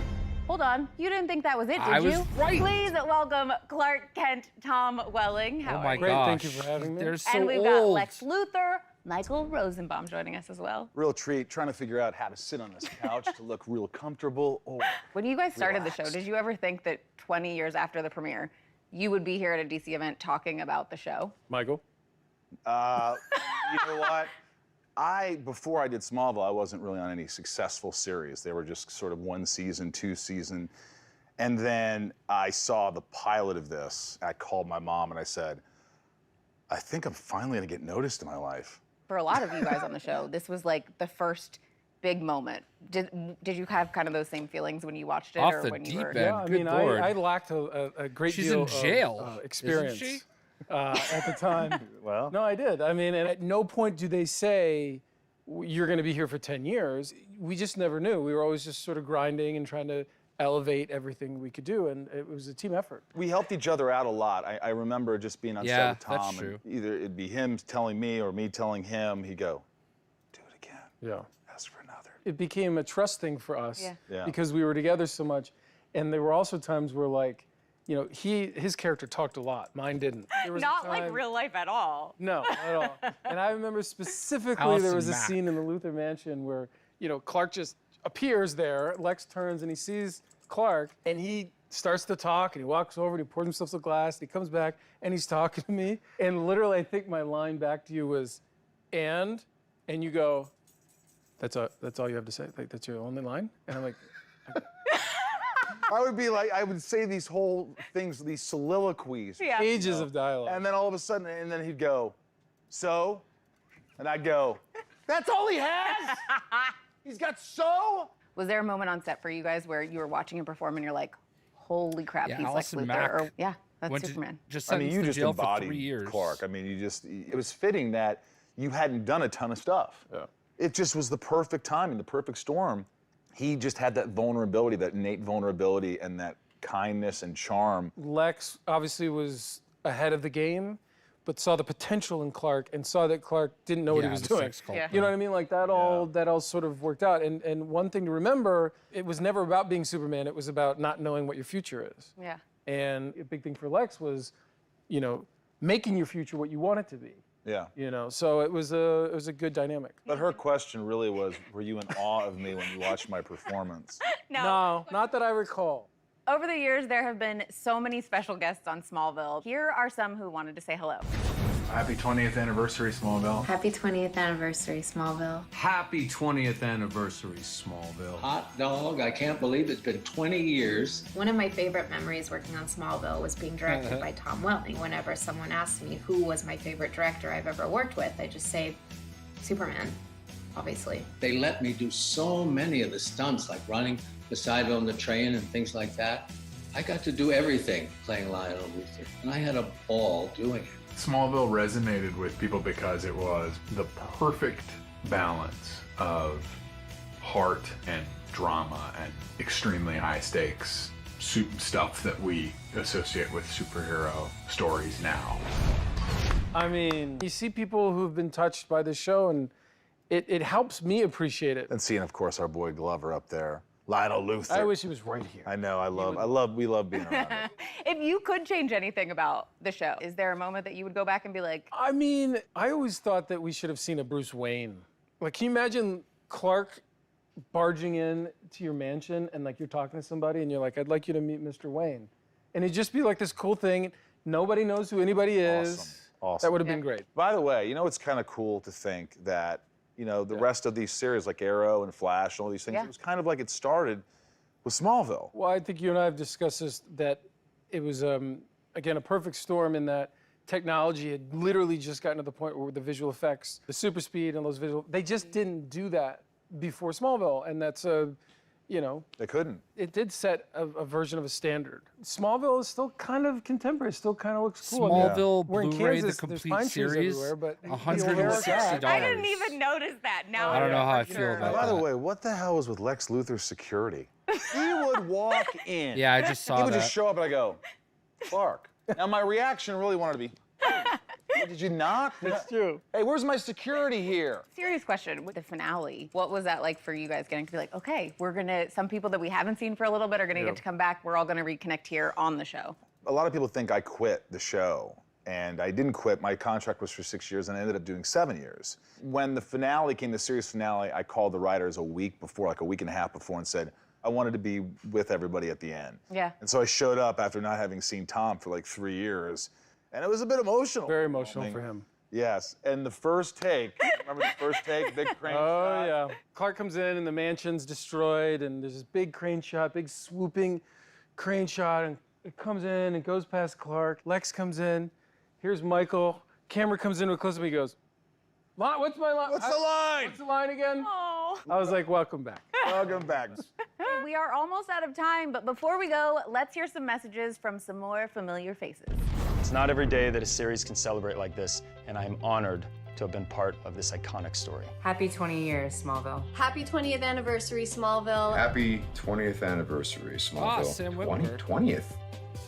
Hold on, you didn't think that was it, did I was you? right. Please welcome Clark Kent, Tom Welling. How Oh my are you? gosh. Thank you for having me. They're so And we've old. got Lex Luthor, Michael Rosenbaum joining us as well. Real treat, trying to figure out how to sit on this couch to look real comfortable. Oh, When you guys started the relaxed. show, did you ever think that 20 years after the premiere, you would be here at a DC event talking about the show? Michael? You know what? Before I did Smallville, I wasn't really on any successful series. They were just sort of 1 season, 2 season. And then I saw the pilot of this. I called my mom and I said, I think I'm finally gonna get noticed in my life. For a lot of you guys on the show, this was like the first big moment. Did you have kind of those same feelings when you watched it? Off or the when deep you were... end. Yeah, I Good mean, Lord. I lacked a great She's deal in jail, of isn't experience she? At the time. Well, no, I did. I mean, and at no point do they say you're going to be here for 10 years. We just never knew. We were always just sort of grinding and trying to elevate everything we could do, and it was a team effort. We helped each other out a lot. I remember just being on set with Tom. That's true. And either it'd be him telling me or me telling him. He'd go, do it again. Yeah. Ask for another. It became a trust thing for us Yeah. because we were together so much. And there were also times where, like, you know, his character talked a lot. Mine didn't. There was a Not like time- real life at all. No, not at all. And I remember specifically there was a scene in the Luthor Mansion where, you know, Clark just appears there. Lex turns and he sees Clark and he starts to talk and he walks over and he pours himself a glass and he comes back and he's talking to me. And literally, I think my line back to you was, and you go, that's all you have to say? Like, that's your only line? And I'm like, I would be like, I would say these whole things, these soliloquies. Pages of dialogue. And then all of a sudden, and then he'd go, so? And I'd go, that's all he has? He's got so? Was there a moment on set for you guys where you were watching him perform and you're like, holy crap, he's Allison like Luthor? Mack Or, that's Superman. I mean, you just embodied Clark. I mean, it was fitting that you hadn't done a ton of stuff. Yeah. It just was the perfect timing, the perfect storm. He just had that vulnerability, that innate vulnerability and that kindness and charm. Lex obviously was ahead of the game, but saw the potential in Clark and saw that Clark didn't know what he was doing. You know what I mean? Like that all sort of worked out. And one thing to remember, it was never about being Superman. It was about not knowing what your future is. Yeah. And a big thing for Lex was, you know, making your future what you want it to be. Yeah. You know, so it was a good dynamic. But her question really was, were you in awe of me when you watched my performance? No, not that I recall. Over the years, there have been so many special guests on Smallville. Here are some who wanted to say hello. Happy 20th anniversary, Smallville. Happy 20th anniversary, Smallville. Happy 20th anniversary, Smallville. Hot dog, I can't believe it's been 20 years. One of my favorite memories working on Smallville was being directed by Tom Welling. Whenever someone asks me who was my favorite director I've ever worked with, I just say Superman, obviously. They let me do so many of the stunts, like running beside him on the train and things like that. I got to do everything playing Lionel Luthor, and I had a ball doing it. Smallville resonated with people because it was the perfect balance of heart and drama and extremely high stakes stuff that we associate with superhero stories now. I mean, you see people who've been touched by this show, and it helps me appreciate it. And seeing, of course, our boy Glover up there. Lionel Luthor. I wish he was right here. I know, we love being around him. If you could change anything about the show, is there a moment that you would go back and be like, I mean, I always thought that we should have seen a Bruce Wayne. Like, can you imagine Clark barging in to your mansion and like you're talking to somebody and you're like, I'd like you to meet Mr. Wayne. And it'd just be like this cool thing. Nobody knows who anybody is. Awesome. That would have been great. By the way, you know, it's kind of cool to think that, you know, the rest of these series like Arrow and Flash and all these things, it was kind of like it started with Smallville. Well, I think you and I have discussed this, that it was, again, a perfect storm in that technology had literally just gotten to the point where the visual effects, the super speed and those visual, they just didn't do that before Smallville. And that's you know. They couldn't. It did set a version of a standard. Smallville is still kind of contemporary, still kind of looks cool. Smallville We're in Blu-ray, Kansas, the there's complete pine trees series, everywhere, but $160. I didn't even notice that. Now I don't know how I feel about By the that. way, what the hell was with Lex Luthor's security? He would walk in. Yeah, I just saw He would that. just show up and I go, Clark. Now my reaction really wanted to be, hey, did you knock? That's true. Hey, where's my security here? serious question, with the finale, what was that like for you guys getting to be like, okay, some people that we haven't seen for a little bit are gonna get to come back, we're all gonna reconnect here on the show? A lot of people think I quit the show, and I didn't quit. My contract was for 6 years, and I ended up doing 7 years. When the finale came, the series finale, I called the writers a week before, like a week and a half before, and said, I wanted to be with everybody at the end. Yeah. And so I showed up after not having seen Tom for like 3 years, and it was a bit emotional. Very emotional for him. Yes, and the first take, remember the first take, big crane shot? Oh, yeah. Clark comes in and the mansion's destroyed, and there's this big crane shot, big swooping crane shot, and it comes in and goes past Clark. Lex comes in, here's Michael. Camera comes in real close, and he goes, what's my line? What's the line? What's the line again? Oh. I was like, welcome back. Welcome back. We are almost out of time, but before we go, let's hear some messages from some more familiar faces. It's not every day that a series can celebrate like this, and I'm honored to have been part of this iconic story. Happy 20 years, Smallville. Happy 20th anniversary, Smallville. Happy 20th anniversary, Smallville. Sam 20th?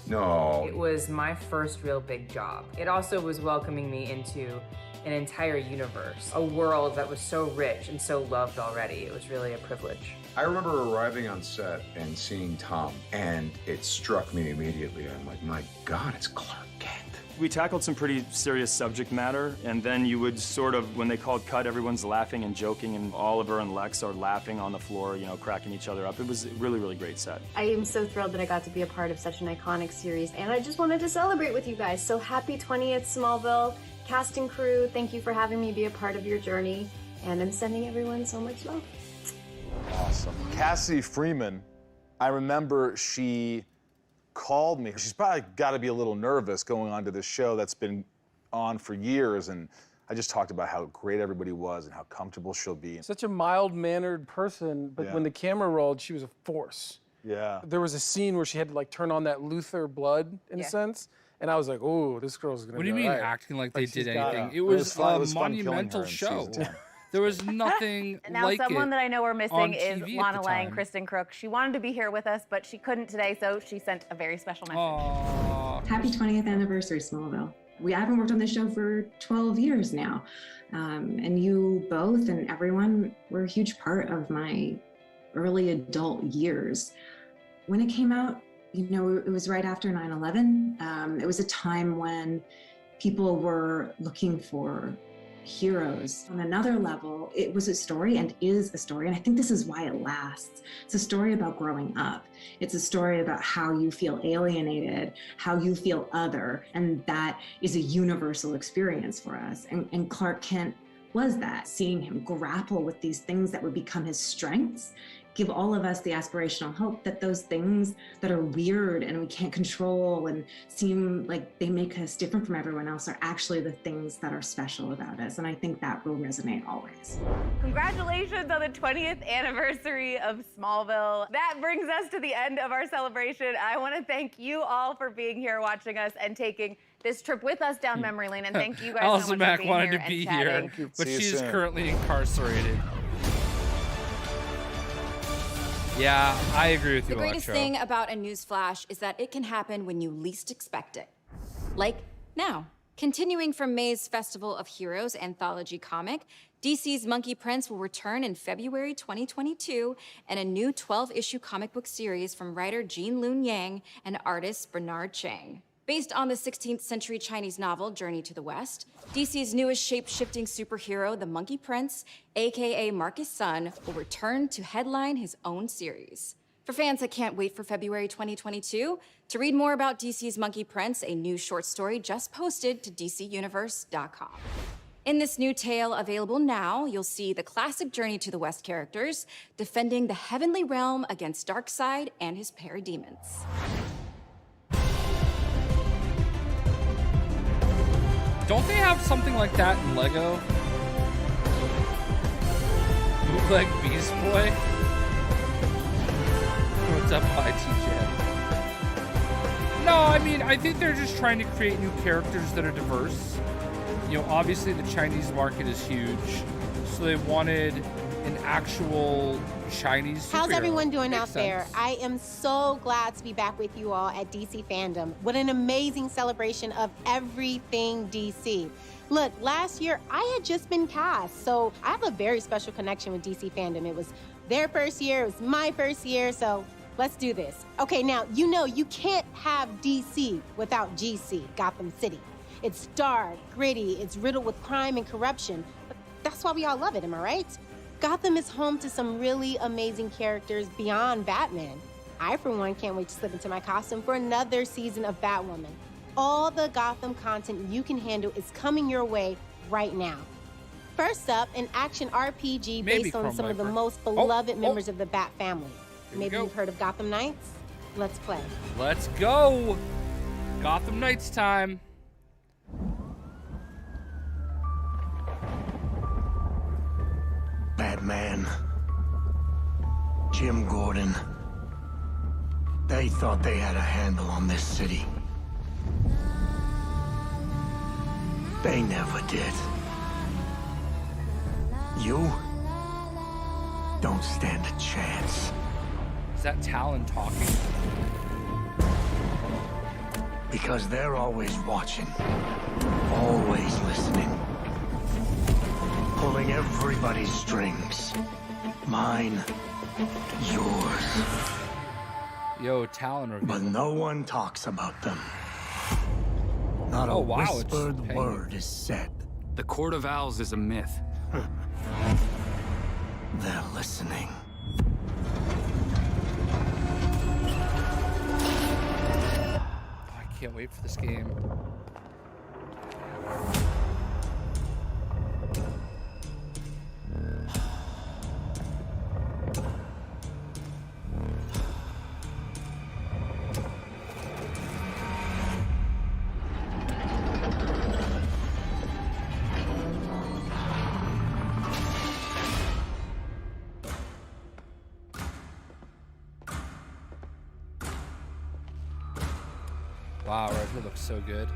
No. It was my first real big job. It also was welcoming me into an entire universe, a world that was so rich and so loved already. It was really a privilege. I remember arriving on set and seeing Tom, and it struck me immediately. I'm like, my God, it's Clark Kent. We tackled some pretty serious subject matter, and then you would sort of, when they called cut, everyone's laughing and joking, and Oliver and Lex are laughing on the floor, you know, cracking each other up. It was a really, really great set. I am so thrilled that I got to be a part of such an iconic series, and I just wanted to celebrate with you guys. So happy 20th, Smallville. Cast and crew, thank you for having me be a part of your journey, and I'm sending everyone so much love. Awesome. Cassie Freeman, I remember she called me. She's probably got to be a little nervous going on to this show that's been on for years, and I just talked about how great everybody was and how comfortable she'll be. Such a mild-mannered person, but Yeah. when the camera rolled, she was a force. Yeah. There was a scene where she had to like turn on that Luther blood, in a sense, and I was like, "Oh, this girl's gonna." What do be you mean all right." acting like they did she's anything? got It was fun- a it was fun killing her monumental in show. season 10. There was nothing Now, like someone it that I know we're on missing is TV at Lana the Lang, time. Kristen Crook. She wanted to be here with us, but she couldn't today, so she sent a very special message. Aww. Happy 20th anniversary, Smallville. I haven't worked on this show for 12 years now. And you both and everyone were a huge part of my early adult years. When it came out, you know, it was right after 9/11. It was a time when people were looking for heroes. On another level, it was a story and is a story, and I think this is why it lasts. It's a story about growing up. It's a story about how you feel alienated, how you feel other, and that is a universal experience for us. And Clark Kent was that, seeing him grapple with these things that would become his strengths, give all of us the aspirational hope that those things that are weird and we can't control and seem like they make us different from everyone else are actually the things that are special about us. And I think that will resonate always. Congratulations on the 20th anniversary of Smallville. That brings us to the end of our celebration. I want to thank you all for being here, watching us, and taking this trip with us down memory lane. And thank you guys so Allison much Mack for being wanted here to be and chatting. here, but she is currently incarcerated. Yeah, I agree with you, The greatest Electro. thing about a news flash is that it can happen when you least expect it. Like now. Continuing from May's Festival of Heroes anthology comic, DC's Monkey Prince will return in February 2022 and a new 12-issue comic book series from writer Jean Lun Yang and artist Bernard Chang. Based on the 16th century Chinese novel Journey to the West, DC's newest shape-shifting superhero, the Monkey Prince, aka Marcus Sun, will return to headline his own series. For fans that can't wait for February 2022, to read more about DC's Monkey Prince, a new short story just posted to DCUniverse.com. In this new tale available now, you'll see the classic Journey to the West characters defending the heavenly realm against Darkseid and his parademons. Don't they have something like that in Lego? Bootleg Beast Boy? What's up, TJ? No, I mean, I think they're just trying to create new characters that are diverse. You know, obviously the Chinese market is huge, so they wanted an actual Chinese superhero. How's everyone doing Makes out there? sense. I am so glad to be back with you all at DC Fandom. What an amazing celebration of everything DC. Look, last year I had just been cast, so I have a very special connection with DC Fandom. It was their first year, it was my first year, so let's do this. Okay, now, you know you can't have DC without GC, Gotham City. It's dark, gritty, it's riddled with crime and corruption, but that's why we all love it, am I right? Gotham is home to some really amazing characters beyond Batman. I, for one, can't wait to slip into my costume for another season of Batwoman. All the Gotham content you can handle is coming your way right now. First up, an action RPG based on some of the most beloved members of the Bat family. Maybe you've heard of Gotham Knights? Let's play. Let's go! Gotham Knights time. Batman, Jim Gordon, they thought they had a handle on this city. They never did. You don't stand a chance. Is that Talon talking? Because they're always watching, always listening, pulling everybody's strings. Mine, yours. Yo, Talon reveal. But no one talks about them. Not a whispered word is said. The Court of Owls is a myth. They're listening. I can't wait for this game. Wow, Red Hood looks so good.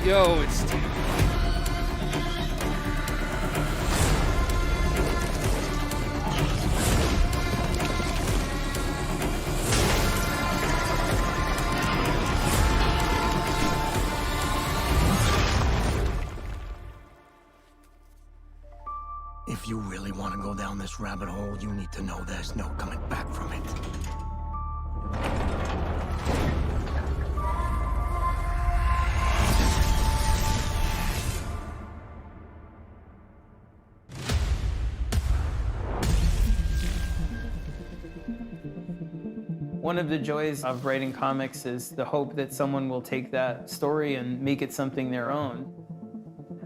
Yo, it's If you really want to go down this rabbit hole, you need to know there's no coming back from it. One of the joys of writing comics is the hope that someone will take that story and make it something their own.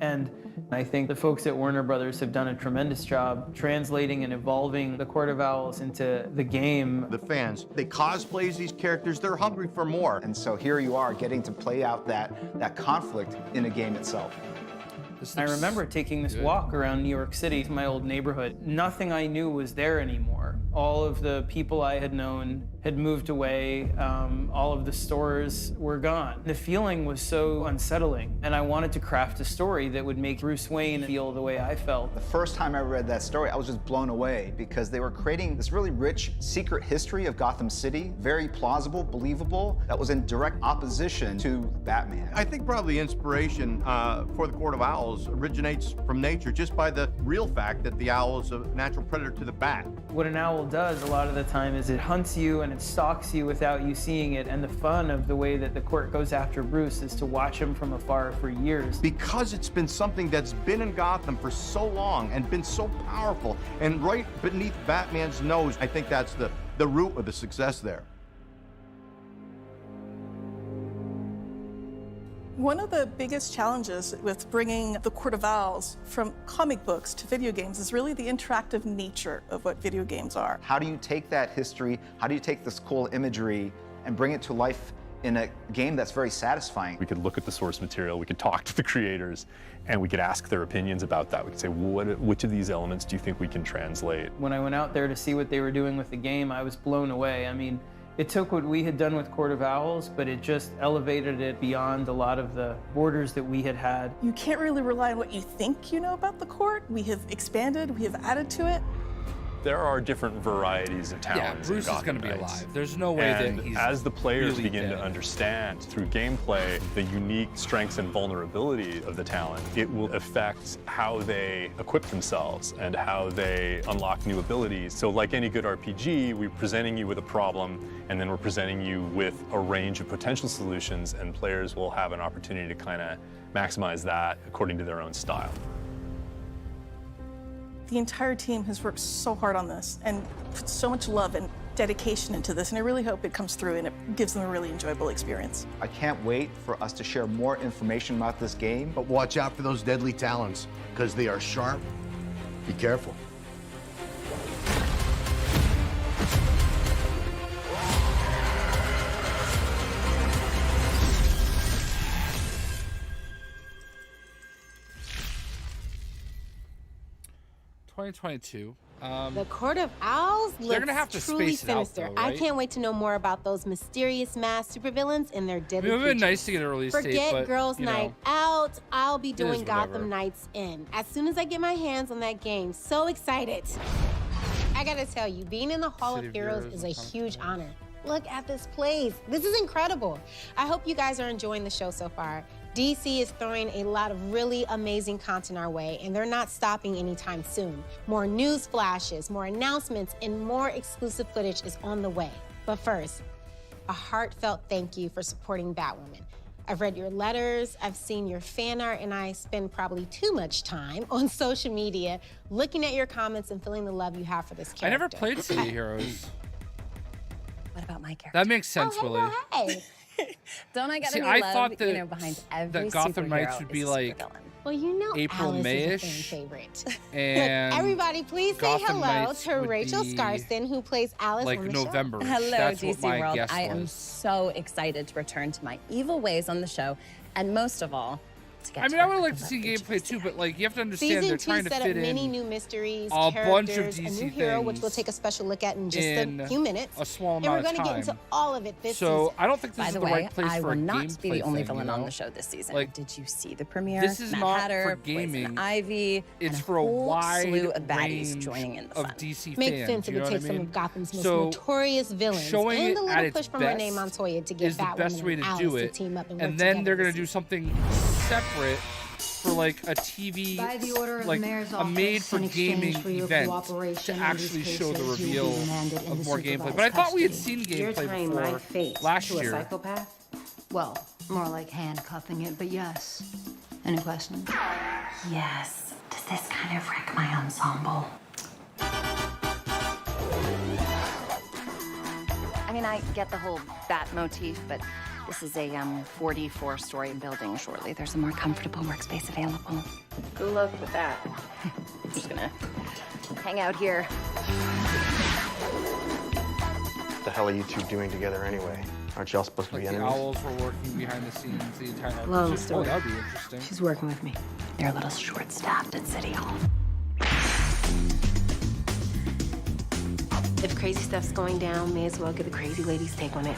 And I think the folks at Warner Brothers have done a tremendous job translating and evolving the Court of Owls into the game. The fans, they cosplay as these characters, they're hungry for more. And so here you are getting to play out that conflict in a game itself. I remember taking this walk around New York City, my old neighborhood. Nothing I knew was there anymore. All of the people I had known had moved away. All of the stores were gone. The feeling was so unsettling, and I wanted to craft a story that would make Bruce Wayne feel the way I felt. The first time I read that story, I was just blown away because they were creating this really rich secret history of Gotham City, very plausible, believable, that was in direct opposition to Batman. I think probably inspiration for the Court of Owls originates from nature just by the real fact that the owl is a natural predator to the bat. What an owl does a lot of the time is it hunts you and it stalks you without you seeing it, and the fun of the way that the court goes after Bruce is to watch him from afar for years. Because it's been something that's been in Gotham for so long and been so powerful, and right beneath Batman's nose, I think that's the root of the success there. One of the biggest challenges with bringing the Court of Owls from comic books to video games is really the interactive nature of what video games are. How do you take that history, how do you take this cool imagery and bring it to life in a game that's very satisfying? We could look at the source material, we could talk to the creators, and we could ask their opinions about that. We could say, which of these elements do you think we can translate? When I went out there to see what they were doing with the game, I was blown away. I mean, it took what we had done with Court of Owls, but it just elevated it beyond a lot of the borders that we had had. You can't really rely on what you think you know about the court. We have expanded, we have added to it. There are different varieties of talents. Bruce is going to be alive. There's no way that he's as the players really begin dead. to understand through gameplay the unique strengths and vulnerability of the talent, it will affect how they equip themselves and how they unlock new abilities. So like any good RPG, we're presenting you with a problem, and then we're presenting you with a range of potential solutions, and players will have an opportunity to kind of maximize that according to their own style. The entire team has worked so hard on this and put so much love and dedication into this, and I really hope it comes through and it gives them a really enjoyable experience. I can't wait for us to share more information about this game. But watch out for those deadly talents, because they are sharp. Be careful. 2022. The Court of Owls They're gonna looks have to truly space it out, sinister. though, right? I can't wait to know more about those mysterious masked supervillains and their It deadly would have been creatures. nice to get a release date, Forget but, Girls' you know, Night Out. I'll be is doing whatever. Gotham Knights in. As soon as I get my hands on that game, so excited. I gotta tell you, being in the Hall City of of Heroes Heroes is a and Comic huge honor. Look at this place. This is incredible. I hope you guys are enjoying the show so far. DC is throwing a lot of really amazing content our way, and they're not stopping anytime soon. More news flashes, more announcements, and more exclusive footage is on the way. But first, a heartfelt thank you for supporting Batwoman. I've read your letters, I've seen your fan art, and I spend probably too much time on social media looking at your comments and feeling the love you have for this character. I never played City of Heroes. What about my character? That makes sense, Willie. Hey. Don't I get See, any I love, thought that, you know, behind every that Gotham superhero Knights would is be a like supervillain. Well, you know April Alice May-ish, is a fan favorite. and Look, everybody, please say Gotham hello Knights to would Rachel be Scarsden, who plays Alice like on the November. show. Hello, That's what DC my World. guess I am was. so excited to return to my evil ways on the show, and most of all, to get I to mean, I work would like with to see Buffy gameplay too, but like you have to understand Season they're 2 trying to set up fit many in new mysteries, a bunch of characters, a DC new hero, which things we'll take a special look at in just in a few minutes. a small and amount we're of gonna time. get into all of it this So season. I don't think this By is the the way, right place I for will a not gameplay be the only thing, villain you on know? the show this season. Like, did you see the premiere? this is Mad not Hatter, for gaming. Poison Ivy, It's and for a whole wide slew of baddies range joining in the of fun. DC Makes fans. sense if you it know takes what I some mean? of Gotham's most So, notorious villains showing and it a at little its push from best Renee Montoya to get is the Batwoman best way and to Alice do to it. team up and, And work then together they're gonna this do season. something separate for like a TV, By the order of like the mayor's a made for office, in exchange gaming for your event cooperation to in these actually show the cases, you reveal will be remanded of into more gameplay. supervised But I thought we had custody. seen You're gameplay tying my before fate last to a year. psychopath? Well, more like handcuffing it, but yes. Any questions? Yes. Does this kind of wreck my ensemble? I mean, I get the whole bat motif, but this is a 44-story building. Shortly, there's a more comfortable workspace available. Good luck with that. I'm just gonna hang out here. What the hell are you two doing together anyway? Aren't y'all supposed to Like be the enemies? owls were working behind the scenes the entire Long episode. story. Oh, that'd be interesting. She's working with me. They're a little short-staffed at City Hall. If crazy stuff's going down, may as well get the crazy ladies' take on it.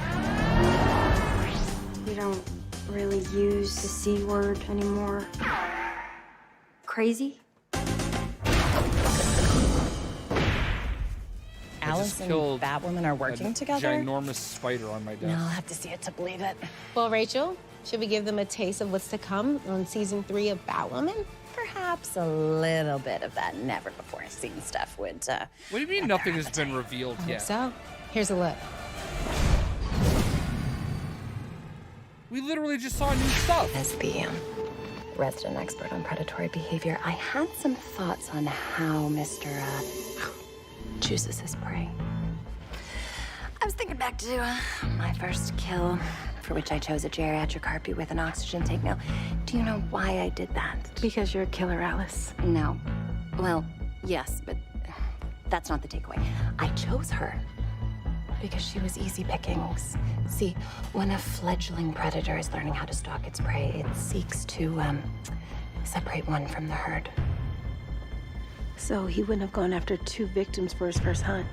We don't really use the C word anymore. Crazy? Alice and killed Batwoman are working together? Ginormous spider on my desk. No, I'll have to see it to believe it. Well, Rachel, should we give them a taste of what's to come on season 3 of Batwoman? Perhaps a little bit of that never-before-seen stuff would. What do you mean nothing has been revealed I yet? hope so. Here's a look. We literally just saw new stuff. As the resident expert on predatory behavior, I had some thoughts on how Mr. chooses his prey. I was thinking back to my first kill, for which I chose a geriatric harpy with an oxygen tank. Now, do you know why I did that? Because you're a killer, Alice. No. Well, yes, but that's not the takeaway. I chose her because she was easy pickings. See, when a fledgling predator is learning how to stalk its prey, it seeks to separate one from the herd. So he wouldn't have gone after 2 victims for his first hunt.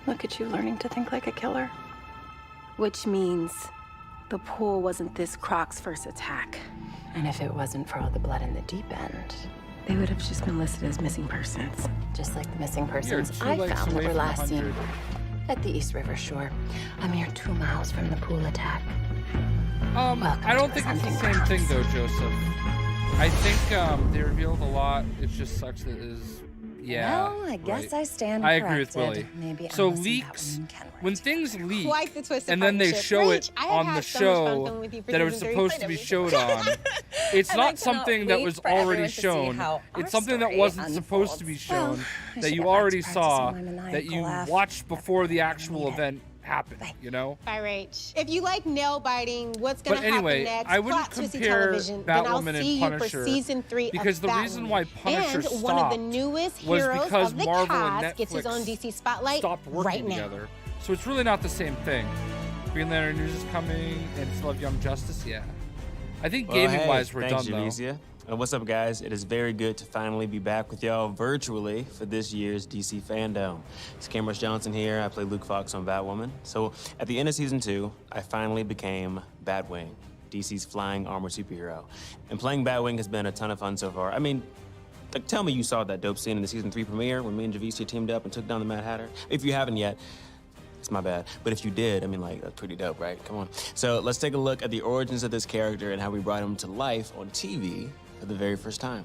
Look at you learning to think like a killer. Which means the pool wasn't this Croc's first attack. And if it wasn't for all the blood in the deep end, They would have just been listed as missing persons. just like the missing You're persons 2 I legs found that away were from last seen 100. at the East River shore, a mere 2 miles from the pool attack. I don't think it's the same thing though, Joseph. I think they revealed a lot. It just sucks that it is. Yeah. Well, I guess right. I stand I agree with corrected. Willie. Maybe so Alice and leaks, Batwoman can work when things leak, Quite the twisted and then they partnership. show Rach, it I have on had the so much fun show filming with you for that it was season 3. supposed to be showed on, it's And I not something cannot that wait was for already everyone to see shown. how our It's something that story wasn't supposed to be unfolds. shown, Well, I that should you get back to already practicing saw, my maniacal that you laugh. watched before the actual event happened. You know. Bye, Rach. If you like nail biting, what's gonna But anyway, happen next? I wouldn't plot twisty compare television, then I'll Batwoman and see you for Punisher season 3 because of the Batwoman. reason why Punisher and one of the stopped newest was heroes because of the Marvel and cast gets his own Netflix DC spotlight stopped working right now. together. So it's really not the same thing. Green Lantern News is coming, and still have Young Justice. Yeah, I think Well, gaming-wise hey, we're thanks, done though. Jaleesia. What's up, guys? It is very good to finally be back with y'all virtually for this year's DC Fandom. It's Cameron Johnson here. I play Luke Fox on Batwoman. So at the end of season 2, I finally became Batwing, DC's flying armored superhero. And playing Batwing has been a ton of fun so far. I mean, like, tell me you saw that dope scene in the season 3 premiere when me and Javicia teamed up and took down the Mad Hatter. If you haven't yet, it's my bad. But if you did, I mean, like, that's pretty dope, right? Come on. So let's take a look at the origins of this character and how we brought him to life on TV for the very first time.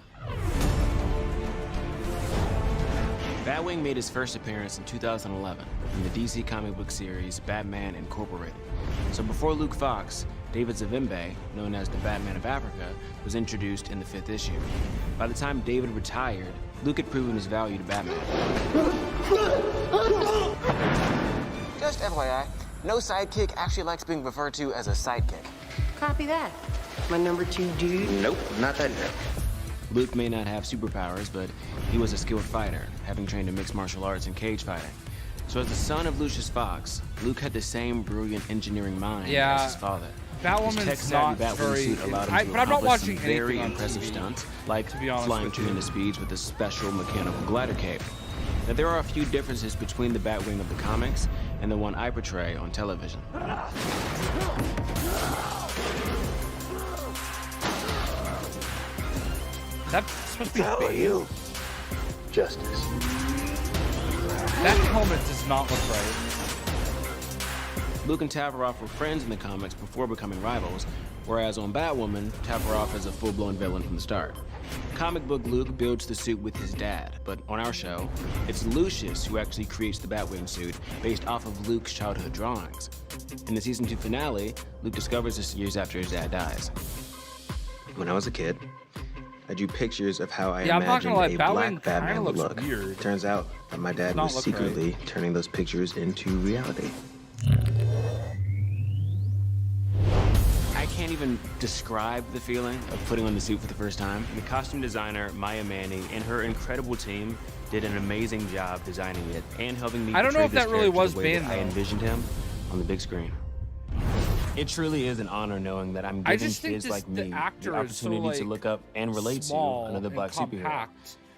Batwing made his first appearance in 2011 in the DC comic book series Batman Incorporated. So before Luke Fox, David Zavimbe, known as the Batman of Africa, was introduced in the 5th issue. By the time David retired, Luke had proven his value to Batman. Just FYI, no sidekick actually likes being referred to as a sidekick. Copy that. My number 2 dude? Nope, not that dude. Luke may not have superpowers, but he was a skilled fighter, having trained in mixed martial arts and cage fighting. So as the son of Lucius Fox, Luke had the same brilliant engineering mind as his father. Batwoman's not very... But I'm not watching very anything on impressive TV, stunts, like to be honest flying with you. tremendous speeds with a special mechanical glider cape. Now, there are a few differences between the Batwing of the comics and the one I portray on television. That's supposed to be How are you? Justice. That helmet does not look right. Luke and Tavaroff were friends in the comics before becoming rivals, whereas on Batwoman, Tavaroff is a full-blown villain from the start. Comic book Luke builds the suit with his dad, but on our show, it's Lucius who actually creates the Batwing suit based off of Luke's childhood drawings. In the season 2 finale, Luke discovers this years after his dad dies. When I was a kid, I drew pictures of how I imagined a black Batman would look. Weird. Turns out that my dad was secretly turning those pictures into reality. I can't even describe the feeling of putting on the suit for the first time. The costume designer, Maya Manny, and her incredible team did an amazing job designing it and helping me I don't know if that really was the way that Bane, I though. envisioned him on the big screen. It truly is an honor knowing that I'm giving kids like me the opportunity to look up and relate to another black superhero. I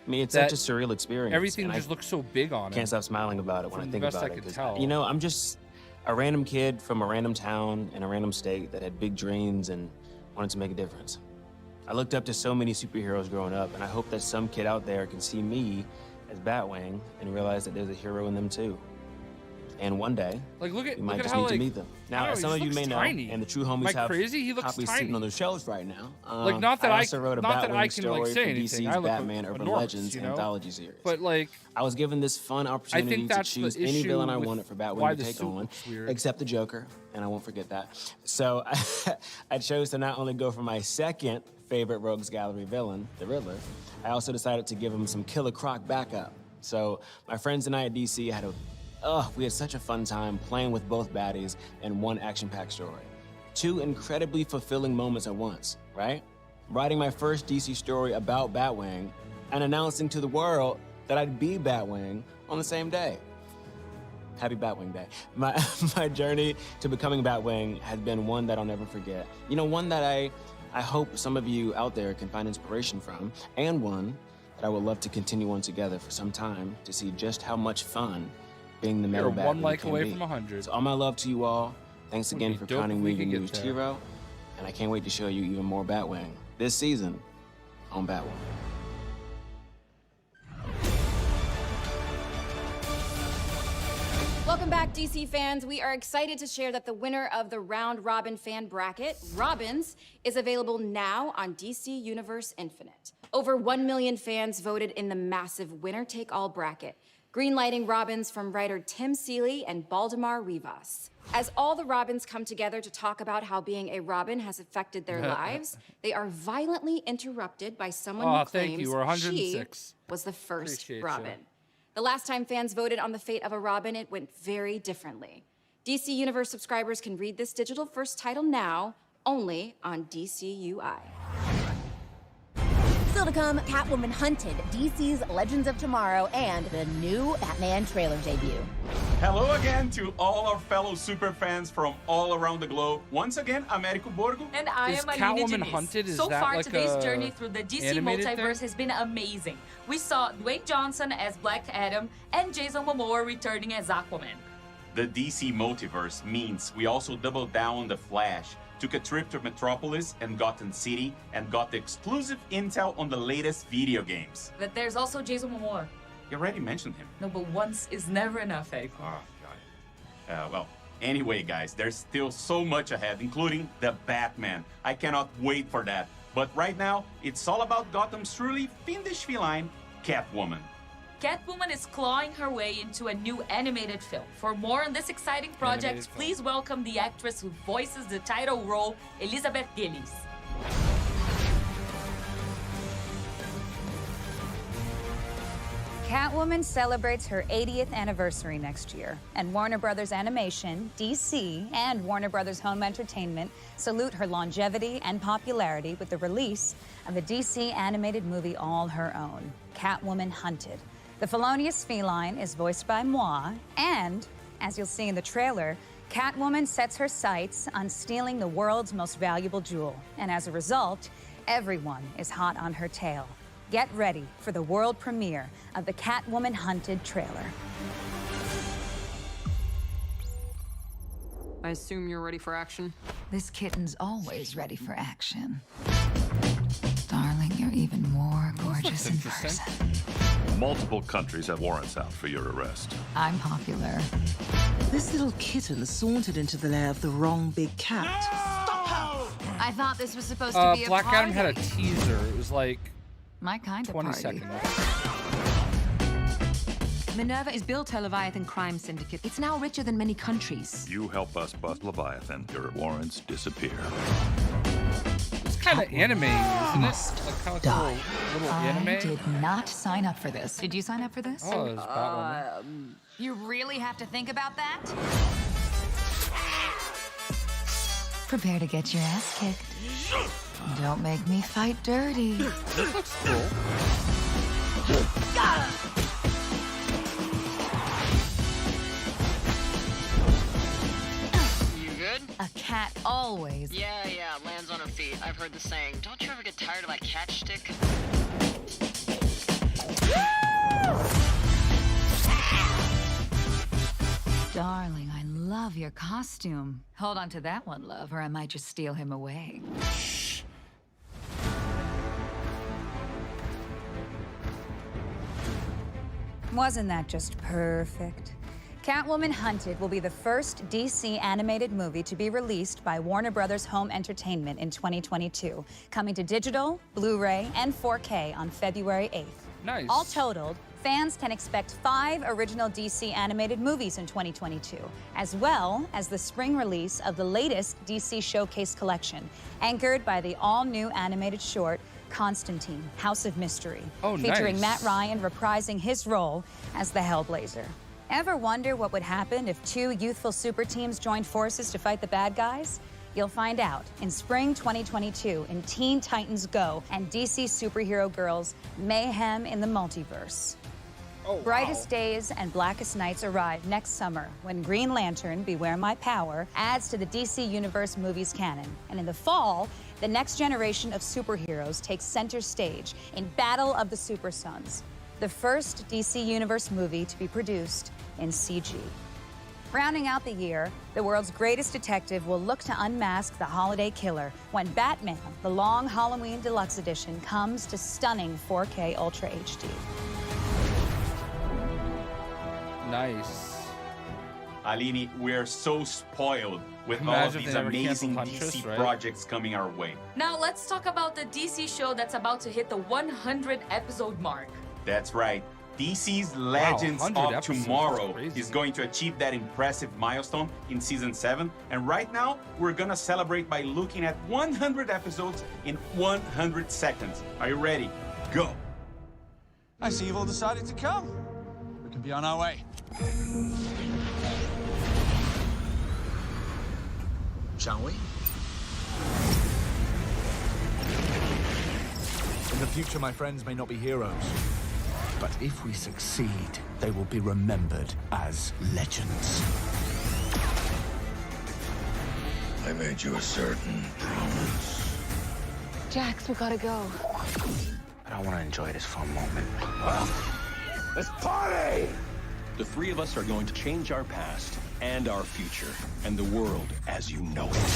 mean, it's such a surreal experience. Everything and just looks so big on it. Can't stop smiling about it when I think best about I it. could 'Cause, tell. you know, I'm just a random kid from a random town in a random state that had big dreams and wanted to make a difference. I looked up to so many superheroes growing up, and I hope that some kid out there can see me as Batwing and realize that there's a hero in them too. And one day, Like, look at we might look at just how need to like meet them. I Now, don't know, as he some of just you may looks know, tiny. and the true Am homies I have crazy? He looks copies tiny. sitting on their shelves right now. Like, not that I also wrote a not that I Batwing can like story say for anything. DC's I look Batman Urban enormous, Legends you know? anthology series. But like, I was given this fun opportunity to that's the choose any issue villain I with wanted for why Batwing to the take suit on, looks weird. except the Joker, and I won't forget that. So I chose to not only go for my second favorite Rogues Gallery villain, the Riddler, I also decided to give him some Killer Croc backup. So my friends and I at DC we had such a fun time playing with both baddies in one action-packed story. 2 incredibly fulfilling moments at once, right? Writing my first DC story about Batwing and announcing to the world that I'd be Batwing on the same day. Happy Batwing Day. My journey to becoming Batwing has been one that I'll never forget. You know, one that I hope some of you out there can find inspiration from, and one that I would love to continue on together for some time to see just how much fun being the you're meta one Batwing like can away be. from 100. So all my love to you all. Thanks again for dope crowning if me we the could get newest there. hero, and I can't wait to show you even more Batwing this season on Batwoman. Welcome back, DC fans. We are excited to share that the winner of the Round Robin fan bracket, Robins, is available now on DC Universe Infinite. Over 1 million fans voted in the massive winner-take-all bracket, greenlighting Robins from writer Tim Seeley and Baldemar Rivas. As all the Robins come together to talk about how being a Robin has affected their lives, they are violently interrupted by someone who thank claims you. We're 106. she was the first Appreciate Robin. ya. The last time fans voted on the fate of a Robin, it went very differently. DC Universe subscribers can read this digital-first title now, only on DCUI. Still to come, Catwoman Hunted, DC's Legends of Tomorrow, and the new Batman trailer debut. Hello again to all our fellow super fans from all around the globe. Once again, Américo Borgo. And I Is am Catwoman Alina Diniz. Hunted? Is So that far, like today's a journey through the DC animated multiverse thing? has been amazing. We saw Dwayne Johnson as Black Adam and Jason Momoa returning as Aquaman. The DC multiverse means we also doubled down on The Flash, took a trip to Metropolis and Gotham City, and got the exclusive intel on the latest video games. But there's also Jason Momoa. You already mentioned him. No, but once is never enough, eh? Oh, God. Well, anyway, guys, there's still so much ahead, including the Batman. I cannot wait for that. But right now, it's all about Gotham's truly fiendish feline, Catwoman. Catwoman is clawing her way into a new animated film. For more on this exciting project, please welcome the actress who voices the title role, Elizabeth Gillies. Catwoman celebrates her 80th anniversary next year, and Warner Brothers Animation, DC, and Warner Brothers Home Entertainment salute her longevity and popularity with the release of a DC animated movie all her own, Catwoman Hunted. The felonious feline is voiced by moi, and, as you'll see in the trailer, Catwoman sets her sights on stealing the world's most valuable jewel, and as a result, everyone is hot on her tail. Get ready for the world premiere of the Catwoman Hunted trailer. I assume you're ready for action? This kitten's always ready for action. Darling, you're even more gorgeous in person. Multiple countries have warrants out for your arrest. I'm popular. This little kitten sauntered into the lair of the wrong big cat. Stop her! I thought this was supposed to be a Black party. Adam had a teaser. It was like My kind of 20 party. seconds. Minerva is built her Leviathan crime syndicate. It's now richer than many countries. You help us bust Leviathan, your warrants disappear. It's kind of anime, isn't it? Like kind of little anime. I did not sign up for this. Did you sign up for this? Oh, it's Batwoman. You really have to think about that? Prepare to get your ass kicked. Don't make me fight dirty. This looks cool. You good? A cat always. Yeah, lands on her feet. I've heard the saying. Don't you ever get tired of that catch stick? Darling, I love your costume. Hold on to that one, love, or I might just steal him away. Wasn't that just perfect? Catwoman Hunted will be the first DC animated movie to be released by Warner Brothers Home Entertainment in 2022, coming to digital, Blu-ray, and 4K on February 8th. Nice. All totaled, fans can expect 5 original DC animated movies in 2022, as well as the spring release of the latest DC Showcase collection, anchored by the all-new animated short, Constantine, House of Mystery, featuring nice. Matt Ryan reprising his role as the Hellblazer. Ever wonder what would happen if 2 youthful super teams joined forces to fight the bad guys? You'll find out in spring 2022 in Teen Titans Go and DC Superhero Girls Mayhem in the Multiverse. Brightest Days and Blackest Nights arrive next summer when Green Lantern, Beware My Power, adds to the DC Universe movies canon. And in the fall, the next generation of superheroes takes center stage in Battle of the Super Sons, the first DC Universe movie to be produced in CG. Rounding out the year, the world's greatest detective will look to unmask the holiday killer when Batman, the Long Halloween Deluxe Edition, comes to stunning 4K Ultra HD. Nice. Aline, we're so spoiled with all Imagine of if these they never amazing canceled Huntress, DC right? projects coming our way. Now let's talk about the DC show that's about to hit the 100 episode mark. That's right. DC's Legends 100 of episodes, Tomorrow that's crazy. is going to achieve that impressive milestone in season 7. And right now, we're gonna celebrate by looking at 100 episodes in 100 seconds. Are you ready? Go. I see you've all decided to come. We can be on our way. Shall we? In the future, my friends may not be heroes. But if we succeed, they will be remembered as legends. I made you a certain promise. Jax, we gotta go. But I want to enjoy this for a moment. Let's party! The three of us are going to change our past and our future and the world as you know it.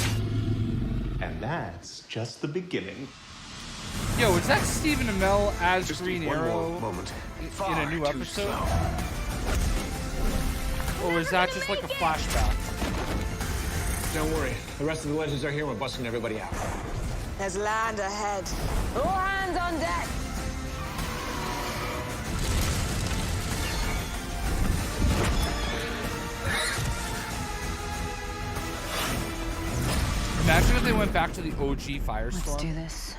And that's just the beginning. Yo, is that Stephen Amell as Green Arrow moment. in a new episode? Or is that just like a flashback? Don't worry. The rest of the legends are here. We're busting everybody out. There's land ahead. All hands on deck. Imagine if they went back to the OG Firestorm. Let's do this.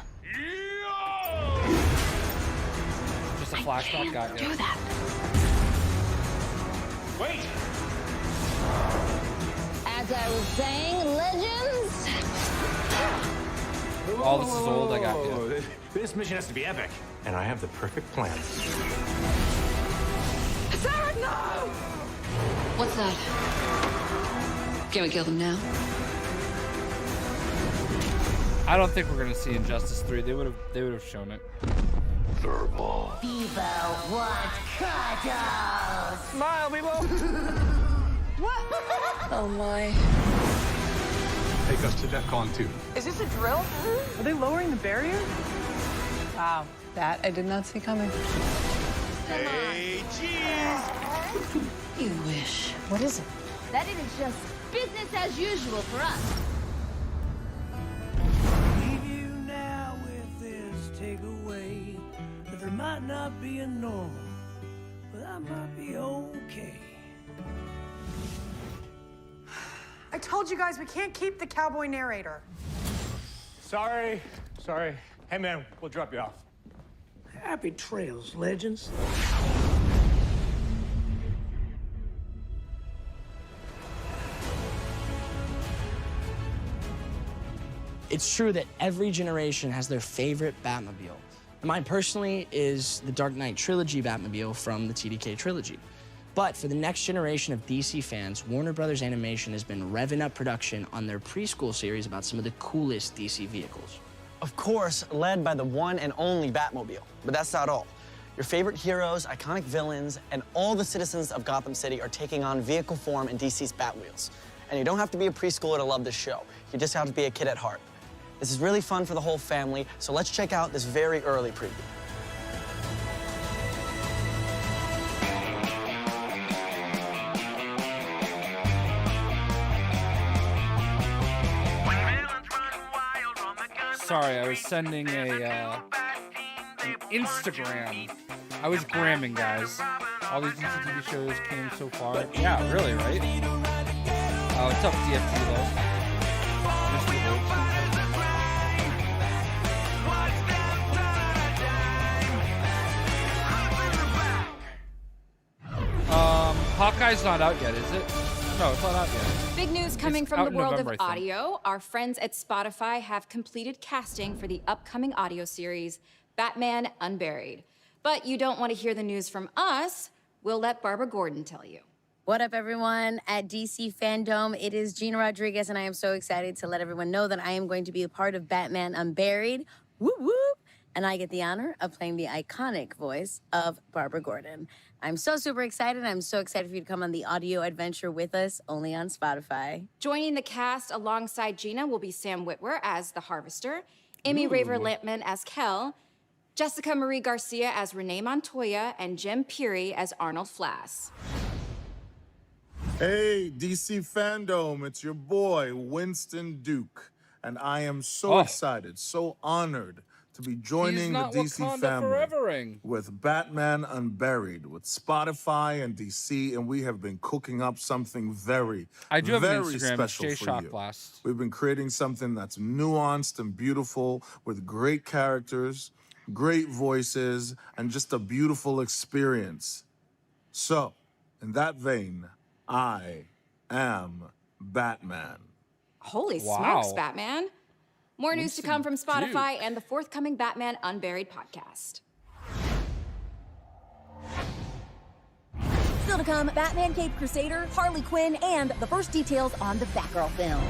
Just a flashback guy. Do that. Wait! As I was saying, legends. Oh, this is old. I got you. This mission has to be epic. And I have the perfect plan. Sarah, no! What's that? Can we kill them now? I don't think we're gonna see Injustice 3. They would have shown it. Verbal. Bebo wants cuddles. Smile, Bebo! What? Oh my. Take us to DEFCON 2. Is this a drill? Are they lowering the barrier? Wow, that I did not see coming. Hey, cheese! You wish. What is it? That is just business as usual for us. Leave you now with this takeaway that there might not be a normal, but I might be okay. I told you guys we can't keep the cowboy narrator. Sorry. Hey, man, we'll drop you off. Happy trails, legends. It's true that every generation has their favorite Batmobile. And mine personally is the Dark Knight Trilogy Batmobile from the TDK Trilogy. But for the next generation of DC fans, Warner Brothers Animation has been revving up production on their preschool series about some of the coolest DC vehicles. Of course, led by the one and only Batmobile. But that's not all. Your favorite heroes, iconic villains, and all the citizens of Gotham City are taking on vehicle form in DC's Batwheels. And you don't have to be a preschooler to love this show. You just have to be a kid at heart. This is really fun for the whole family, so let's check out this very early preview. Sorry, I was sending an Instagram. I was gramming, guys. All these DC TV shows came so far. Yeah, really, right? Oh, it's up DFG though. Hawkeye's not out yet, is it? No, it's not out yet. Big news coming It's from out the in world November, of I think. audio. Our friends at Spotify have completed casting for the upcoming audio series, Batman Unburied. But you don't want to hear the news from us. We'll let Barbara Gordon tell you. What up, everyone at DC Fandom? It is Gina Rodriguez, and I am so excited to let everyone know that I am going to be a part of Batman Unburied. Whoop, whoop. And I get the honor of playing the iconic voice of Barbara Gordon. I'm so super excited. I'm so excited for you to come on the audio adventure with us, only on Spotify. Joining the cast alongside Gina will be Sam Witwer as the Harvester, Amy Raver Lampman as Kel, Jessica Marie Garcia as Renee Montoya, and Jem Peary as Arnold Flass. Hey, DC Fandom, it's your boy, Winston Duke. And I am so excited, so honored to be joining the DC family with Batman Unburied, with Spotify and DC, and we have been cooking up something very, I do have an very Instagram, special it's for you. JayShockblast. We've been creating something that's nuanced and beautiful, with great characters, great voices, and just a beautiful experience. So, in that vein, I am Batman. Holy Wow. smokes, Batman. More news to come from Spotify and the forthcoming Batman Unburied podcast. Still to come, Batman Cape Crusader, Harley Quinn, and the first details on the Batgirl film.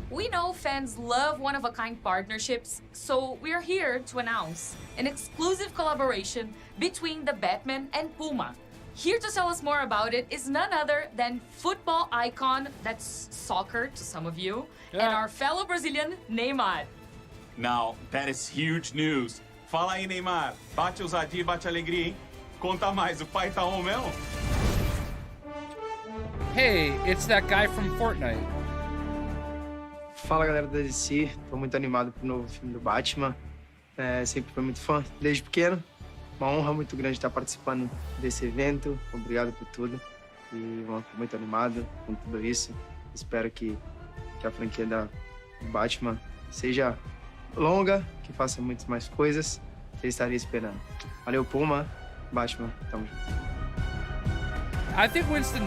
We know fans love one-of-a-kind partnerships, so we are here to announce an exclusive collaboration between the Batman and Puma. Here to tell us more about it is none other than football icon, that's soccer to some of you, and our fellow Brazilian, Neymar. Now, that is huge news. Fala aí, Neymar. Bate ousadia, bate alegria, hein? Conta mais, o pai tá on mesmo? Hey, it's that guy from Fortnite. Fala, galera da DC. Tô muito animado pro novo filme do Batman. Sempre fui muito fã, desde pequeno. Uma honra muito grande estar participando desse evento. Obrigado por tudo. E tô muito animado com tudo isso. Espero que a franquia da Batman seja longa, que faça muitas mais coisas. Eu estaria esperando. Valeu, Puma. Batman, tamo junto. I think Winston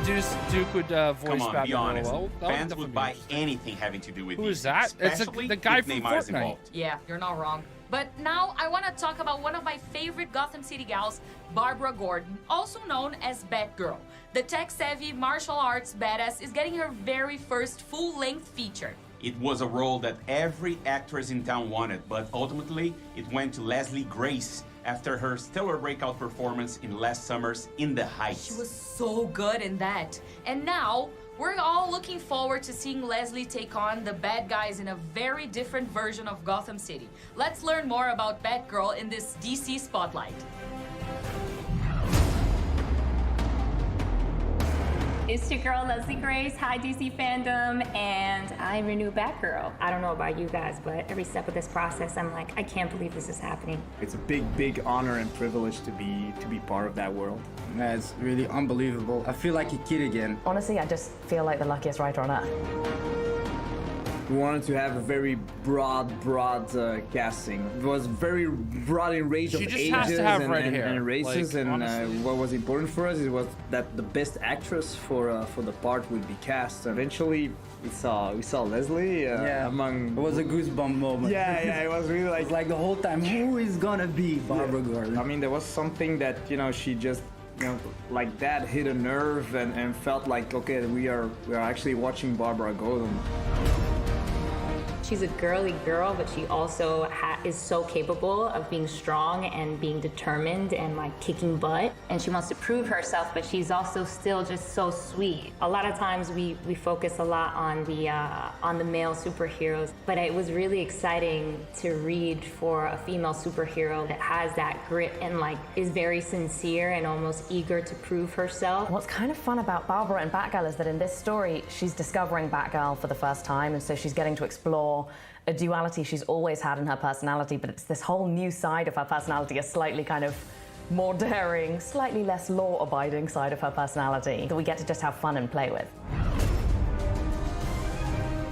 Duke would voice Come on, Batman be honest. well. Fans would buy anything having to do with Who DC, is that? It's especially the guy if from Neymar is Fortnite. involved. Yeah, you're not wrong. But now I want to talk about one of my favorite Gotham City gals, Barbara Gordon, also known as Batgirl. The tech-savvy martial arts badass is getting her very first full-length feature. It was a role that every actress in town wanted, but ultimately it went to Leslie Grace after her stellar breakout performance in last summer's In the Heights. She was so good in that. And now, we're all looking forward to seeing Leslie take on the bad guys in a very different version of Gotham City. Let's learn more about Batgirl in this DC Spotlight. It's your girl, Leslie Grace. Hi, DC Fandom, and I renew Batgirl. I don't know about you guys, but every step of this process, I'm like, I can't believe this is happening. It's a big honor and privilege to be part of that world. It's really unbelievable. I feel like a kid again. Honestly, I just feel like the luckiest writer on earth. We wanted to have a very broad casting. It was very broad in range of ages and races. Like, and what was important for us was that the best actress for the part would be cast. Eventually, we saw Leslie among. It was a goosebump moment. Yeah, it was really like. It's like the whole time, who is gonna be Barbara Gordon? I mean, there was something that she just. Like that hit a nerve and felt like, okay, we are actually watching Barbara Gordon. She's a girly girl, but she also is so capable of being strong and being determined and like kicking butt. And she wants to prove herself, but she's also still just so sweet. A lot of times we focus a lot on the male superheroes, but it was really exciting to read for a female superhero that has that grit and like is very sincere and almost eager to prove herself. What's kind of fun about Barbara and Batgirl is that in this story, she's discovering Batgirl for the first time, and so she's getting to explore a duality she's always had in her personality, but it's this whole new side of her personality, a slightly kind of more daring, slightly less law-abiding side of her personality that we get to just have fun and play with.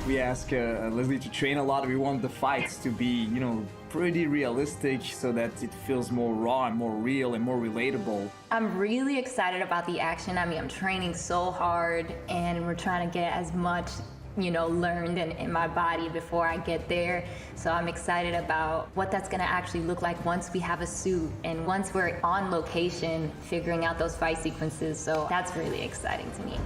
We ask Leslie to train a lot. We want the fights to be, pretty realistic so that it feels more raw and more real and more relatable. I'm really excited about the action. I mean, I'm training so hard and we're trying to get as much learned in my body before I get there. So I'm excited about what that's gonna actually look like once we have a suit and once we're on location figuring out those fight sequences. So that's really exciting to me.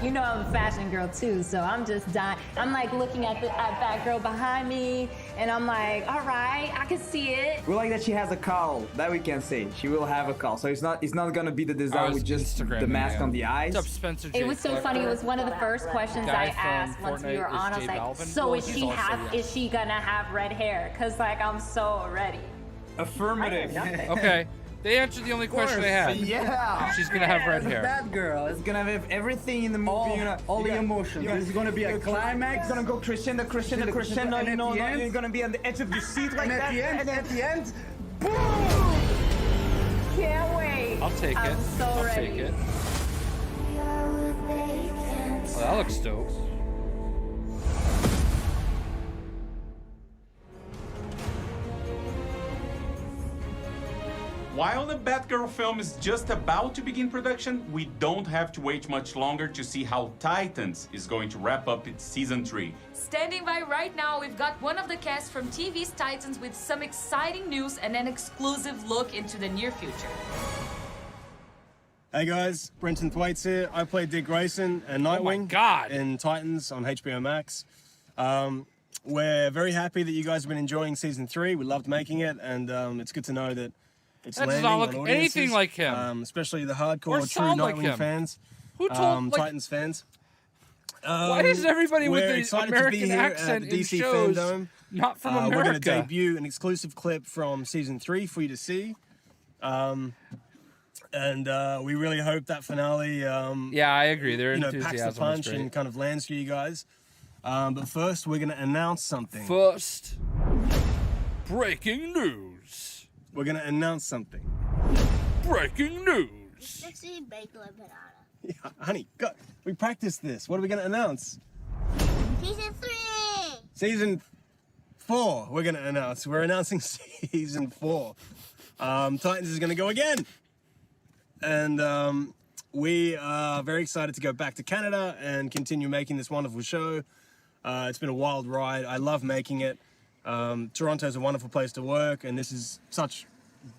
I'm a fashion girl too, so I'm just dying. I'm like looking at that girl behind me, and I'm like, all right, I can see it. We like that she has a cowl. That we can say. She will have a cowl. So it's not gonna be the design with just the mask on the eyes. What's up, Spencer? It was so funny. It was one of the first questions I asked once we were on. I was like, so is she gonna have red hair? Cause like I'm so ready. Affirmative. Okay. They answered the only question they had. Yeah. She's gonna have red hair. That girl is gonna have everything in the movie. All the emotions. There's gonna be a climax. It's gonna go crescendo. And you're gonna be on the edge of your seat like that. And at the end, boom! Can't wait. I'll take it. I'm so I'll ready. take it. Oh, that looks dope. While the Batgirl film is just about to begin production, we don't have to wait much longer to see how Titans is going to wrap up its season 3. Standing by right now, we've got one of the cast from TV's Titans with some exciting news and an exclusive look into the near future. Hey guys, Brenton Thwaites here. I play Dick Grayson and Nightwing in Titans on HBO Max. We're very happy that you guys have been enjoying season 3. We loved making it, and it's good to know that it's That does landing not on look audiences, anything like him. especially the Or hardcore true sound like Nightwing him. fans, Who told, like- Titans fans. Why is everybody with we're the excited American to be here accent at the in DC shows Fandom. not from We're going to America? debut an exclusive clip from season 3 for you to see. And we really hope that finale Yeah, I agree. Their packs the enthusiasm was punch great. and kind of lands for you guys. But first, we're going to announce something. First, breaking news. We're going to announce something. Breaking news. Yeah, honey, go. We practiced this. What are we going to announce? Season 3! Season 4, we're going to announce. We're announcing season 4. Titans is going to go again. And we are very excited to go back to Canada and continue making this wonderful show. It's been a wild ride. I love making it. Toronto's a wonderful place to work, and this is such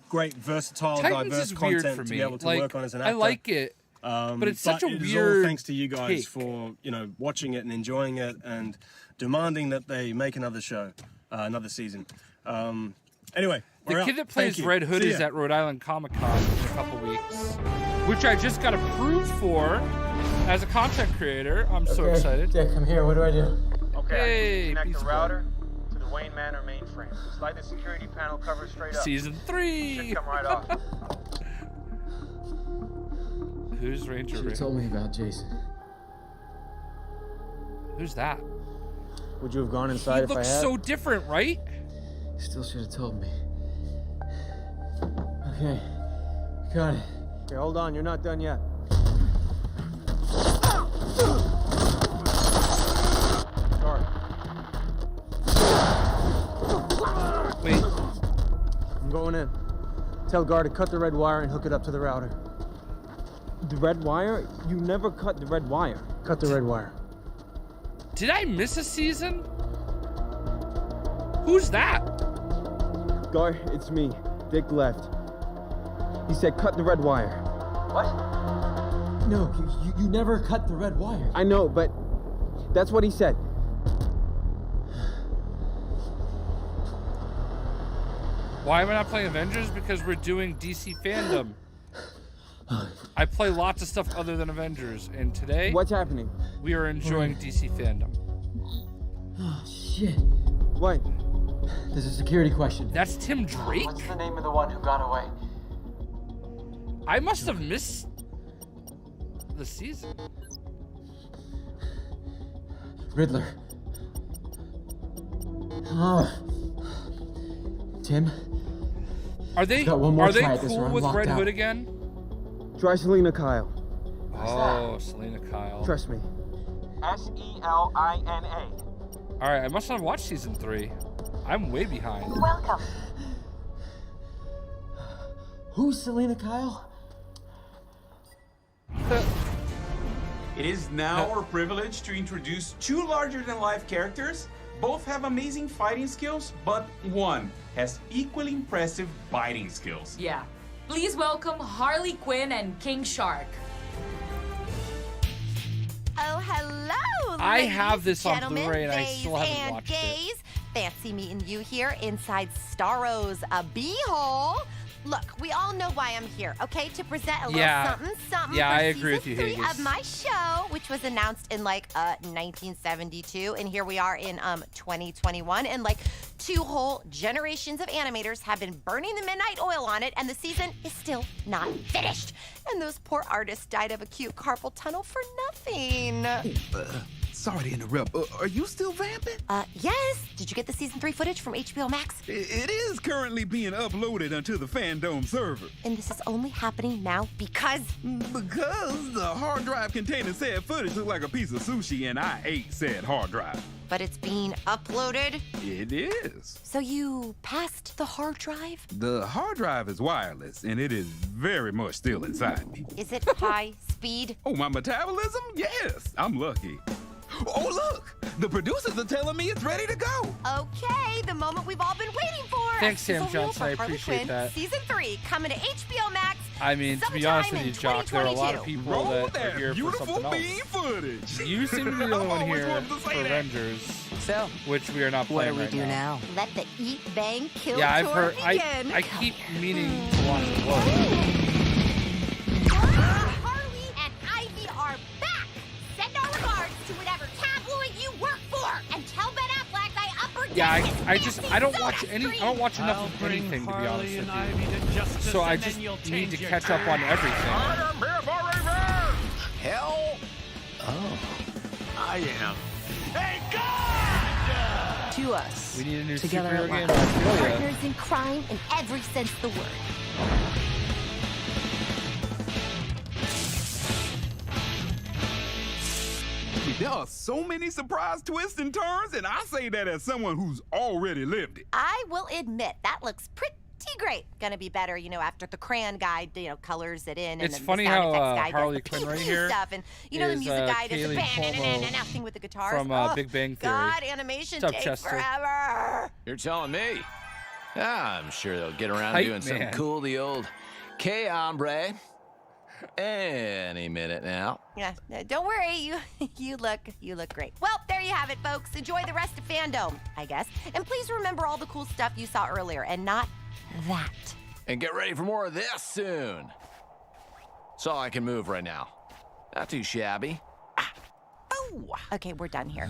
great, versatile, Titans diverse is weird content for to me. be able to Like, work on as an actor. I like it, but it's such a it is weird all thanks to you guys take. for watching it and enjoying it and demanding that they make another show, another season. Anyway, The we're kid out. that plays Thank you. Red Hood See is ya. at Rhode Island Comic Con in a couple weeks, which I just got approved for as a content creator. I'm so excited. Dick, I'm here. What do I do? Hey, connect piece the of router to the Wayne Manor mainframe. Slide the security panel cover straight up. Season 3. Should come right off. Who's Ranger? Should've told me about Jason. Who's that? Would you have gone He inside if I looks had? so different, right? Still should have told me. Okay. Got it. Okay, hold on. You're not done yet. Guard. Wait. I'm going in. Tell guard to cut the red wire and hook it up to the router. The red wire? You never cut the red wire. Cut the red wire. Did I miss a season? Who's that? Guard, it's me. Dick left. He said cut the red wire. What? No, you never cut the red wire. I know, but that's what he said. Why am I not playing Avengers? Because we're doing DC Fandom. I play lots of stuff other than Avengers, and today... What's happening? We are enjoying DC Fandom. Oh, shit. What? There's a security question. That's Tim Drake? What's the name of the one who got away? I must have missed the season. Riddler. Oh. Tim? Are they Got one more are they try at this or cool I'm with locked Red out. Hood again? Try Selena Kyle. Oh, Selena Kyle. Trust me. S-E-L-I-N-A. All right, I must not have watched season 3. I'm way behind. Welcome. Who's Selena Kyle? It is now our privilege to introduce two larger-than-life characters. Both have amazing fighting skills, but one has equally impressive biting skills. Yeah. Please welcome Harley Quinn and King Shark. Oh, hello, I ladies, have this on gentlemen, Blu-ray and I theys still haven't and watched it. gays. Fancy meeting you here inside Starro's beehole. Look, we all know why I'm here, okay? To present a little something Yeah, for I agree with season you, 3 Haggis. of my show, which was announced in 1972, and here we are in 2021, and 2 whole generations of animators have been burning the midnight oil on it, and the season is still not finished. And those poor artists died of acute carpal tunnel for nothing. sorry to interrupt. Are you still vamping? Yes. Did you get the season 3 footage from HBO Max? It is currently being uploaded onto the Fandome server. And this is only happening now because the hard drive containing said footage looked like a piece of sushi, and I ate said hard drive. But it's being uploaded? It is. So you passed the hard drive? The hard drive is wireless, and it is very much still inside me. Is it high speed? Oh, my metabolism? Yes, I'm lucky. Oh, look! The producers are telling me it's ready to go. Okay, the moment we've all been waiting for. Thanks, Sam Sizzle reel Johnson. for I Harley appreciate Quinn, that. Season 3 coming to HBO Max. I mean, to be honest with you, Jock, there are a lot of people Roll that are here for something beam else. footage. You seem to be the only one here for Avengers, so which we are not playing right now. now? Let the eat, bang, kill Yeah, I've tour heard. begin. I keep meaning to watch the book. Harley and Ivy are back. Send our regards to whatever tabloid you work for, and tell Ben Affleck I upper Yeah, I don't watch enough of anything, to be honest with you. So I just need to catch up on everything. I am here for revenge. Hell, I am. hey God! To us. We need a new Together superhero at game. last. I feel ya. Partners in crime in every sense of the word. There are so many surprise twists and turns, and I say that as someone who's already lived it. I will admit that looks pretty great. Gonna be better, after the crayon guy, colors it in. It's and funny the sound how effects guy Harley does Quinn the right pew here stuff, and the is, music guy does the Kaylee bang thing with the guitars. from Oh, Big Bang Theory. God, animation What's up, takes Chester? forever. You're telling me? I'm sure they'll get around Hype doing something man. cool. The old "Que hombre." Any minute now. Yeah, no, don't worry. You look great. Well, there you have it, folks. Enjoy the rest of Fandome, I guess. And please remember all the cool stuff you saw earlier, and not that. And get ready for more of this soon. That's all I can move right now. Not too shabby. Oh, okay, we're done here.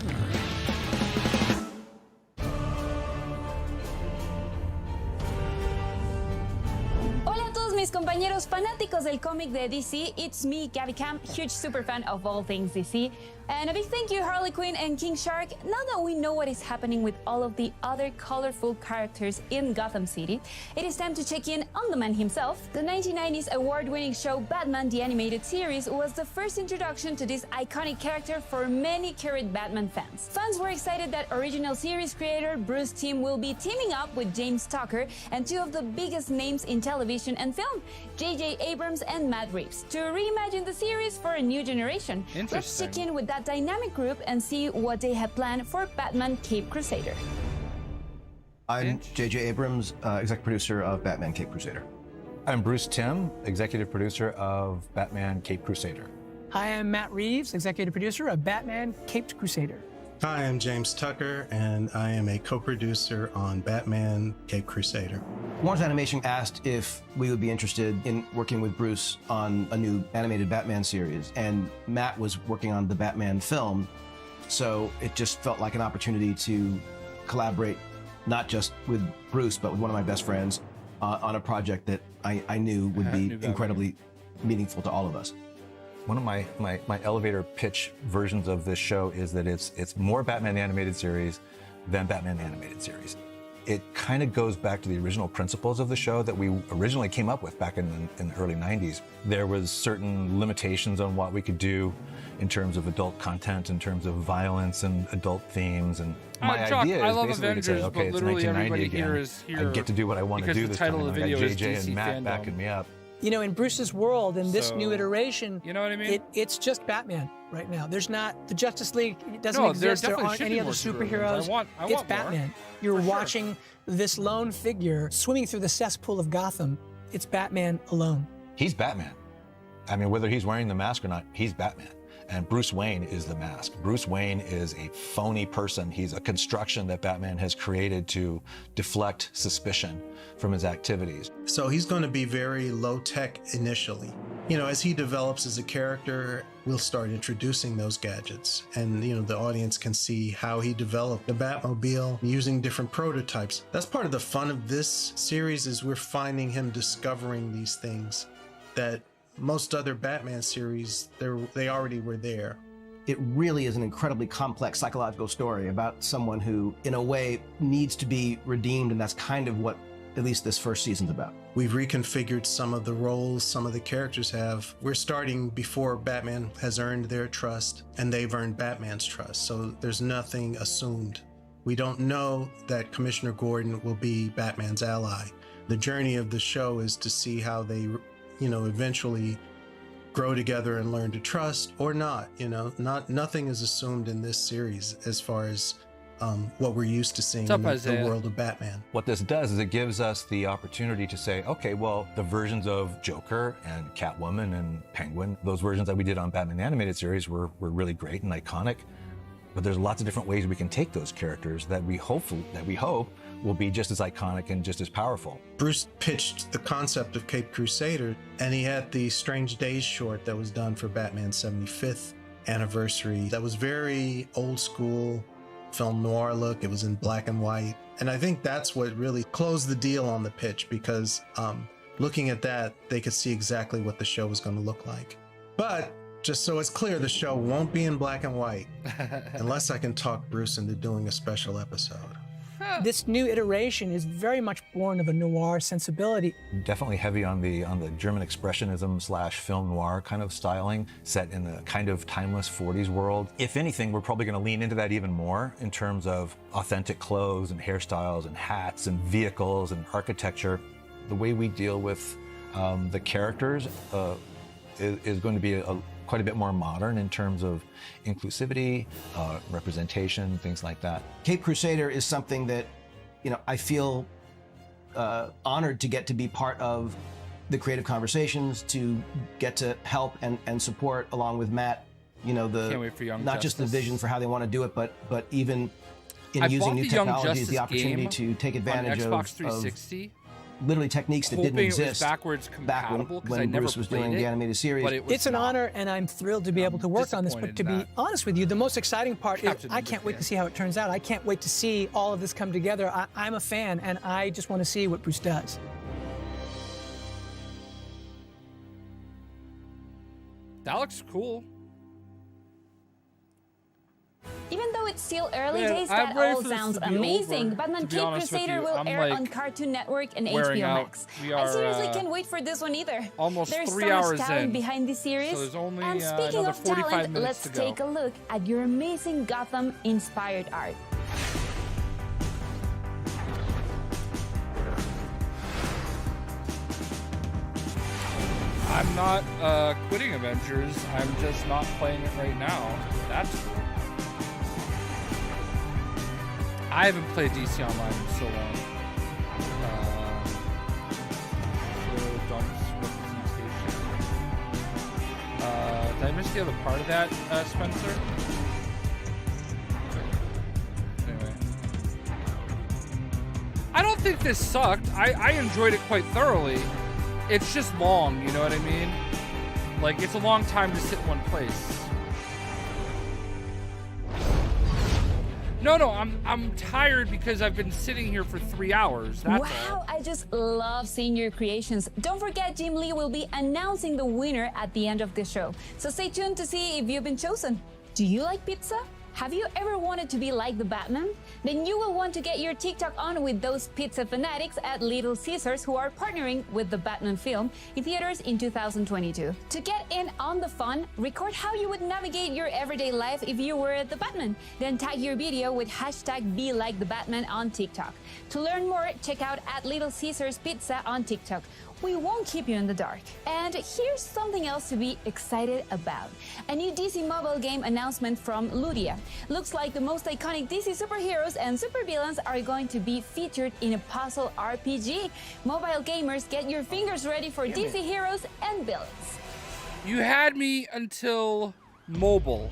Hola a todos mis compañeros fanáticos del cómic de DC. It's me, Gabby Camp, huge super fan of all things DC. And a big thank you, Harley Quinn and King Shark. Now that we know what is happening with all of the other colorful characters in Gotham City, it is time to check in on the man himself. The 1990s award-winning show Batman the Animated Series was the first introduction to this iconic character for many current Batman fans. Fans were excited that original series creator Bruce Timm will be teaming up with James Tucker and two of the biggest names in television and film, J.J. Abrams and Matt Reeves, to reimagine the series for a new generation. Let's check in with that dynamic group and see what they have planned for Batman Cape Crusader. I'm J.J. Abrams, executive producer of Batman Cape Crusader. I'm Bruce Timm, executive producer of Batman Cape Crusader. Hi, I'm Matt Reeves, executive producer of Batman Caped Crusader. Hi, I'm James Tucker, and I am a co-producer on Batman Cape Crusader. Warner's Animation asked if we would be interested in working with Bruce on a new animated Batman series, and Matt was working on the Batman film, so it just felt like an opportunity to collaborate not just with Bruce, but with one of my best friends on a project that I knew would be incredibly meaningful to all of us. One of my elevator pitch versions of this show is that it's more Batman the Animated Series than Batman the Animated Series. It kind of goes back to the original principles of the show that we originally came up with back in the early 90s. There was certain limitations on what we could do in terms of adult content, in terms of violence and adult themes. And my Jock, idea I is love basically Avengers, to say, but okay, it's literally 1990 everybody here again. is here I get to do what I want to because do the this title time. of the And I video got is JJ DC and Matt Fandom. backing me up. You know, in Bruce's world, in this So, new iteration, you know what I mean? It's just Batman right now. There's not the Justice League. It doesn't No, there exist. There definitely aren't should any be other more superheroes. superheroes. I want it's more. Batman. You're watching this lone figure swimming through the cesspool of Gotham. It's Batman alone. He's Batman. I mean, whether he's wearing the mask or not, he's Batman. And Bruce Wayne is the mask. Bruce Wayne is a phony person. He's a construction that Batman has created to deflect suspicion from his activities. So he's going to be very low-tech initially. You know, as he develops as a character, we'll start introducing those gadgets. And, the audience can see how he developed the Batmobile using different prototypes. That's part of the fun of this series is we're finding him discovering these things that most other Batman series, they already were there. it really is an incredibly complex psychological story about someone who, in a way, needs to be redeemed, and that's kind of what at least this first season's about. We've reconfigured some of the roles some of the characters have. We're starting before Batman has earned their trust, and they've earned Batman's trust, so there's nothing assumed. We don't know that Commissioner Gordon will be Batman's ally. The journey of the show is to see how they, eventually grow together and learn to trust or not. Nothing is assumed in this series as far as what we're used to seeing in the world of Batman. What this does is it gives us the opportunity to say, okay, well, the versions of Joker and Catwoman and Penguin, those versions that we did on Batman the Animated Series were really great and iconic. But there's lots of different ways we can take those characters that we hope will be just as iconic and just as powerful. Bruce pitched the concept of Cape Crusader, and he had the Strange Days short that was done for Batman's 75th anniversary. That was very old school film noir look. It was in black and white. And I think that's what really closed the deal on the pitch, because looking at that, they could see exactly what the show was going to look like. But just so it's clear, the show won't be in black and white unless I can talk Bruce into doing a special episode. This new iteration is very much born of a noir sensibility. Definitely heavy on the German expressionism / film noir kind of styling, set in a kind of timeless 40s world. If anything, we're probably going to lean into that even more in terms of authentic clothes and hairstyles and hats and vehicles and architecture. The way we deal with the characters is going to be quite a bit more modern in terms of inclusivity, representation, things like that. Cape Crusader is something that, I feel honored to get to be part of the creative conversations, to get to help and support along with Matt, Can't wait for Young not just the Justice. vision for how they want to do it, but even in I using bought new the Young technologies, Justice the opportunity game to take advantage on Xbox of 360. literally techniques that didn't Hoping it was exist backwards back compatible, 'cause I when never Bruce was played doing it, the animated series. but it was It's an honor, and I'm thrilled to be able to work on this. But to be honest with you, the most exciting part is I can't wait to see how it turns out. I can't wait to see all of this come together. I'm a fan, and I just want to see what Bruce does. That looks cool. Even though it's still early Man, days, I'm that ready all for this sounds to be amazing. over, Batman to be Cape honest with Crusader you. will I'm, air like, on Cartoon Network and wearing HBO out. Max. We I are, seriously can't wait for this one either. almost There's 3 so much hours talent in. behind this series. So there's only, and speaking another of 45 talent, minutes let's to go. take a look at your amazing Gotham-inspired art. I'm not quitting Avengers. I'm just not playing it right now. That's cool. I haven't played DC Online in so long. Dump's representation. Did I miss the other part of that, Spencer? Anyway. I don't think this sucked. I enjoyed it quite thoroughly. It's just long, you know what I mean? Like, it's a long time to sit in one place. No, I'm tired because I've been sitting here for 3 hours. That's Wow, I just love seeing your creations. Don't forget, Jim Lee will be announcing the winner at the end of the show. So stay tuned to see if you've been chosen. Do you like pizza? Have you ever wanted to be like the Batman? Then you will want to get your TikTok on with those pizza fanatics at Little Caesars, who are partnering with the Batman film in theaters in 2022. To get in on the fun, record how you would navigate your everyday life if you were the Batman. Then tag your video with hashtag #BeLikeTheBatman on TikTok. To learn more, check out at Little Caesars Pizza on TikTok. We won't keep you in the dark. And here's something else to be excited about. A new DC mobile game announcement from Ludia. Looks like the most iconic DC superheroes and supervillains are going to be featured in a puzzle RPG. Mobile gamers, get your fingers ready for DC heroes and villains. You had me until mobile.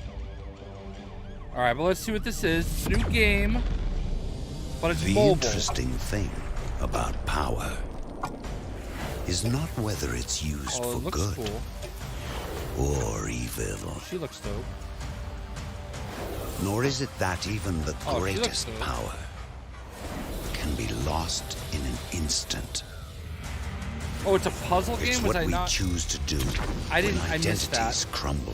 All right, but let's see what this is. It's a new game, but it's the mobile. Interesting thing about power is not whether it's used Oh, it for looks good cool. or evil, She looks dope. nor is it that even the Oh, she looks greatest dope. power can be lost in an instant. Oh, it's a puzzle game? It's Was what I we not? choose to do I didn't. when I missed that. identities crumble.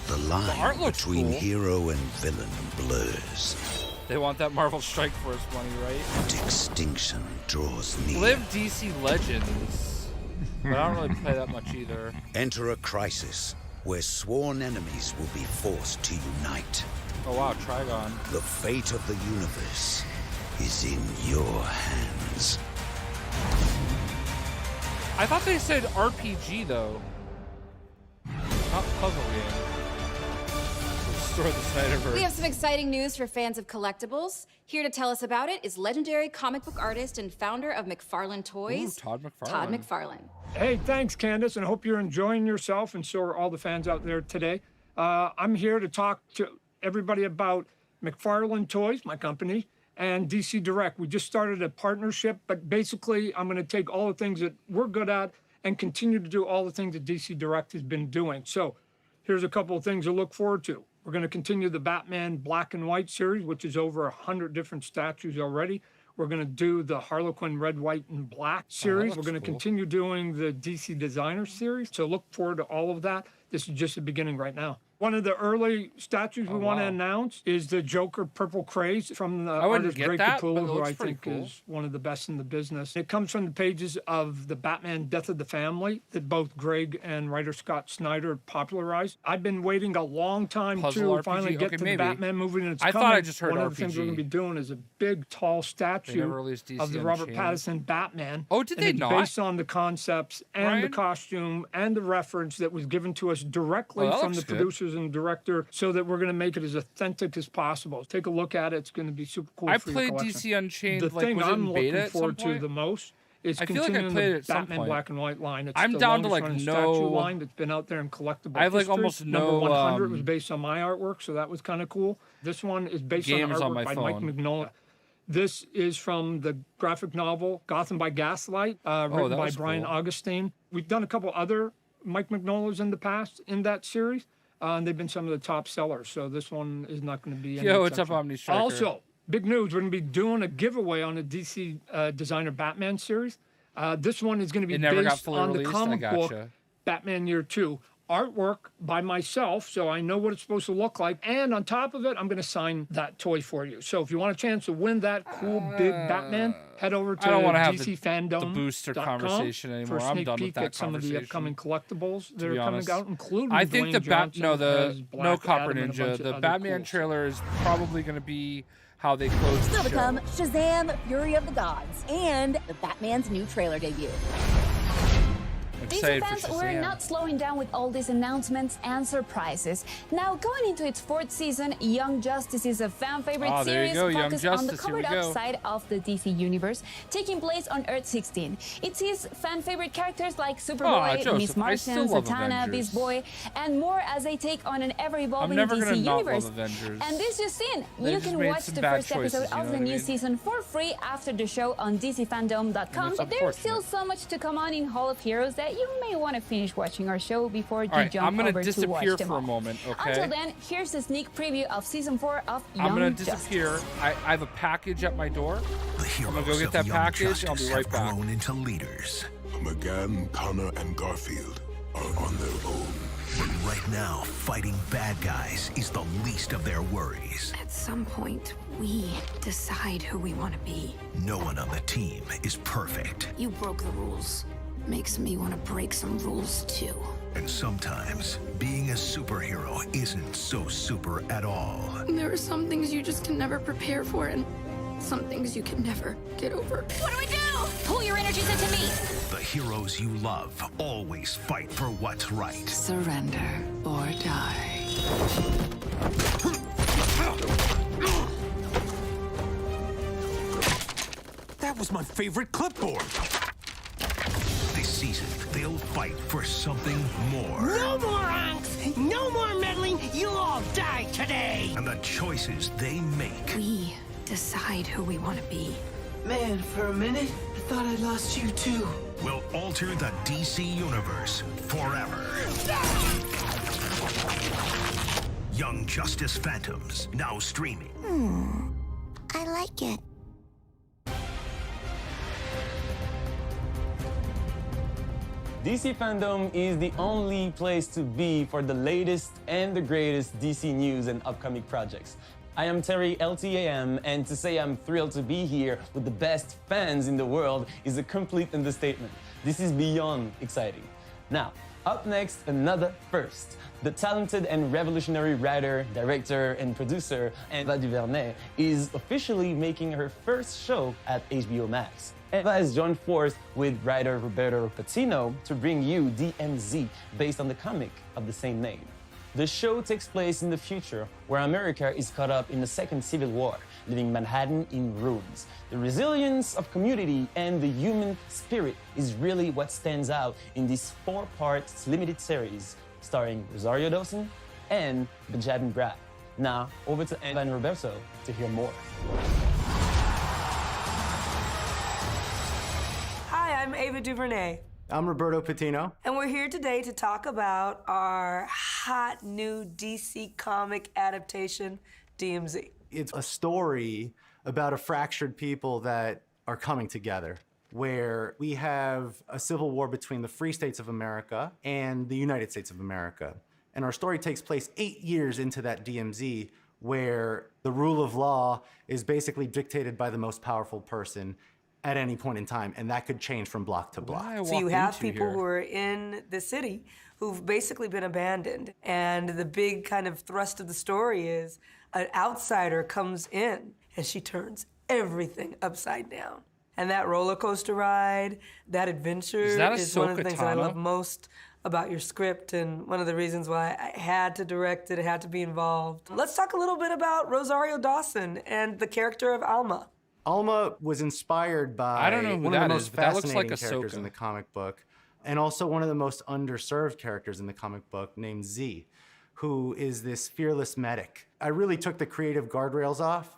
the line art looks between cool. hero and villain blurs. They want that Marvel Strike Force money, right? And extinction draws near. Live DC Legends. But I don't really play that much either. Enter a crisis where sworn enemies will be forced to unite. Oh wow, Trigon. The fate of the universe is in your hands. I thought they said RPG though. Not puzzle game. Restore the Snyderverse. We have some exciting news for fans of collectibles. Here to tell us about it is legendary comic book artist and founder of McFarlane Toys, Ooh, Todd McFarlane. Todd McFarlane. Hey, thanks, Candace, and I hope you're enjoying yourself, and so are all the fans out there today. I'm here to talk to everybody about McFarlane Toys, my company, and DC Direct. We just started a partnership, but basically I'm going to take all the things that we're good at and continue to do all the things that DC Direct has been doing. So here's a couple of things to look forward to. We're going to continue the Batman Black and White series, which is over 100 different statues already. We're going to do the Harley Quinn Red, White, and Black series. We're going to continue doing the DC Designer series. So look forward to all of that. This is just the beginning right now. One of the early statues we want to announce is the Joker Purple Craze from the artist Greg Capullo, who I think is one of the best in the business. It comes from the pages of the Batman Death of the Family that both Greg and writer Scott Snyder popularized. I've been waiting a long time to finally get to the Batman movie, and it's coming. thought I just heard One RPG. of the things we're going to be doing is a big, tall statue of the Robert Pattinson Batman. Oh, did they not? Based on the concepts and the costume and the reference that was given to us directly from the producers and director, so that we're going to make it as authentic as possible. Take a look at it. It's going to be super cool. I for your played collection. DC Unchained. The like, thing was it I'm in beta looking at some forward to point? the most is I feel like I continuing played it the at some Batman point. Black and White line. It's I'm the down to longest like running no statue line that's been out there in collectible I have like history. almost Number no 100 was based on my artwork, so that was kind of cool. This one is based on Games on artwork my by phone. Mike Mignola. This is from the graphic novel Gotham by Gaslight, written by was Brian cool. Augustine. We've done a couple other Mike Mignolas in the past in that series, and they've been some of the top sellers. So this one is not going to be. Yo, what's up, Omni Striker? Also, big news: we're going to be doing a giveaway on the DC Designer Batman series. This one is going to be It never got based fully on released? the I comic book gotcha. Batman Year 2. Artwork by myself, so I know what it's supposed to look like. And on top of it, I'm going to sign that toy for you. So if you want a chance to win that cool big Batman, head over to I don't want to have DC the Fandom. booster conversation anymore. For a I'm sneak done with peek that at some of the conversation, upcoming collectibles that to are be coming honest. out, including I think the Dwayne Johnson as no Black Copper Adam and a bunch Ninja. of The other Batman cool trailer is probably going to be how they close Still the to show. come, Shazam, Fury of the Gods, and the Batman's new trailer debut. DC fans, we're not slowing down with all these announcements and surprises. Now, going into its 4th season, Young Justice is a fan favorite there you series go, Young focused on the Justice, here we covered up go. side of the DC universe, taking place on Earth 16. It sees fan favorite characters like Superboy, Joseph, Miss I still Martian, love Zatanna, Avengers. Beast Boy, and more as they take on an ever-evolving never gonna DC not love universe. Avengers. And this just in, They you just can made watch some the bad first choices, episode you know of what the I new mean? season for free after the show on DCFandom.com. But there's still so much to come on in Hall of Heroes that you may want to finish watching our show before you All right, jump I'm gonna over to watch disappear them for a all. moment, okay? Until then, here's a sneak preview of season 4 of Young I'm gonna Justice. disappear. I have a package at my door. I'm gonna go Heroes get of that Young package. I'll be Justice right have back. grown into leaders. McGann, Connor, and Garfield are on their own. But right now, fighting bad guys is the least of their worries. At some point, we decide who we want to be. No one on the team is perfect. You broke the rules. Makes me want to break some rules too. And sometimes, being a superhero isn't so super at all. There are some things you just can never prepare for, and some things you can never get over. What do we do? Pull your energies into me. The heroes you love always fight for what's right. Surrender or die. That was my favorite clipboard. This season, they'll fight for something more. No more angst! No more meddling! You'll all die today! And the choices they make We decide who we want to be. Man, for a minute, I thought I lost you too. will alter the DC Universe forever. Young Justice Phantoms, now streaming. I like it. DC Fandom is the only place to be for the latest and the greatest DC news and upcoming projects. I am Terry LTAM, and to say I'm thrilled to be here with the best fans in the world is a complete understatement. This is beyond exciting. Now, up next, another first. The talented and revolutionary writer, director, and producer, Eva DuVernay, is officially making her first show at HBO Max. Eva has joined force with writer Robert Pattinson to bring you DMZ, based on the comic of the same name. The show takes place in the future, where America is caught up in the Second Civil War, leaving Manhattan in ruins. The resilience of community and the human spirit is really what stands out in this 4-part limited series, starring Rosario Dawson and Benjamin Bratt. Now, over to Eva and Roberto to hear more. Hi, I'm Ava DuVernay. I'm Roberto Pattinson. And we're here today to talk about our hot new DC comic adaptation, DMZ. It's a story about a fractured people that are coming together, where we have a civil war between the Free States of America and the United States of America. And our story takes place 8 years into that DMZ, where the rule of law is basically dictated by the most powerful person at any point in time, and that could change from block to block. So you have people who are in the city who've basically been abandoned, and the big kind of thrust of the story is an outsider comes in and she turns everything upside down. And that roller coaster ride, that adventure is one of the things that I love most about your script, and one of the reasons why I had to direct it, had to be involved. Let's talk a little bit about Rosario Dawson and the character of Alma. Alma was inspired by one of the most fascinating characters in the comic book, and also one of the most underserved characters in the comic book, named Z, who is this fearless medic. I really took the creative guardrails off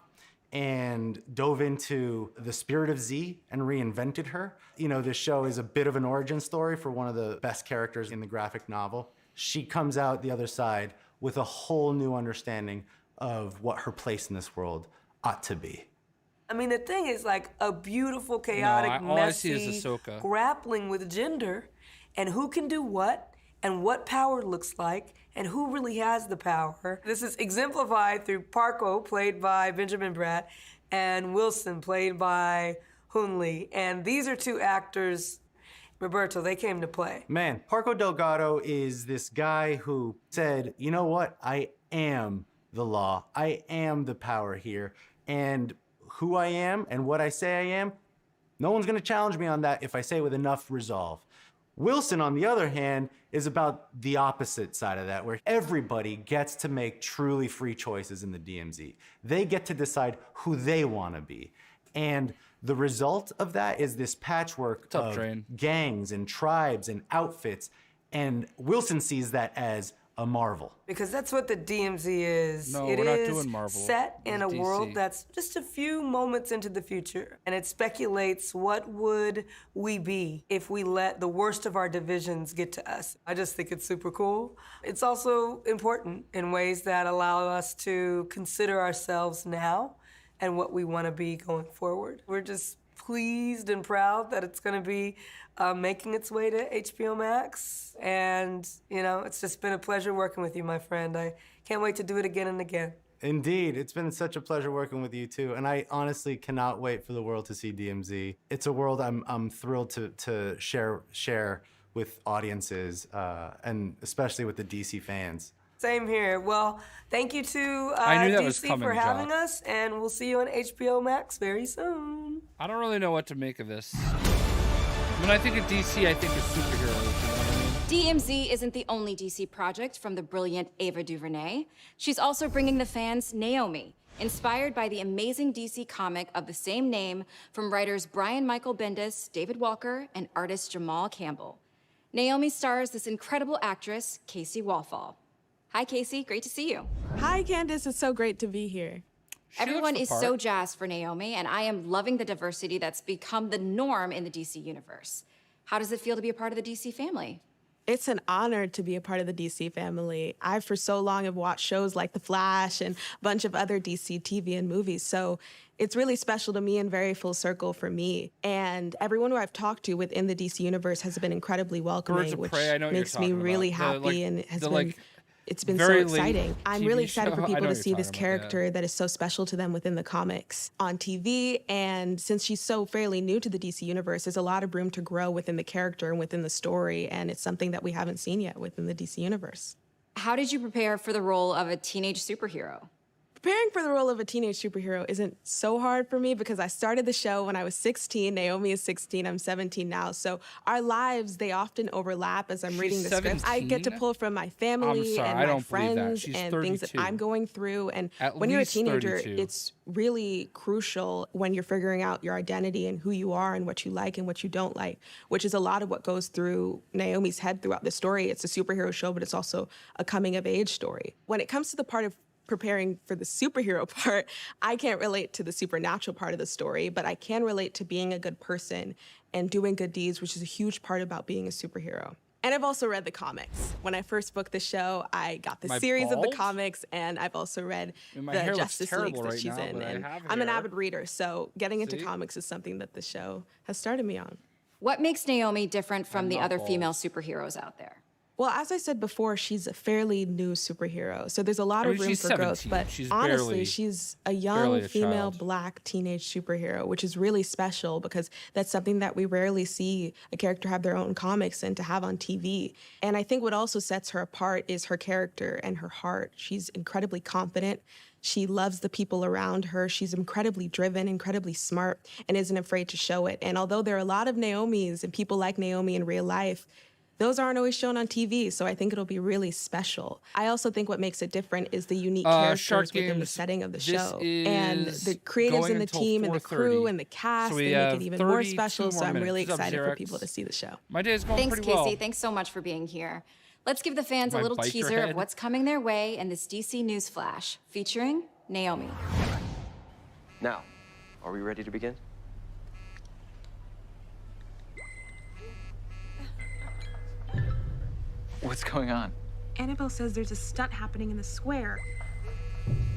and dove into the spirit of Z and reinvented her. You know, this show is a bit of an origin story for one of the best characters in the graphic novel. She comes out the other side with a whole new understanding of what her place in this world ought to be. I mean, the thing is like a beautiful, chaotic, messy, grappling with gender and who can do what and what power looks like and who really has the power. This is exemplified through Parko, played by Benjamin Bratt, and Wilson, played by Hoon Lee. And these are two actors, Roberto, they came to play. Man, Parko Delgado is this guy who said, you know what? I am the law. I am the power here. And who I am and what I say I am, no one's gonna challenge me on that if I say it with enough resolve. Wilson, on the other hand, is about the opposite side of that, where everybody gets to make truly free choices in the DMZ. They get to decide who they wanna be. And the result of that is this patchwork of gangs and tribes and outfits. And Wilson sees that as a marvel. Because that's what the DMZ is. No, it we're not is doing Marvel. Set in a It's DC. world that's just a few moments into the future. And it speculates what would we be if we let the worst of our divisions get to us. I just think it's super cool. It's also important in ways that allow us to consider ourselves now and what we want to be going forward. We're just pleased and proud that it's going to be making its way to HBO Max. And, you know, it's just been a pleasure working with you, my friend. I can't wait to do it again and again. Indeed, it's been such a pleasure working with you too, and I honestly cannot wait for the world to see DMZ. It's a world I'm thrilled to share with audiences, and especially with the DC fans. Same here. Well, thank you to I knew that DC was coming, for having Jock. us, and we'll see you on HBO Max very soon. I don't really know what to make of this. When I think of DC, I think of superheroes. You know what I mean? DMZ isn't the only DC project from the brilliant Ava DuVernay. She's also bringing the fans Naomi, inspired by the amazing DC comic of the same name from writers Brian Michael Bendis, David Walker, and artist Jamal Campbell. Naomi stars this incredible actress, Casey Wallfall. Hi, Casey. Great to see you. Hi, Candace. It's so great to be here. Everyone is so jazzed for Naomi, and I am loving the diversity that's become the norm in the DC universe. How does it feel to be a part of the DC family? It's an honor to be a part of the DC family. I, for so long, have watched shows like The Flash and a bunch of other DC TV and movies, so it's really special to me and very full circle for me. And everyone who I've talked to within the DC universe has been incredibly welcoming, which makes me really happy and has been... It's been so exciting. I'm really excited for people to see this character that is so special to them within the comics on TV. And since she's so fairly new to the DC universe, there's a lot of room to grow within the character and within the story. And it's something that we haven't seen yet within the DC universe. How did you prepare for the role of a teenage superhero? Preparing for the role of a teenage superhero isn't so hard for me because I started the show when I was 16. Naomi is 16. I'm 17 now. So our lives, they often overlap as I'm reading the script. I get to pull from my family and my friends and things that I'm going through. And when you're a teenager, it's really crucial when you're figuring out your identity and who you are and what you like and what you don't like, which is a lot of what goes through Naomi's head throughout the story. It's a superhero show, but it's also a coming-of-age story. When it comes to the part of preparing for the superhero part, I can't relate to the supernatural part of the story, but I can relate to being a good person and doing good deeds, which is a huge part about being a superhero. And I've also read the comics. When I first booked the show, I got the series of the comics, and I've also read the Justice League that she's in. And I'm an avid reader, so getting into comics is something that the show has started me on. What makes Naomi different from the other female superheroes out there? Well, as I said before, she's a fairly new superhero, so there's a lot of room for growth. But honestly, she's a young female Black teenage superhero, which is really special because that's something that we rarely see a character have their own comics and to have on TV. And I think what also sets her apart is her character and her heart. She's incredibly confident. She loves the people around her. She's incredibly driven, incredibly smart, and isn't afraid to show it. And although there are a lot of Naomis and people like Naomi in real life, those aren't always shown on TV, so I think it'll be really special. I also think what makes it different is the unique characters within the setting of the show. And the creatives and the team and the crew and the cast, they make it even more special, so I'm really excited for people to see the show. My day is going pretty well. Thanks, Casey. Thanks so much for being here. Let's give the fans a little teaser of what's coming their way in this DC News Flash, featuring Naomi. Now, are we ready to begin? What's going on? Annabelle says there's a stunt happening in the square.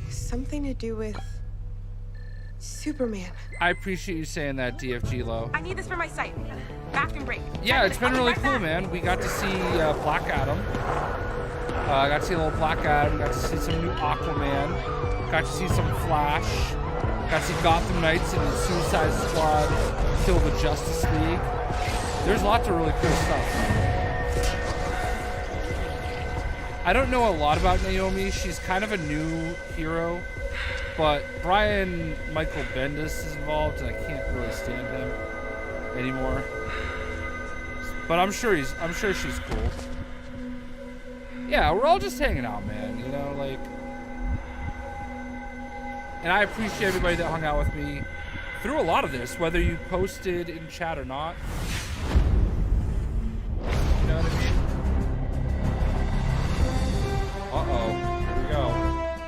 Something to do with Superman. I appreciate you saying that, DFG Low. I need this for my site. Bathroom break. Yeah, it's been really cool, man. We got to see Black Adam. I got to see a little Black Adam. Got to see some new Aquaman. Got to see some Flash. Got to see Gotham Knights and the Suicide Squad kill the Justice League. There's lots of really cool stuff. I don't know a lot about Naomi. She's kind of a new hero, but Brian Michael Bendis is involved, and I can't really stand him anymore. But I'm sure she's cool. Yeah, we're all just hanging out, man. You know, like, and I appreciate everybody that hung out with me through a lot of this, whether you posted in chat or not. You know what I mean? Uh-oh, here we go.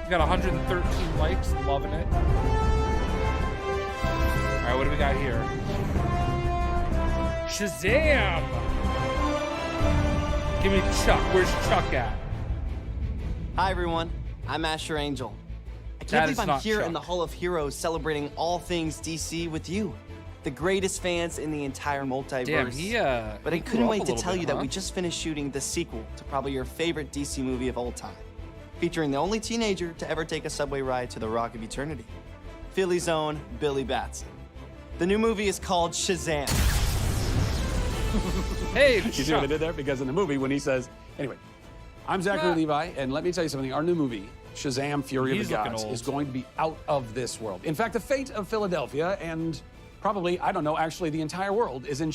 We got 113 likes, loving it. All right, what do we got here? Shazam! Give me Chuck. Where's Chuck at? Hi, everyone. I'm Asher Angel. I can't believe I'm here in the Hall of Heroes celebrating all things DC with you, the greatest fans in the entire multiverse. Damn, but I couldn't wait to tell you that we just finished shooting the sequel to probably your favorite DC movie of all time, featuring the only teenager to ever take a subway ride to the Rock of Eternity, Philly's own Billy Batson. The new movie is called Shazam. Hey, you see what I did there? Because in the movie, when he says, anyway, I'm Zachary Levi, and let me tell you something. Our new movie, Shazam! Fury of the Gods, is going to be out of this world. In fact, the fate of Philadelphia and probably, I don't know, actually the entire world is in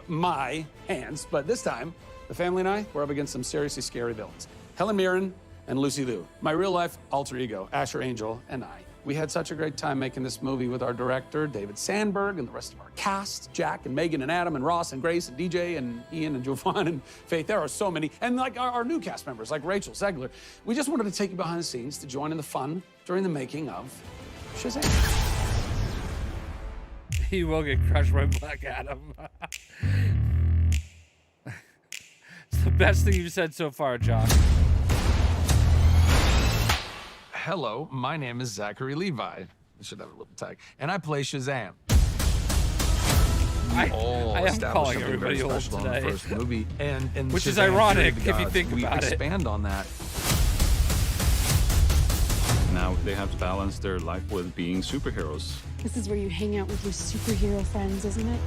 my hands. But this time, the family and I, we're up against some seriously scary villains. Helen Mirren and Lucy Liu, my real-life alter ego, Asher Angel, and I. We had such a great time making this movie with our director, David Sandberg, and the rest of our cast, Jack and Megan and Adam and Ross and Grace and DJ and Ian and Jovan and Faith. There are so many. And like our new cast members, like Rachel Zegler. We just wanted to take you behind the scenes to join in the fun during the making of Shazam. He will get crushed by Black Adam. the best thing you've said so far, John. Hello, my name is Zachary Levi. I should have a little tag. And I play Shazam. I am calling everybody old today. In the first movie. And which is Shazam, ironic Fury of the if you Gods, think we about it. expand on that. Now they have to balance their life with being superheroes. This is where you hang out with your superhero friends, isn't it?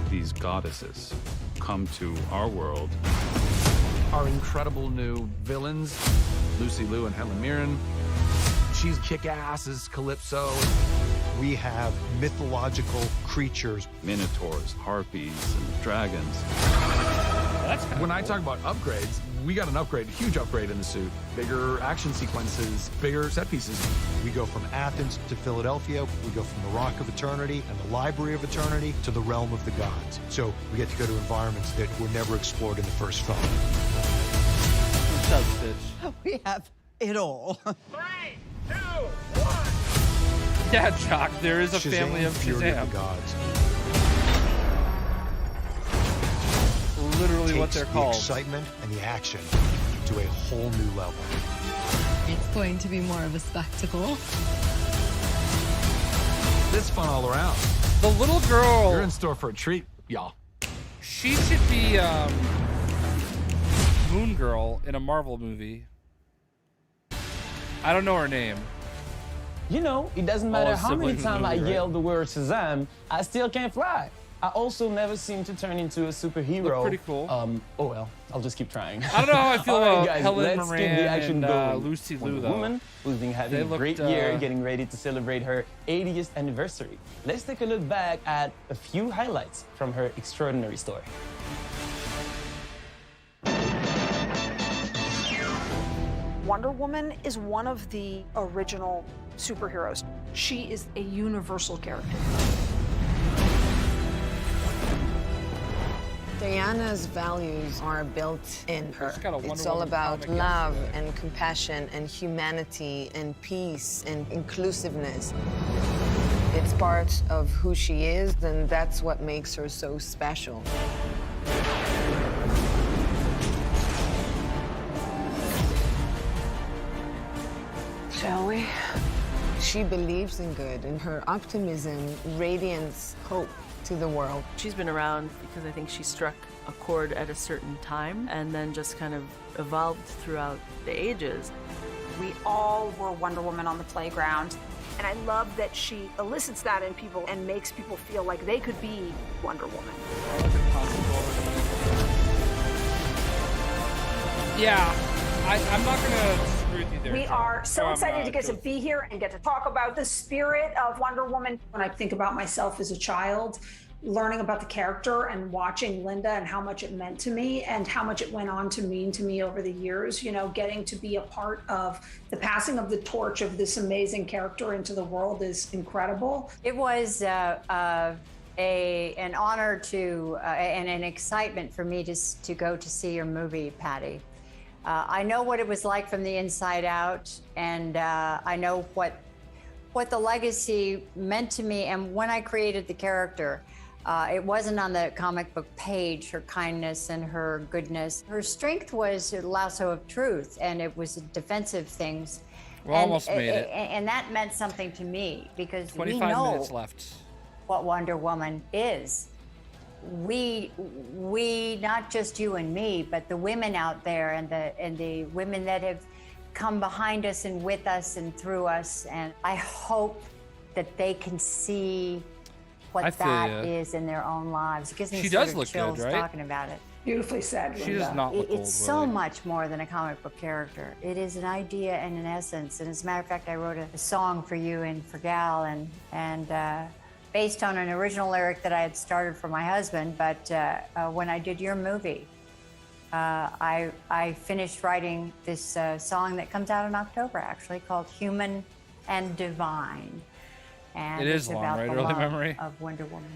These goddesses come to our world. Our incredible new villains, Lucy Liu and Helen Mirren. She's kick-ass as Calypso. We have mythological creatures. Minotaurs, harpies, and dragons. When I talk about upgrades, we got an upgrade, a huge upgrade in the suit. Bigger action sequences, bigger set pieces. We go from Athens to Philadelphia. We go from the Rock of Eternity and the Library of Eternity to the Realm of the Gods. So we get to go to environments that were never explored in the first film. What's up, Stitch? We have it all. 3, 2, 1. Yeah, Jock, there is a family of Fury of Shazam. the Gods. Literally what Takes they're the called. excitement and the action to a whole new level. It's going to be more of a spectacle. It's fun all around. The little girl. You're in store for a treat, y'all. She should be Moon Girl in a Marvel movie. I don't know her name. You know, it doesn't matter how many siblings times I movie, right? yell the word Shazam, I still can't fly. I also never seem to turn into a superhero. Look pretty cool. Oh well, I'll just keep trying. I don't know how I feel All right, about guys, Helen let's Moran keep the action and going. Lucy Liu, Wonder though. Woman, who's been having They a great looked, year, getting ready to celebrate her 80th anniversary. Let's take a look back at a few highlights from her extraordinary story. Wonder Woman is one of the original superheroes. She is a universal character. Diana's values are built in her. got a Wonder It's all Woman about comic love yesterday. and compassion and humanity and peace and inclusiveness. It's part of who she is, and that's what makes her so special. Shall we? She believes in good, and her optimism radiates hope to the world. She's been around because I think she struck a chord at a certain time and then just kind of evolved throughout the ages. We all were Wonder Woman on the playground, and I love that she elicits that in people and makes people feel like they could be Wonder Woman. Yeah, I'm not gonna disagree with you there. We John. are so I'm excited not to get to joking. be here and get to talk about the spirit of Wonder Woman. When I think about myself as a child, learning about the character and watching Linda and how much it meant to me and how much it went on to mean to me over the years, you know, getting to be a part of the passing of the torch of this amazing character into the world is incredible. It was an honor to and an excitement for me to go to see your movie, Patty. I know what it was like from the inside out, and I know what the legacy meant to me. And when I created the character, it wasn't on the comic book page, her kindness and her goodness. Her strength was a lasso of truth, and it was defensive things. We almost made it. And that meant something to me because 25 we know minutes left. what Wonder Woman is. We, not just you and me, but the women out there and the women that have come behind us and with us and through us. And I hope that they can see what that is in their own lives. It gives me She sort does of look good, chills right? talking about it. Beautifully said, She does not look old, It's so really. much more than a comic book character. It is an idea and an essence. And as a matter of fact, I wrote a song for you and for Gal, and based on an original lyric that I had started for my husband. But when I did your movie, I finished writing this song that comes out in October, actually, called Human and Divine. And It is it's long, about right? the Early love memory. of Wonder Woman.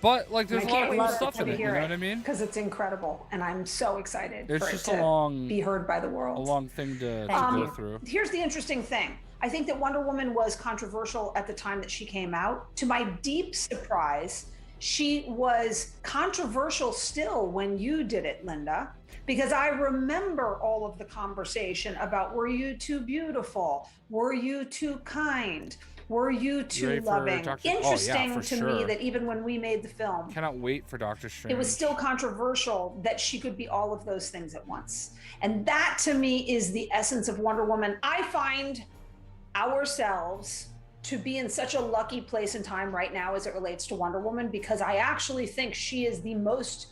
But like, there's a lot of cool love stuff in it. You know what I mean? Because it's incredible, and I'm so excited It's for just it a to long, be heard by the a world. long thing to go through. Here's the interesting thing. I think that Wonder Woman was controversial at the time that she came out. To my deep surprise, She was controversial still when you did it, Linda, because I remember all of the conversation about, were you too beautiful? Were you too kind? Were you too loving? Interesting to me that even when we made the film, cannot wait for Doctor Strange. it was still controversial that she could be all of those things at once. And that to me is the essence of Wonder Woman. I find ourselves to be in such a lucky place in time right now as it relates to Wonder Woman, because I actually think she is the most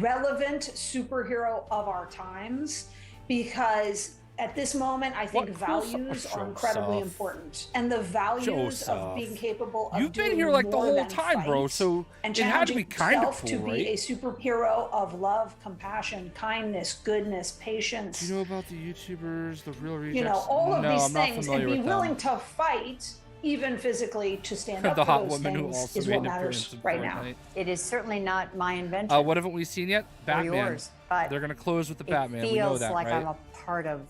relevant superhero of our times, because at this moment, I think values are incredibly important, and the values of being capable of You've been here like the whole time, bro, so and it had to be kind of cool, to be right? a superhero of love, compassion, kindness, goodness, patience. Do you know about the YouTubers, the real rejects? You know, all of these I'm not things, familiar and be with willing them. to fight, even physically, to stand up The for hot those woman who things also is made what an appearance matters in right now. Fortnite. It is certainly not my invention. What haven't we seen yet? Batman. yours, but They're gonna close with the Batman. It We know feels that, like right? I'm a part of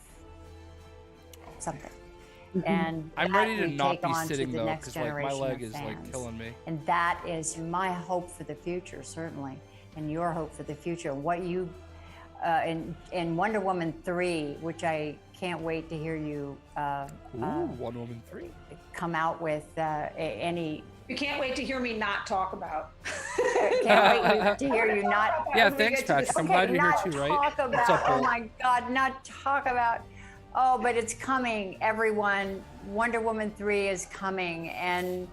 something. And I'm that ready to we not take be on to sitting the though, next because like my generation leg of is like fans. killing me. And that is my hope for the future, certainly, and your hope for the future. What you, in Wonder Woman 3, which I can't wait to hear you Wonder Woman 3 come out with any. You can't wait to hear me not talk about. Can't wait to hear you not. Yeah, thanks, Patrick. I'm glad you're here too, right? Talk about, What's up, oh Bill? my God, not talk about. Oh, but it's coming, everyone. Wonder Woman 3 is coming, and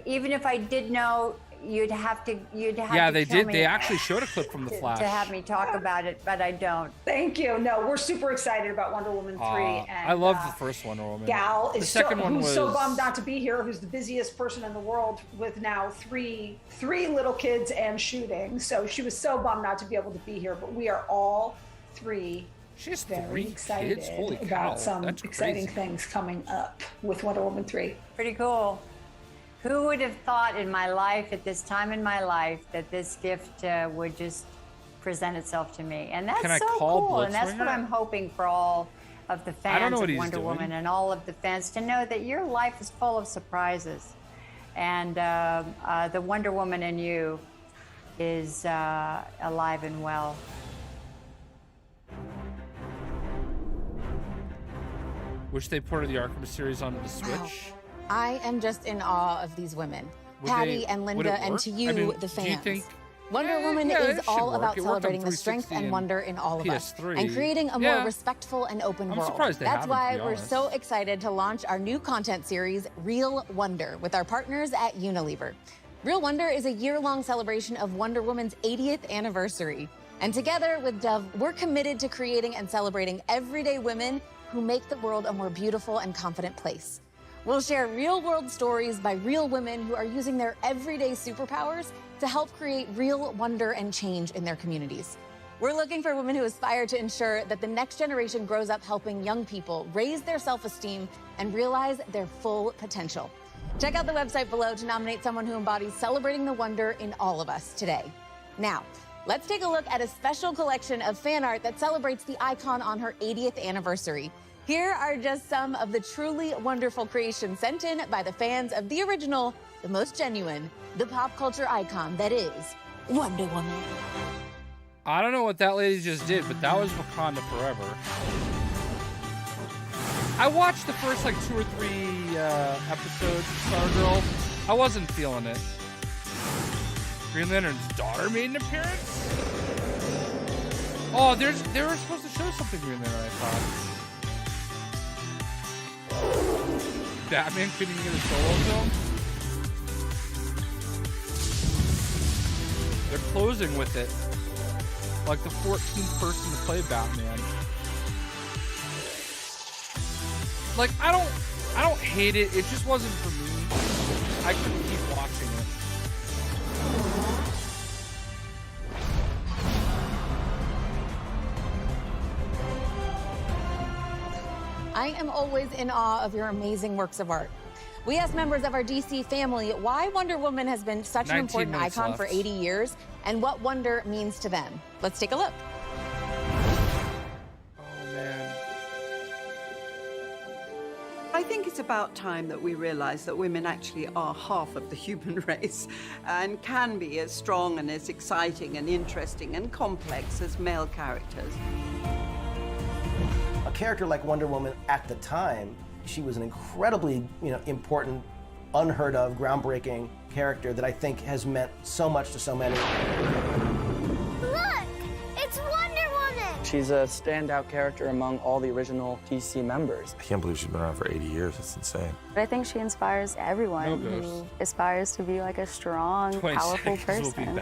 even if I did know, you'd have to Yeah, they kill did. me They actually showed a clip from the Flash. to have me talk about it, but I don't. Thank you. No, we're super excited about Wonder Woman 3. And, I love the first Wonder Woman. Gal The is second one who's was so bummed not to be here, who's the busiest person in the world with now three little kids and shooting. So she was so bummed not to be able to be here, but we are all three very excited kids? Holy cow, about some that's exciting crazy. things coming up with Wonder Woman 3. Pretty cool. Who would have thought in my life, at this time in my life, that this gift would just present itself to me? And that's Can I so call cool. And that's what Blitzwinger? I'm hoping for all of the I don't fans know what of he's Wonder doing. Woman and all of the fans to know that your life is full of surprises. And the Wonder Woman in you is alive and well. Wish they ported the Arkham series onto the Switch. I am just in awe of these women, Would Patty they- and would Linda, it and work? to you, I mean, the do you fans. think- Wonder Woman yeah, is it should all work. about It worked on celebrating the 360 strength and and wonder in all of us PS3. and creating a Yeah. more respectful and open I'm world. surprised they That's haven't, why to be we're honest. so excited to launch our new content series, Real Wonder, with our partners at Unilever. Real Wonder is a year-long celebration of Wonder Woman's 80th anniversary. And together with Dove, we're committed to creating and celebrating everyday women who make the world a more beautiful and confident place. We'll share real-world stories by real women who are using their everyday superpowers to help create real wonder and change in their communities. We're looking for women who aspire to ensure that the next generation grows up helping young people raise their self-esteem and realize their full potential. Check out the website below to nominate someone who embodies celebrating the wonder in all of us today. Now, let's take a look at a special collection of fan art that celebrates the icon on her 80th anniversary. Here are just some of the truly wonderful creations sent in by the fans of the original, the most genuine, the pop culture icon that is Wonder Woman. I don't know what that lady just did, but that was Wakanda forever. I watched the first like 2 or 3 episodes of Stargirl. I wasn't feeling it. Green Lantern's daughter made an appearance? Oh, they were supposed to show something Green Lantern, I thought. Batman couldn't even get a solo film? They're closing with it. Like the 14th person to play Batman. Like, I don't hate it. It just wasn't for me. I couldn't keep watching it. I am always in awe of your amazing works of art. We asked members of our DC family why Wonder Woman has been such an 19 important minutes icon left. for 80 years and what wonder means to them. Let's take a look. I think it's about time that we realize that women actually are half of the human race and can be as strong and as exciting and interesting and complex as male characters. A character like Wonder Woman at the time, she was an incredibly, important, unheard of, groundbreaking character that I think has meant so much to so many. Look! It's Wonder Woman! She's a standout character among all the original DC members. I can't believe she's been around for 80 years. It's insane. I think she inspires everyone who aspires to be like a strong, powerful person.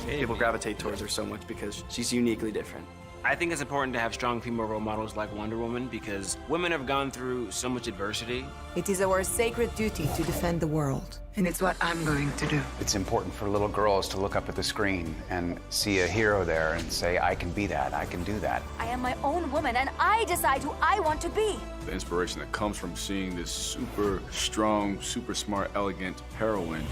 People gravitate towards her so much because she's uniquely different. I think it's important to have strong female role models like Wonder Woman because women have gone through so much adversity. It is our sacred duty to defend the world, and it's what I'm going to do. It's important for little girls to look up at the screen and see a hero there and say, I can be that, I can do that. I am my own woman, and I decide who I want to be. The inspiration that comes from seeing this super strong, super smart, elegant heroine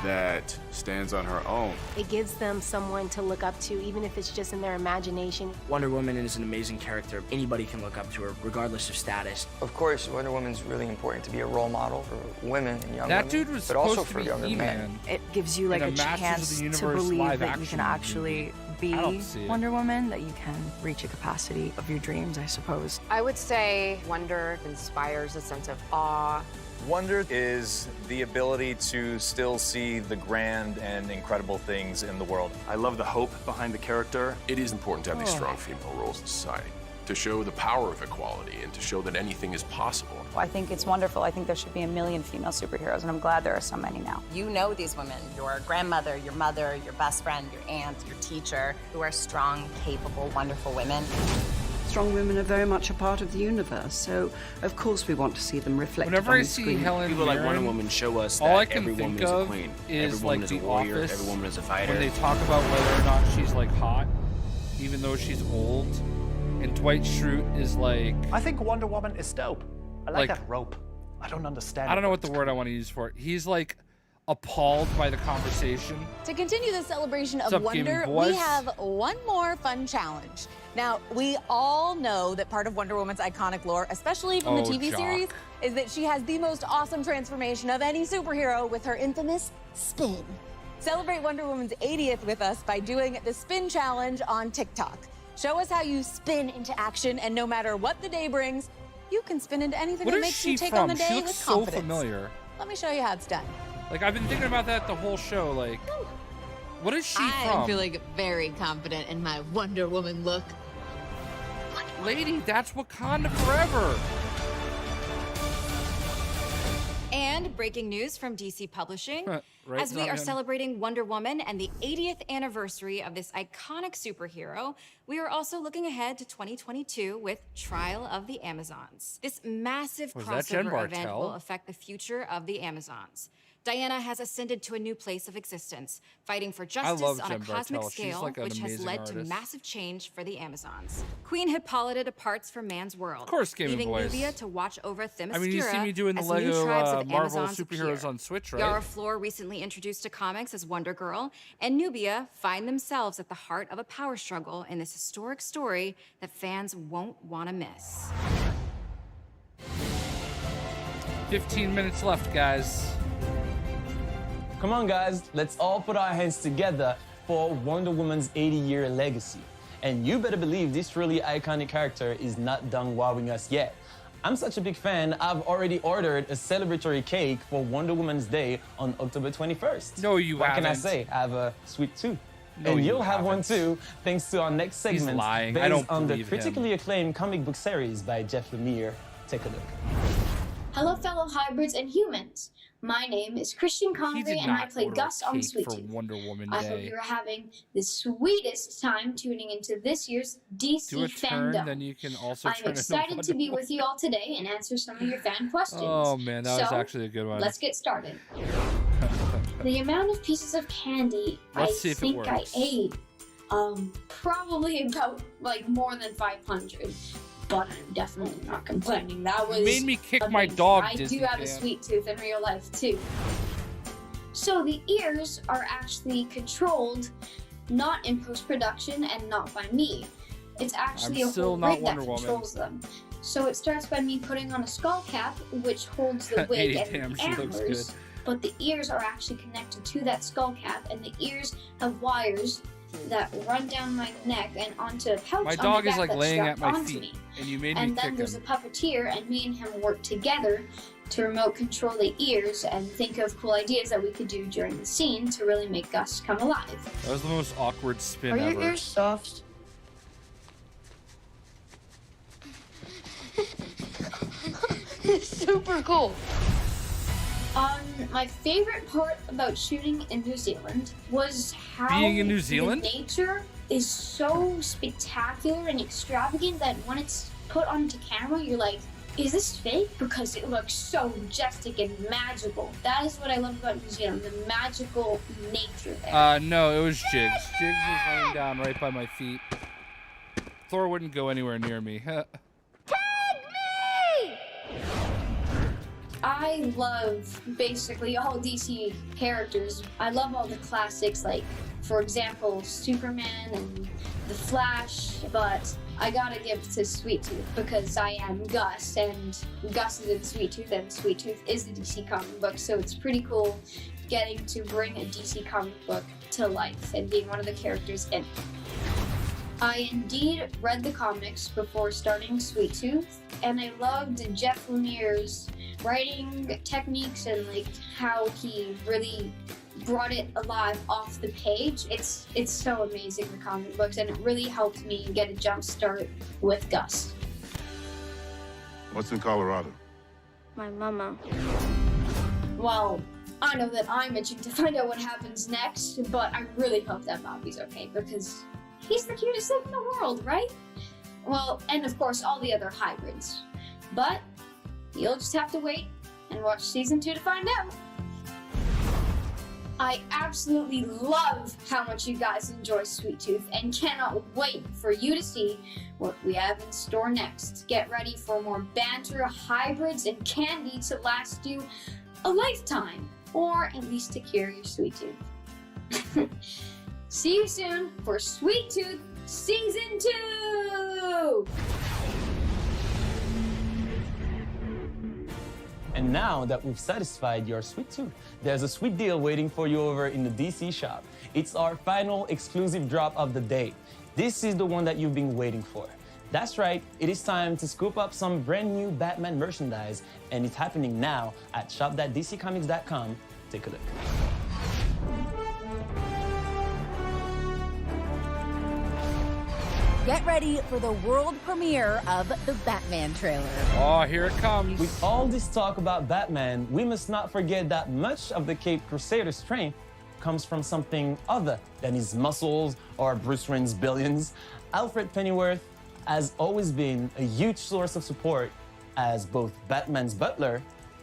that stands on her own. It gives them someone to look up to, even if it's just in their imagination. Wonder Woman is an amazing character. Anybody can look up to her, regardless of status. Of course, Wonder Woman's really important to be a role model for women and young That women, dude was but also supposed to for be younger He-Man. men. It gives you like In a a Masters of chance the to Universe believe live that you action can actually be I don't see it. Wonder Woman, that you can reach a capacity of your dreams, I suppose. I would say Wonder inspires a sense of awe. Wonder is the ability to still see the grand and incredible things in the world. I love the hope behind the character. It is important to have these strong female roles in society, to show the power of equality and to show that anything is possible. I think it's wonderful. I think there should be 1 million female superheroes, and I'm glad there are so many now. You know these women, your grandmother, your mother, your best friend, your aunt, your teacher, who are strong, capable, wonderful women. Strong women are very much a part of the universe, so of course we want to see them reflected Whenever on I the see screen. Helen People like Mirren, Wonder Woman show us all I that can every think woman is a of queen. is Every woman like is a The warrior. Office, Every woman is a fighter. when they talk about whether or not she's like hot, even though she's old, and Dwight Schrute is like. I think Wonder Woman is dope. I like Like- that rope. I don't understand. I don't know what the word I want to use for it. He's like appalled by the conversation. To continue the celebration of What's up, wonder, gaming boys? we have one more fun challenge. Now, we all know that part of Wonder Woman's iconic lore, especially from the TV Jock. series, is that she has the most awesome transformation of any superhero with her infamous spin. Celebrate Wonder Woman's 80th with us by doing the Spin Challenge on TikTok. Show us how you spin into action, and no matter what the day brings, you can spin into anything What that is makes she you take from? on the day She looks with so confidence. familiar. Let me show you how it's done. Like I've been thinking about that the whole show. Like, what is she from? I'm feeling very confident in my Wonder Woman look. Lady, that's Wakanda forever. And breaking news from DC Publishing. Right, As we are Zion? celebrating Wonder Woman and the 80th anniversary of this iconic superhero, we are also looking ahead to 2022 with Trial of the Amazons. This massive Was that Jen crossover event Bartel? will affect the future of the Amazons. Diana has ascended to a new place of existence, fighting for justice love on a Jen cosmic Bartel. She's scale, like an which has amazing led to artist. massive change for the Amazons. Queen Hippolyta departs from man's world, Of course, gaming leaving boys. Nubia to watch over Themyscira. I mean, you see me doing the as new Lego tribes of Marvel Amazons superheroes appear. on Switch, right? Yara Flor recently introduced to comics as Wonder Girl, and Nubia find themselves at the heart of a power struggle in this historic story that fans won't want to miss. 15 minutes left, guys. Come on, guys, let's all put our hands together for Wonder Woman's 80-year legacy. And you better believe this really iconic character is not done wowing us yet. I'm such a big fan, I've already ordered a celebratory cake for Wonder Woman's Day on October 21st. No, you What can I haven't. say? I have a sweet tooth. No, and you you'll have one haven't. too, thanks to our next He's segment lying. based I don't on the believe him. critically acclaimed comic book series by Jeff Lemire. Take a look. Hello, fellow hybrids and humans. My name is Christian He did Convery, and I not play order Gus a on cake Sweet for Tooth. Wonder Woman I hope Day. you're having the sweetest time tuning into this year's DC Do a turn, Fandom. then you can also I'm turn into excited to Wonder be Woman. with you all today and answer some of your fan questions. Oh man, that was So, actually a good one. Let's get started. The amount of pieces of candy Let's see I if it think I works. ate, probably about like more than 500. But I'm definitely not complaining. That was You made me kick my amazing. dog, I Disney do have a fan. sweet tooth in real life too. So the ears are actually controlled, not in post-production and not by me. It's actually I'm a still whole not rig that Wonder Woman. controls them. So it starts by me putting on a skull cap, which holds the wig and damn, the she looks good. antlers, but the ears are actually connected to that skull cap, and the ears have wires that run down my neck and onto a pouch My on dog the is back like that's laying strapped at my onto feet, me. and you made me And then kick there's him. a puppeteer, and me and him work together to remote control the ears and think of cool ideas that we could do during the scene to really make Gus come alive. That was the most awkward spin Are ever. your ears soft? It's super cool. My favorite part about shooting in New Zealand was how Being in New Zealand? the nature is so spectacular and extravagant that when it's put onto camera, you're like, is this fake? Because it looks so majestic and magical. That is what I love about New Zealand, the magical nature there. No, it was Jigs. Jigs was laying down right by my feet. Thor wouldn't go anywhere near me. I love basically all DC characters. I love all the classics, like, for example, Superman and The Flash, but I gotta give it to Sweet Tooth because I am Gus, and Gus is in Sweet Tooth, and Sweet Tooth is the DC comic book, so it's pretty cool getting to bring a DC comic book to life and being one of the characters in it. I indeed read the comics before starting Sweet Tooth, and I loved Jeff Lemire's writing techniques and like how he really brought it alive off the page. It's so amazing, the comic books, and it really helped me get a jump start with Gus. What's in Colorado? My mama. Well, I know that I'm itching to find out what happens next, but I really hope that Bobby's okay because he's the cutest thing in the world, right? Well, and of course all the other hybrids. But you'll just have to wait and watch season 2 to find out. I absolutely love how much you guys enjoy Sweet Tooth and cannot wait for you to see what we have in store next. Get ready for more banter, hybrids, and candy to last you a lifetime, or at least to cure your Sweet Tooth. See you soon for Sweet Tooth Season 2! And now that we've satisfied your sweet tooth, there's a sweet deal waiting for you over in the DC shop. It's our final exclusive drop of the day. This is the one that you've been waiting for. That's right, it is time to scoop up some brand new Batman merchandise, and it's happening now at shop.dccomics.com. Take a look. Get ready for the world premiere of the Batman trailer. Oh, here it comes. With all this talk about Batman, we must not forget that much of the Cape Crusader's strength comes from something other than his muscles or Bruce Wayne's billions. Alfred Pennyworth has always been a huge source of support as both Batman's butler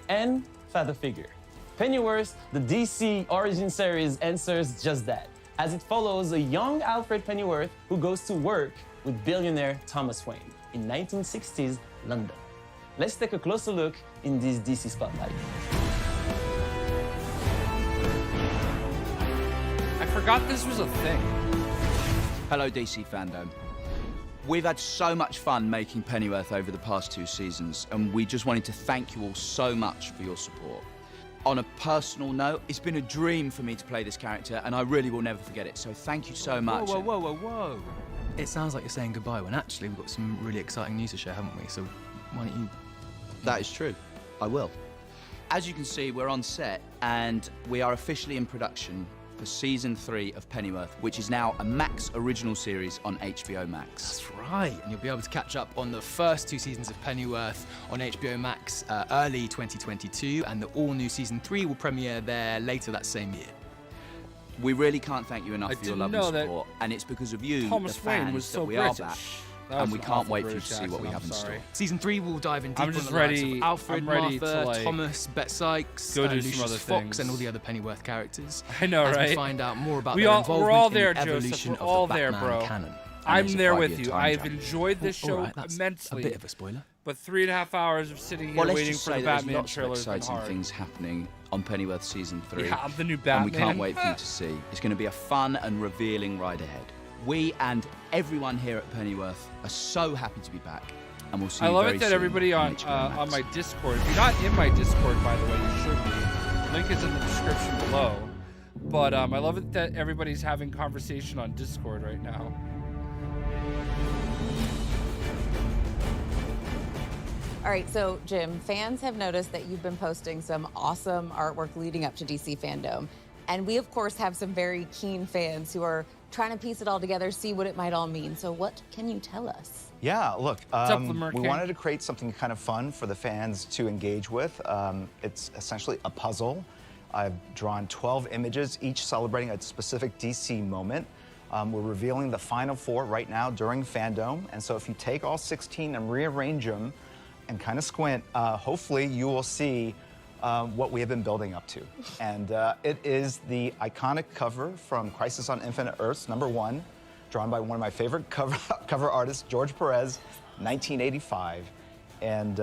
and father figure. Pennyworth, the DC origin series, answers just that, as it follows a young Alfred Pennyworth who goes to work with billionaire Thomas Wayne in 1960s London. Let's take a closer look in this DC Spotlight. I forgot this was a thing. Hello, DC Fandom. We've had so much fun making Pennyworth over the past 2 seasons, and we just wanted to thank you all so much for your support. On a personal note, it's been a dream for me to play this character, and I really will never forget it, so thank you so much. Whoa. It sounds like you're saying goodbye when actually we've got some really exciting news to share, haven't we? So why don't you... That is true. I will. As you can see, we're on set, and we are officially in production for Season 3 of Pennyworth, which is now a Max original series on HBO Max. That's right, and you'll be able to catch up on the first 2 seasons of Pennyworth on HBO Max early 2022, and the all-new Season 3 will premiere there later that same year. We really can't thank you enough I for your didn't love know and that support, and it's because of you, Thomas the fans, Wayne was so that we British. are back, That and was we an can't awful wait for you British to see what we accent, have in I'm sorry. store. Season 3 will dive in deep I'm on just the lives ready- of Alfred, I'm ready Martha, to, like, Thomas, Bet Sykes, go do some Lucius other Fox, things. and all the other Pennyworth characters. I know, as right? we find out more about We their all- involvement we're all in there, the Joseph. evolution We're of all the there, Batman bro. canon. I'm it's a there 5-year with you. time I've jump. enjoyed this All show right, that's immensely. a bit of a spoiler. But 3.5 hours of sitting here Well, let's waiting just for say the that there's Batman lots of trailer has been exciting hard. things happening on Pennyworth Season 3. Yeah, I'm the new And Batman. we can't wait for you to see. It's going to be a fun and revealing ride ahead. We and everyone here at Pennyworth are so happy to be back. and we'll see I you love very it that soon everybody on my Discord. If you're not in my Discord, by the way, you should be. Link is in the description below. But I love it that everybody's having conversation on Discord right now. All right, so Jim, fans have noticed that you've been posting some awesome artwork leading up to DC Fandom. And we, of course, have some very keen fans who are trying to piece it all together, see what it might all mean. So what can you tell us? Yeah, look, up, we wanted to create something kind of fun for the fans to engage with. It's essentially a puzzle. I've drawn 12 images, each celebrating a specific DC moment. We're revealing the final 4 right now during Fandome. And so if you take all 16 and rearrange them and kind of squint, hopefully you will see what we have been building up to. And it is the iconic cover from Crisis on Infinite Earths, #1, drawn by one of my favorite cover artists, George Perez, 1985. And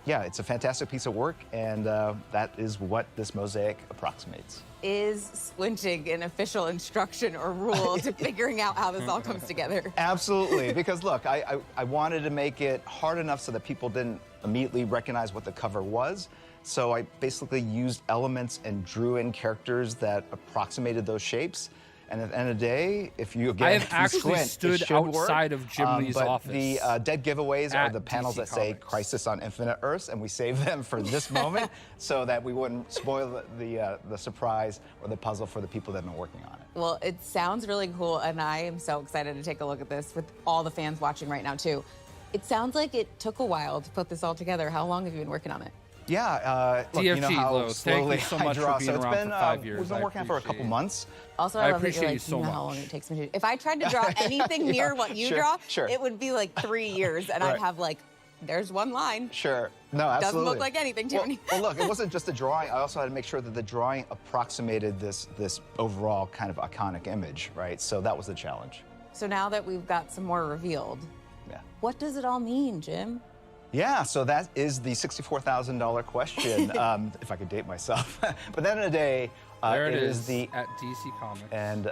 yeah, it's a fantastic piece of work, and that is what this mosaic approximates. Is squinting an official instruction or rule to figuring out how this all comes together? Absolutely, because look, I wanted to make it hard enough so that people didn't immediately recognize what the cover was. So I basically used elements and drew in characters that approximated those shapes. And at the end of the day, if you again, I have actually stood outside of Jim Lee's office. The dead giveaways are the panels DC that say Crisis on Infinite Earths, and we saved them for this moment so that we wouldn't spoil the surprise or the puzzle for the people that have been working on it. Well, it sounds really cool, and I am so excited to take a look at this with all the fans watching right now, too. It sounds like it took a while to put this all together. How long have you been working on it? Yeah, look, you know how Lois, slowly thank you so much I draw. for being So it's around been, for 5 years. We've been working on it for a couple months. Also, I I love that appreciate you're you like, so you know how much. long it takes me to. If I tried to draw anything near what you draw, it would be like 3 years, and I'd have like, there's one line. Sure. No, absolutely. Doesn't look like anything to me. Well, look, it wasn't just the drawing. I also had to make sure that the drawing approximated this overall kind of iconic image, right? So that was the challenge. So now that we've got some more revealed, what does it all mean, Jim? Yeah, so that is the $64,000 question, if I could date myself. But at the end of the day, There it is the at DC Comics. and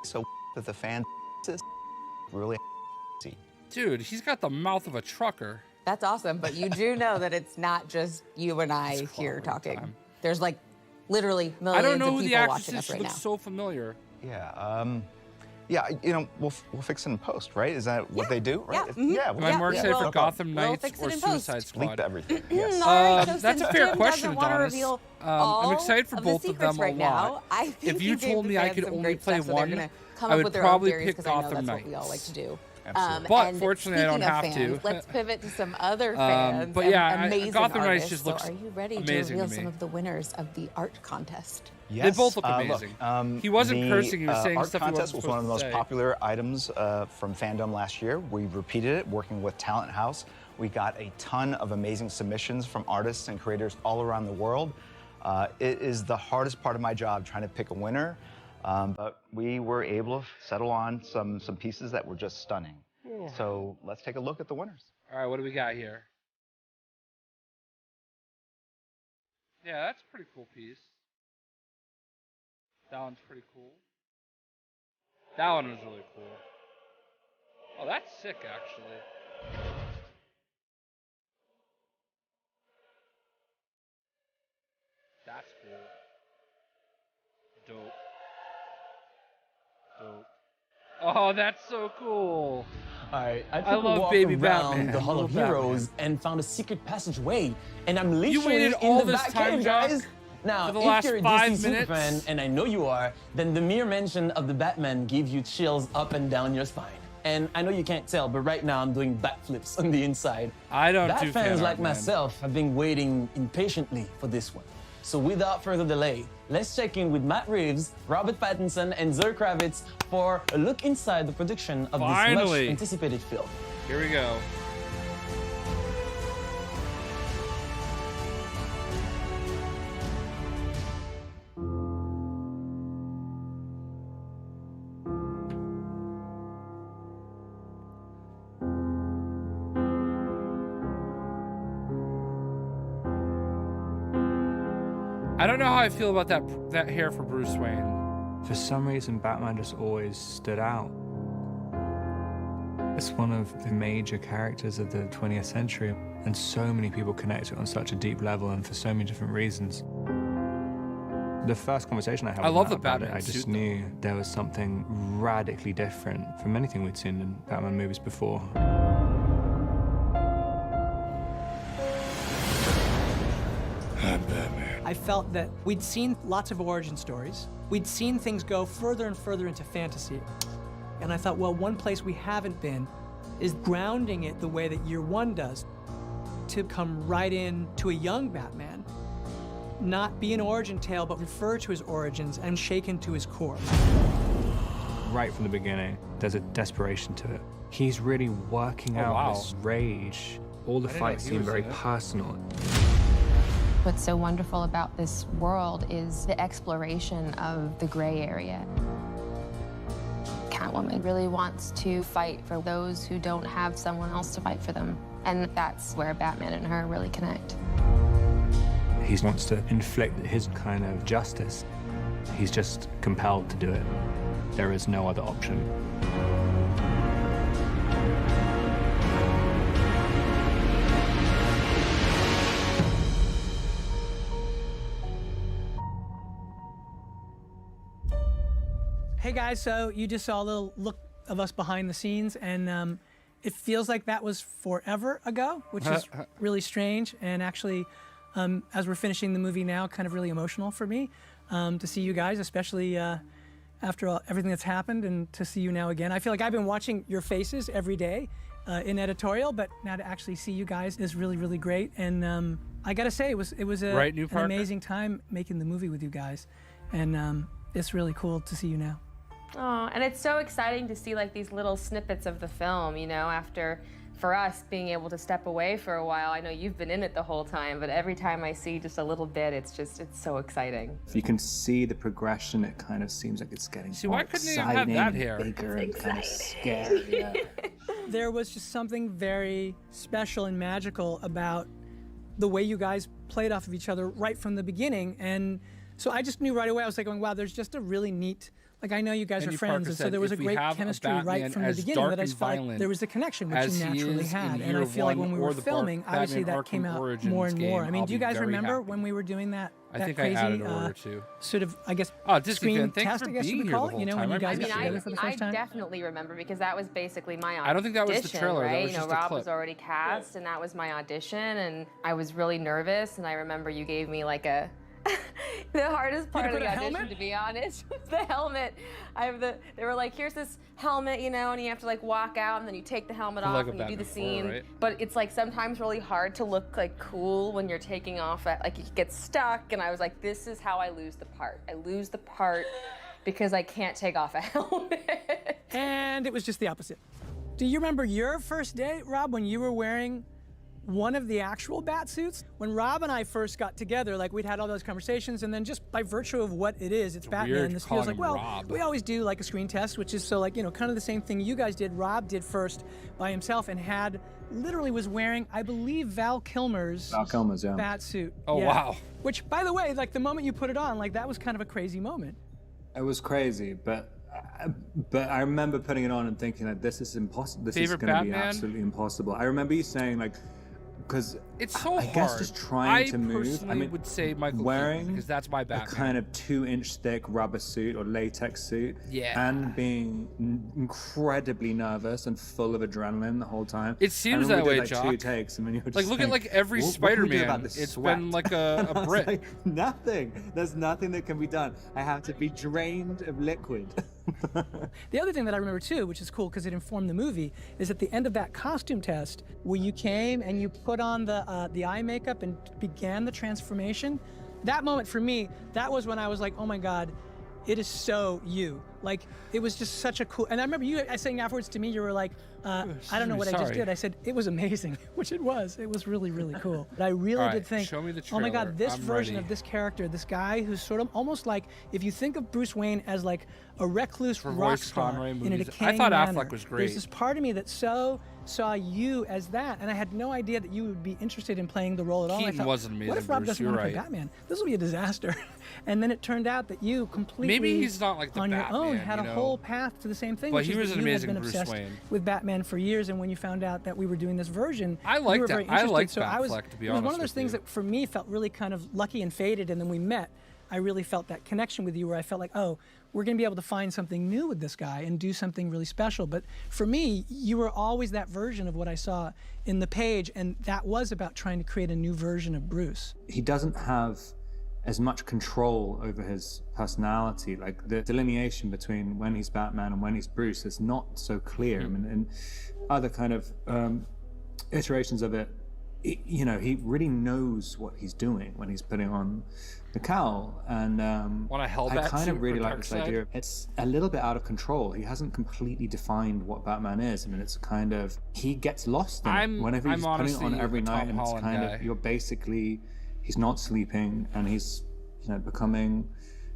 so that the fan is really see. Dude, he's got the mouth of a trucker. That's awesome, but you do know that it's not just you and I here talking. There's like literally I millions don't know of who the people actress watching is. us She right now. looks so familiar. Yeah, yeah, you know, we'll fix it in post, right? Is that what they do, right? Yeah, we'll Am I more yeah, excited no for problem. Gotham We'll Knights fix it or in post. Suicide Squad? Bleep everything. Yes. All right, so That's a since fair Jim question, doesn't want to Adonis. reveal I'm excited for all of the both of secrets them right a now, lot. I think If you gave told the me I fans could some only great play stuff, so they're one, gonna come I up would with their own probably theories, pick 'cause I know Gotham that's what we all like Knights. to do. Absolutely. But and fortunately, I don't speaking of have fans, to. let's pivot to some other fans. But and yeah, amazing Gotham Knights artists. just So looks are you ready to amazing reveal to some me. of the winners of the art contest? Yes. They both look Look, amazing. He wasn't cursing, he was saying art stuff he contest wasn't was one of the most supposed to say. popular items from Fandom last year. We repeated it, working with Talent House. We got a ton of amazing submissions from artists and creators all around the world. It is the hardest part of my job, trying to pick a winner. But we were able to settle on some pieces that were just stunning. Yeah. So let's take a look at the winners. All right, what do we got here? Yeah, that's a pretty cool piece. That one's pretty cool. That one was really cool. Oh, that's sick, actually. That's cool. Dope. Dope. Oh, that's so cool. I took I a love walk Baby around Batman. the Hall I of love Heroes and found a secret passageway, and I'm literally waited in all the this Batcave, time, Jock, guys. Now, for the if last you're a 5 DC minutes? superfan, and I know you are, then the mere mention of the Batman gives you chills up and down your spine. And I know you can't tell, but right now I'm doing backflips on the inside. I don't Bat do fans fan art, like man. myself have been waiting impatiently for this one. So without further delay, let's check in with Matt Reeves, Robert Pattinson, and Zoe Kravitz for a look inside the production of this Finally. much anticipated film. Here we go. I don't know how I feel about that hair for Bruce Wayne. For some reason, Batman just always stood out. It's one of the major characters of the 20th century, and so many people connect to it on such a deep level and for so many different reasons. The first conversation I had with love Matt the about Batman it, I just suit, knew there was something radically different from anything we'd seen in Batman movies before. I'm Batman. I felt that we'd seen lots of origin stories. We'd seen things go further and further into fantasy. And I thought, well, one place we haven't been is grounding it the way that Year One does, to come right in to a young Batman, not be an origin tale, but refer to his origins and shake into his core. Right from the beginning, there's a desperation to it. He's really working out this rage. All the fights seem very personal. What's so wonderful about this world is the exploration of the gray area. Catwoman really wants to fight for those who don't have someone else to fight for them. And that's where Batman and her really connect. He wants to inflict his kind of justice. He's just compelled to do it. There is no other option. Hey guys, so you just saw a little look of us behind the scenes, and it feels like that was forever ago, which is really strange. And actually, as we're finishing the movie now, kind of really emotional for me to see you guys, especially after everything that's happened, and to see you now again. I feel like I've been watching your faces every day in editorial, but now to actually see you guys is really, really great. And I gotta say, it was an amazing time making the movie with you guys, and it's really cool to see you now. Oh, and it's so exciting to see like these little snippets of the film, you know, after, for us, being able to step away for a while. I know you've been in it the whole time, but every time I see just a little bit, it's so exciting. If you can see the progression, it kind of seems like it's getting why couldn't you have that here? Bigger and kind of scary. Yeah. There was just something very special and magical about the way you guys played off of each other right from the beginning. And so I just knew right away, I was like going, wow, there's just a really neat, like I know you guys are friends, and so there was a great chemistry right from the beginning that I felt like there was a connection, which you naturally had. And I feel like when we were filming, obviously that came out more and more. I mean, do you guys remember when we were doing that crazy, I added a too. Sort of, I guess, screen test, I guess you would call it, you know, when you guys got together for the first time? I definitely remember, because that was basically my audition. I don't think that was the trailer, right? that was just a Rob clip. was already cast, and that was my audition, and I was really nervous, and I remember you gave me like a the hardest part of the audition, to be honest, was the helmet. They were like, here's this helmet, you know, and you have to like walk out, and then you take the helmet off and you do the scene. Right? But it's like sometimes really hard to look like cool when you're taking off like you get stuck. And I was like, this is how I lose the part. I lose the part because I can't take off a helmet. And it was just the opposite. Do you remember your first day, Rob, when you were wearing one of the actual bat suits? When Rob and I first got together, like we'd had all those conversations, and then just by virtue of what it is, it's Batman. This feels like, well, Rob. We always do like a screen test, which is so like, you know, kind of the same thing you guys did. Rob did first by himself and literally was wearing, I believe, Val Kilmer's bat suit. Oh, yeah. wow. Which, by the way, like the moment you put it on, like that was kind of a crazy moment. It was crazy, but I remember putting it on and thinking that this is impossible. This is going to be absolutely impossible. I remember you saying like, because it's so hard. I guess just trying to move. I would say Michael wearing Keaton, because that's my Batman. A kind of 2-inch thick rubber suit or latex suit, and being incredibly nervous and full of adrenaline the whole time. It seems that way, like Jock. 2 takes, and then you were just like look at like every Spider-Man. It's been like a Brit. Like, nothing. There's nothing that can be done. I have to be drained of liquid. The other thing that I remember too, which is cool because it informed the movie, is at the end of that costume test where you came and you put on the eye makeup and began the transformation. That moment for me, that was when I was like, oh my God, it is so you. Like, it was just such a cool, and I remember you saying afterwards to me, you were like, I don't know what I just did. I said, it was amazing, which it was. It was really, really cool. But I really did think, show me the oh my God, trailer. this I'm version ready. of this character, this guy who's sort of almost like, if you think of Bruce Wayne as like a recluse rock star in a decaying I thought manner, Affleck was great. There's this part of me that saw you as that, and I had no idea that you would be interested in playing the role at all. Keaton I thought, was an amazing what if Rob Bruce, doesn't you're want to right. play Batman? This will be a disaster. And then it turned out that you completely Maybe he's not like the on Batman. your Batman, had a whole path to the same thing. But which he is was that an you had amazing been Bruce obsessed Wayne. with Batman for years, and when you found out that we were doing this version, I you liked were very that. I interested. liked So I was, Batfleck, to be it was one honest of those with things you. that for me felt really kind of lucky and fated, and then we met. I really felt that connection with you where I felt like, oh, we're going to be able to find something new with this guy and do something really special. But for me, you were always that version of what I saw in the page, and that was about trying to create a new version of Bruce. He doesn't have as much control over his personality. Like the delineation between when he's Batman and when he's Bruce is not so clear. I mean, in other kind of iterations of it, you know, he really knows what he's doing when he's putting on the cowl, and I kind of really like this idea. It's a little bit out of control. He hasn't completely defined what Batman is. I mean, it's kind of, he gets lost in it whenever he's putting it on every night, and it's kind of, you're basically, he's not sleeping, and he's, you know, becoming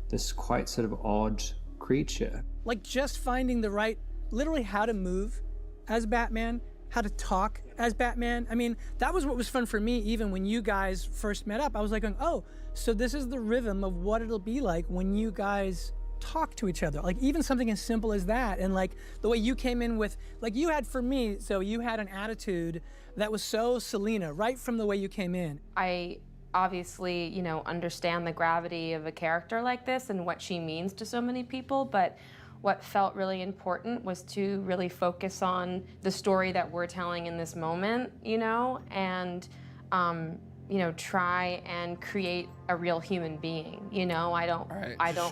this quite sort of odd creature. Like just finding the right, literally how to move as Batman, how to talk as Batman. I mean, that was what was fun for me even when you guys first met up. I was like going, oh, so this is the rhythm of what it'll be like when you guys talk to each other. Like even something as simple as that. And like the way you came in with, like you had for me, so you had an attitude that was so Selena, right from the way you came in. I obviously, you know, understand the gravity of a character like this and what she means to so many people, but what felt really important was to really focus on the story that we're telling in this moment, you know, and, you know, try and create a real human being, you know? I don't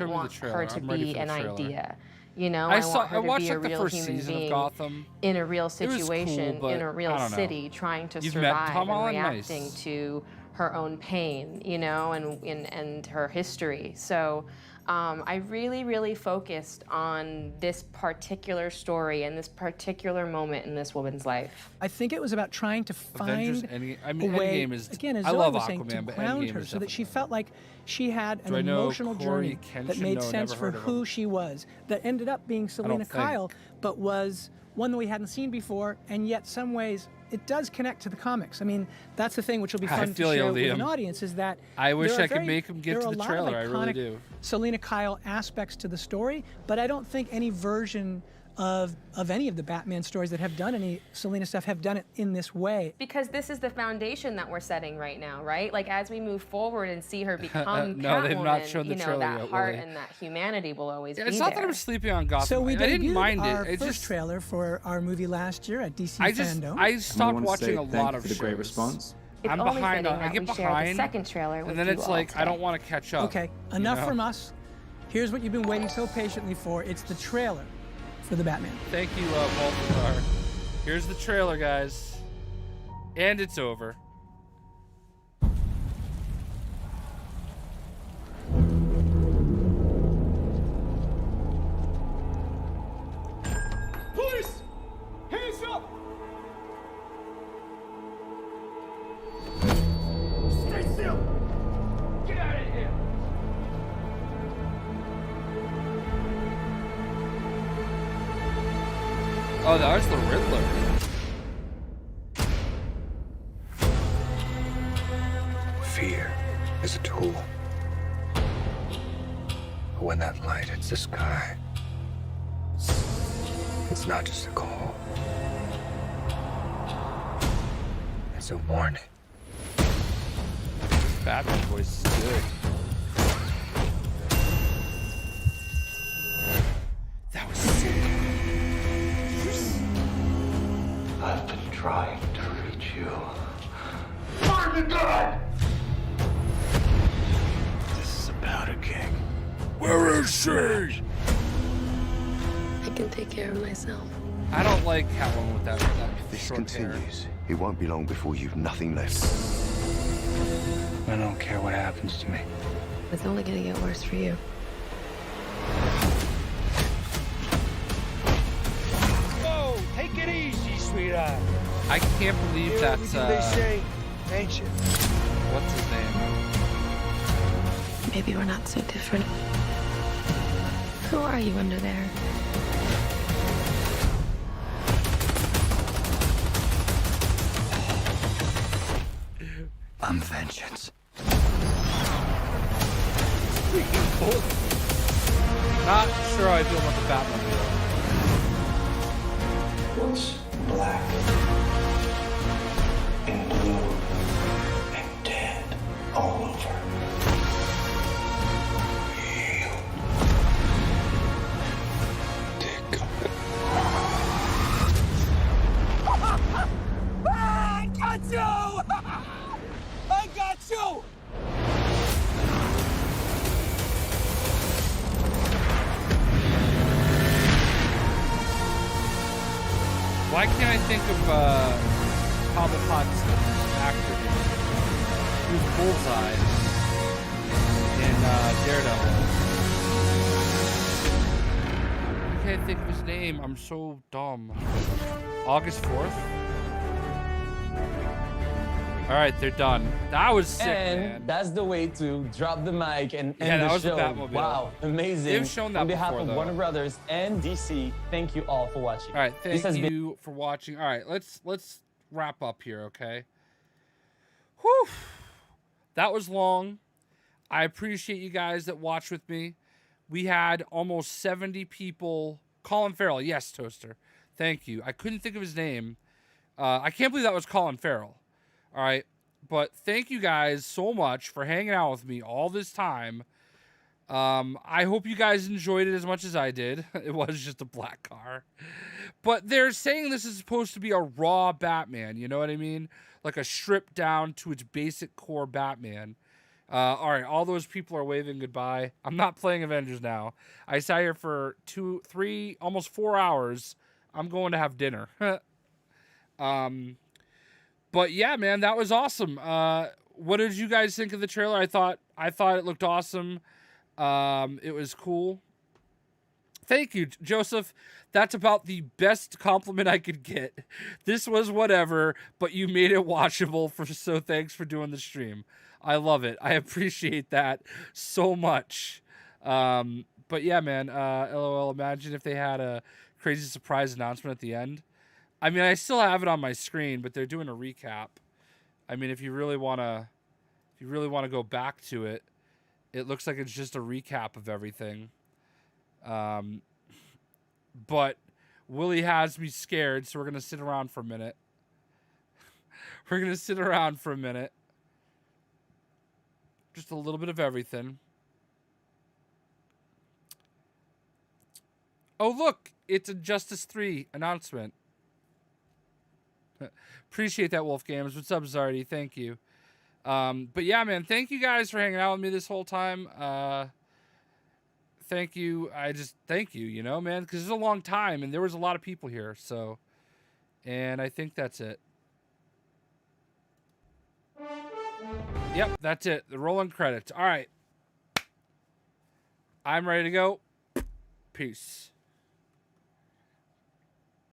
want her to be an idea. You know, I want her to be a real human being in a real situation, in a real city, trying to survive and reacting to her own pain, you know, and her history. So I really, really focused on this particular story and this particular moment in this woman's life. I think it was about trying to find I mean, a way, Endgame is, again, as I Zoe love was saying, Aquaman, to but ground Endgame her is so that she definitely felt like she had an Do I know emotional Corey journey Kenshin? that made No, sense never for heard of who him. she was, that ended up being Selena think. Kyle, but was one that we hadn't seen before, and yet some ways it does connect to the comics. I mean, that's the thing which will be I fun to feel you, share with Liam. an audience is that I wish there are I could make him get there to are the a lot of trailer. I really iconic do. Selena Kyle aspects to the story, but I don't think any version of any of the Batman stories that have done any Selena stuff have done it in this way. Because this is the foundation that we're setting right now, right? Like as we move forward and see her become No, Catwoman, they've not shown the you know, trailer that yet, heart Willie. and that humanity will always be It's not there. that I'm sleeping on Gotham. So we I didn't debuted mind our it. It first just trailer for our movie last year at DC Fandom. I stopped wanna watching say a thank lot you of for the shows. great response. It's I'm only behind. fitting I that get we share the behind, second trailer with and then you it's all like I today. don't want to catch up. Okay, enough you know? from us. Here's what you've been waiting so patiently for. It's the trailer for the Batman. Thank you, Balthazar. Here's the trailer, guys, and it's over. Police! Hands up! Stay still! Get out of here! Oh, that was the Riddler. Fear is a tool. But when that light hits the sky, it's not just a call. It's a warning. Batman voice is good. That was sick. I've been trying to reach you. Find the gun! This is about a king. Where is she? I can take care of myself. I don't like Catwoman with that If this short hair. continues, it won't be long before you've nothing left. I don't care what happens to me. It's only gonna get worse for you. Whoa! Take it easy, sweetheart. I can't believe that's they say, ain't you? what's his name? Maybe we're not so different. Who are you under there? I'm vengeance. Not sure how I feel about the Batmobile. What's black and blue and dead all over? You. Dick. I got you! I got you! Why can't I think of Cobblepot's actor name? He was Bullseye in Daredevil. I can't think of his name. I'm so dumb. August 4th? All right, they're done. That was sick, and man. That's the way to drop the mic and Yeah, end that the was the show. Batmobile. Wow, amazing. They've shown that On behalf before, of though. Warner Brothers and DC, thank you all for watching. All right, This thank has been you for watching. All right, let's wrap up here, okay? Whew. That was long. I appreciate you guys that watched with me. We had almost 70 people. Colin Farrell, yes, Toaster. Thank you. I couldn't think of his name. I can't believe that was Colin Farrell. All right, but thank you guys so much for hanging out with me all this time. I hope you guys enjoyed it as much as I did. It was just a black car. But they're saying this is supposed to be a raw Batman, you know what I mean? Like a stripped down to its basic core Batman. All right, all those people are waving goodbye. I'm not playing Avengers now. I sat here for 2, 3, almost 4 hours. I'm going to have dinner. But yeah, man, that was awesome. What did you guys think of the trailer? I thought it looked awesome. It was cool. Thank you, Joseph. That's about the best compliment I could get. This was whatever, but you made it watchable, so thanks for doing the stream. I love it. I appreciate that so much. But yeah, man, LOL, imagine if they had a crazy surprise announcement at the end. I mean, I still have it on my screen, but they're doing a recap. I mean, if you really want to go back to it, it looks like it's just a recap of everything. But Willie has me scared, so we're going to sit around for a minute. We're going to sit around for a minute. Just a little bit of everything. Oh, look, it's a Justice 3 announcement. Appreciate that, Wolf Games. What's up, Zardy? Thank you. But yeah, man, thank you guys for hanging out with me this whole time. Thank you. Thank you, you know, man, because it's a long time and there was a lot of people here. So, and I think that's it. Yep, that's it. The rolling credits. All right. I'm ready to go. Peace.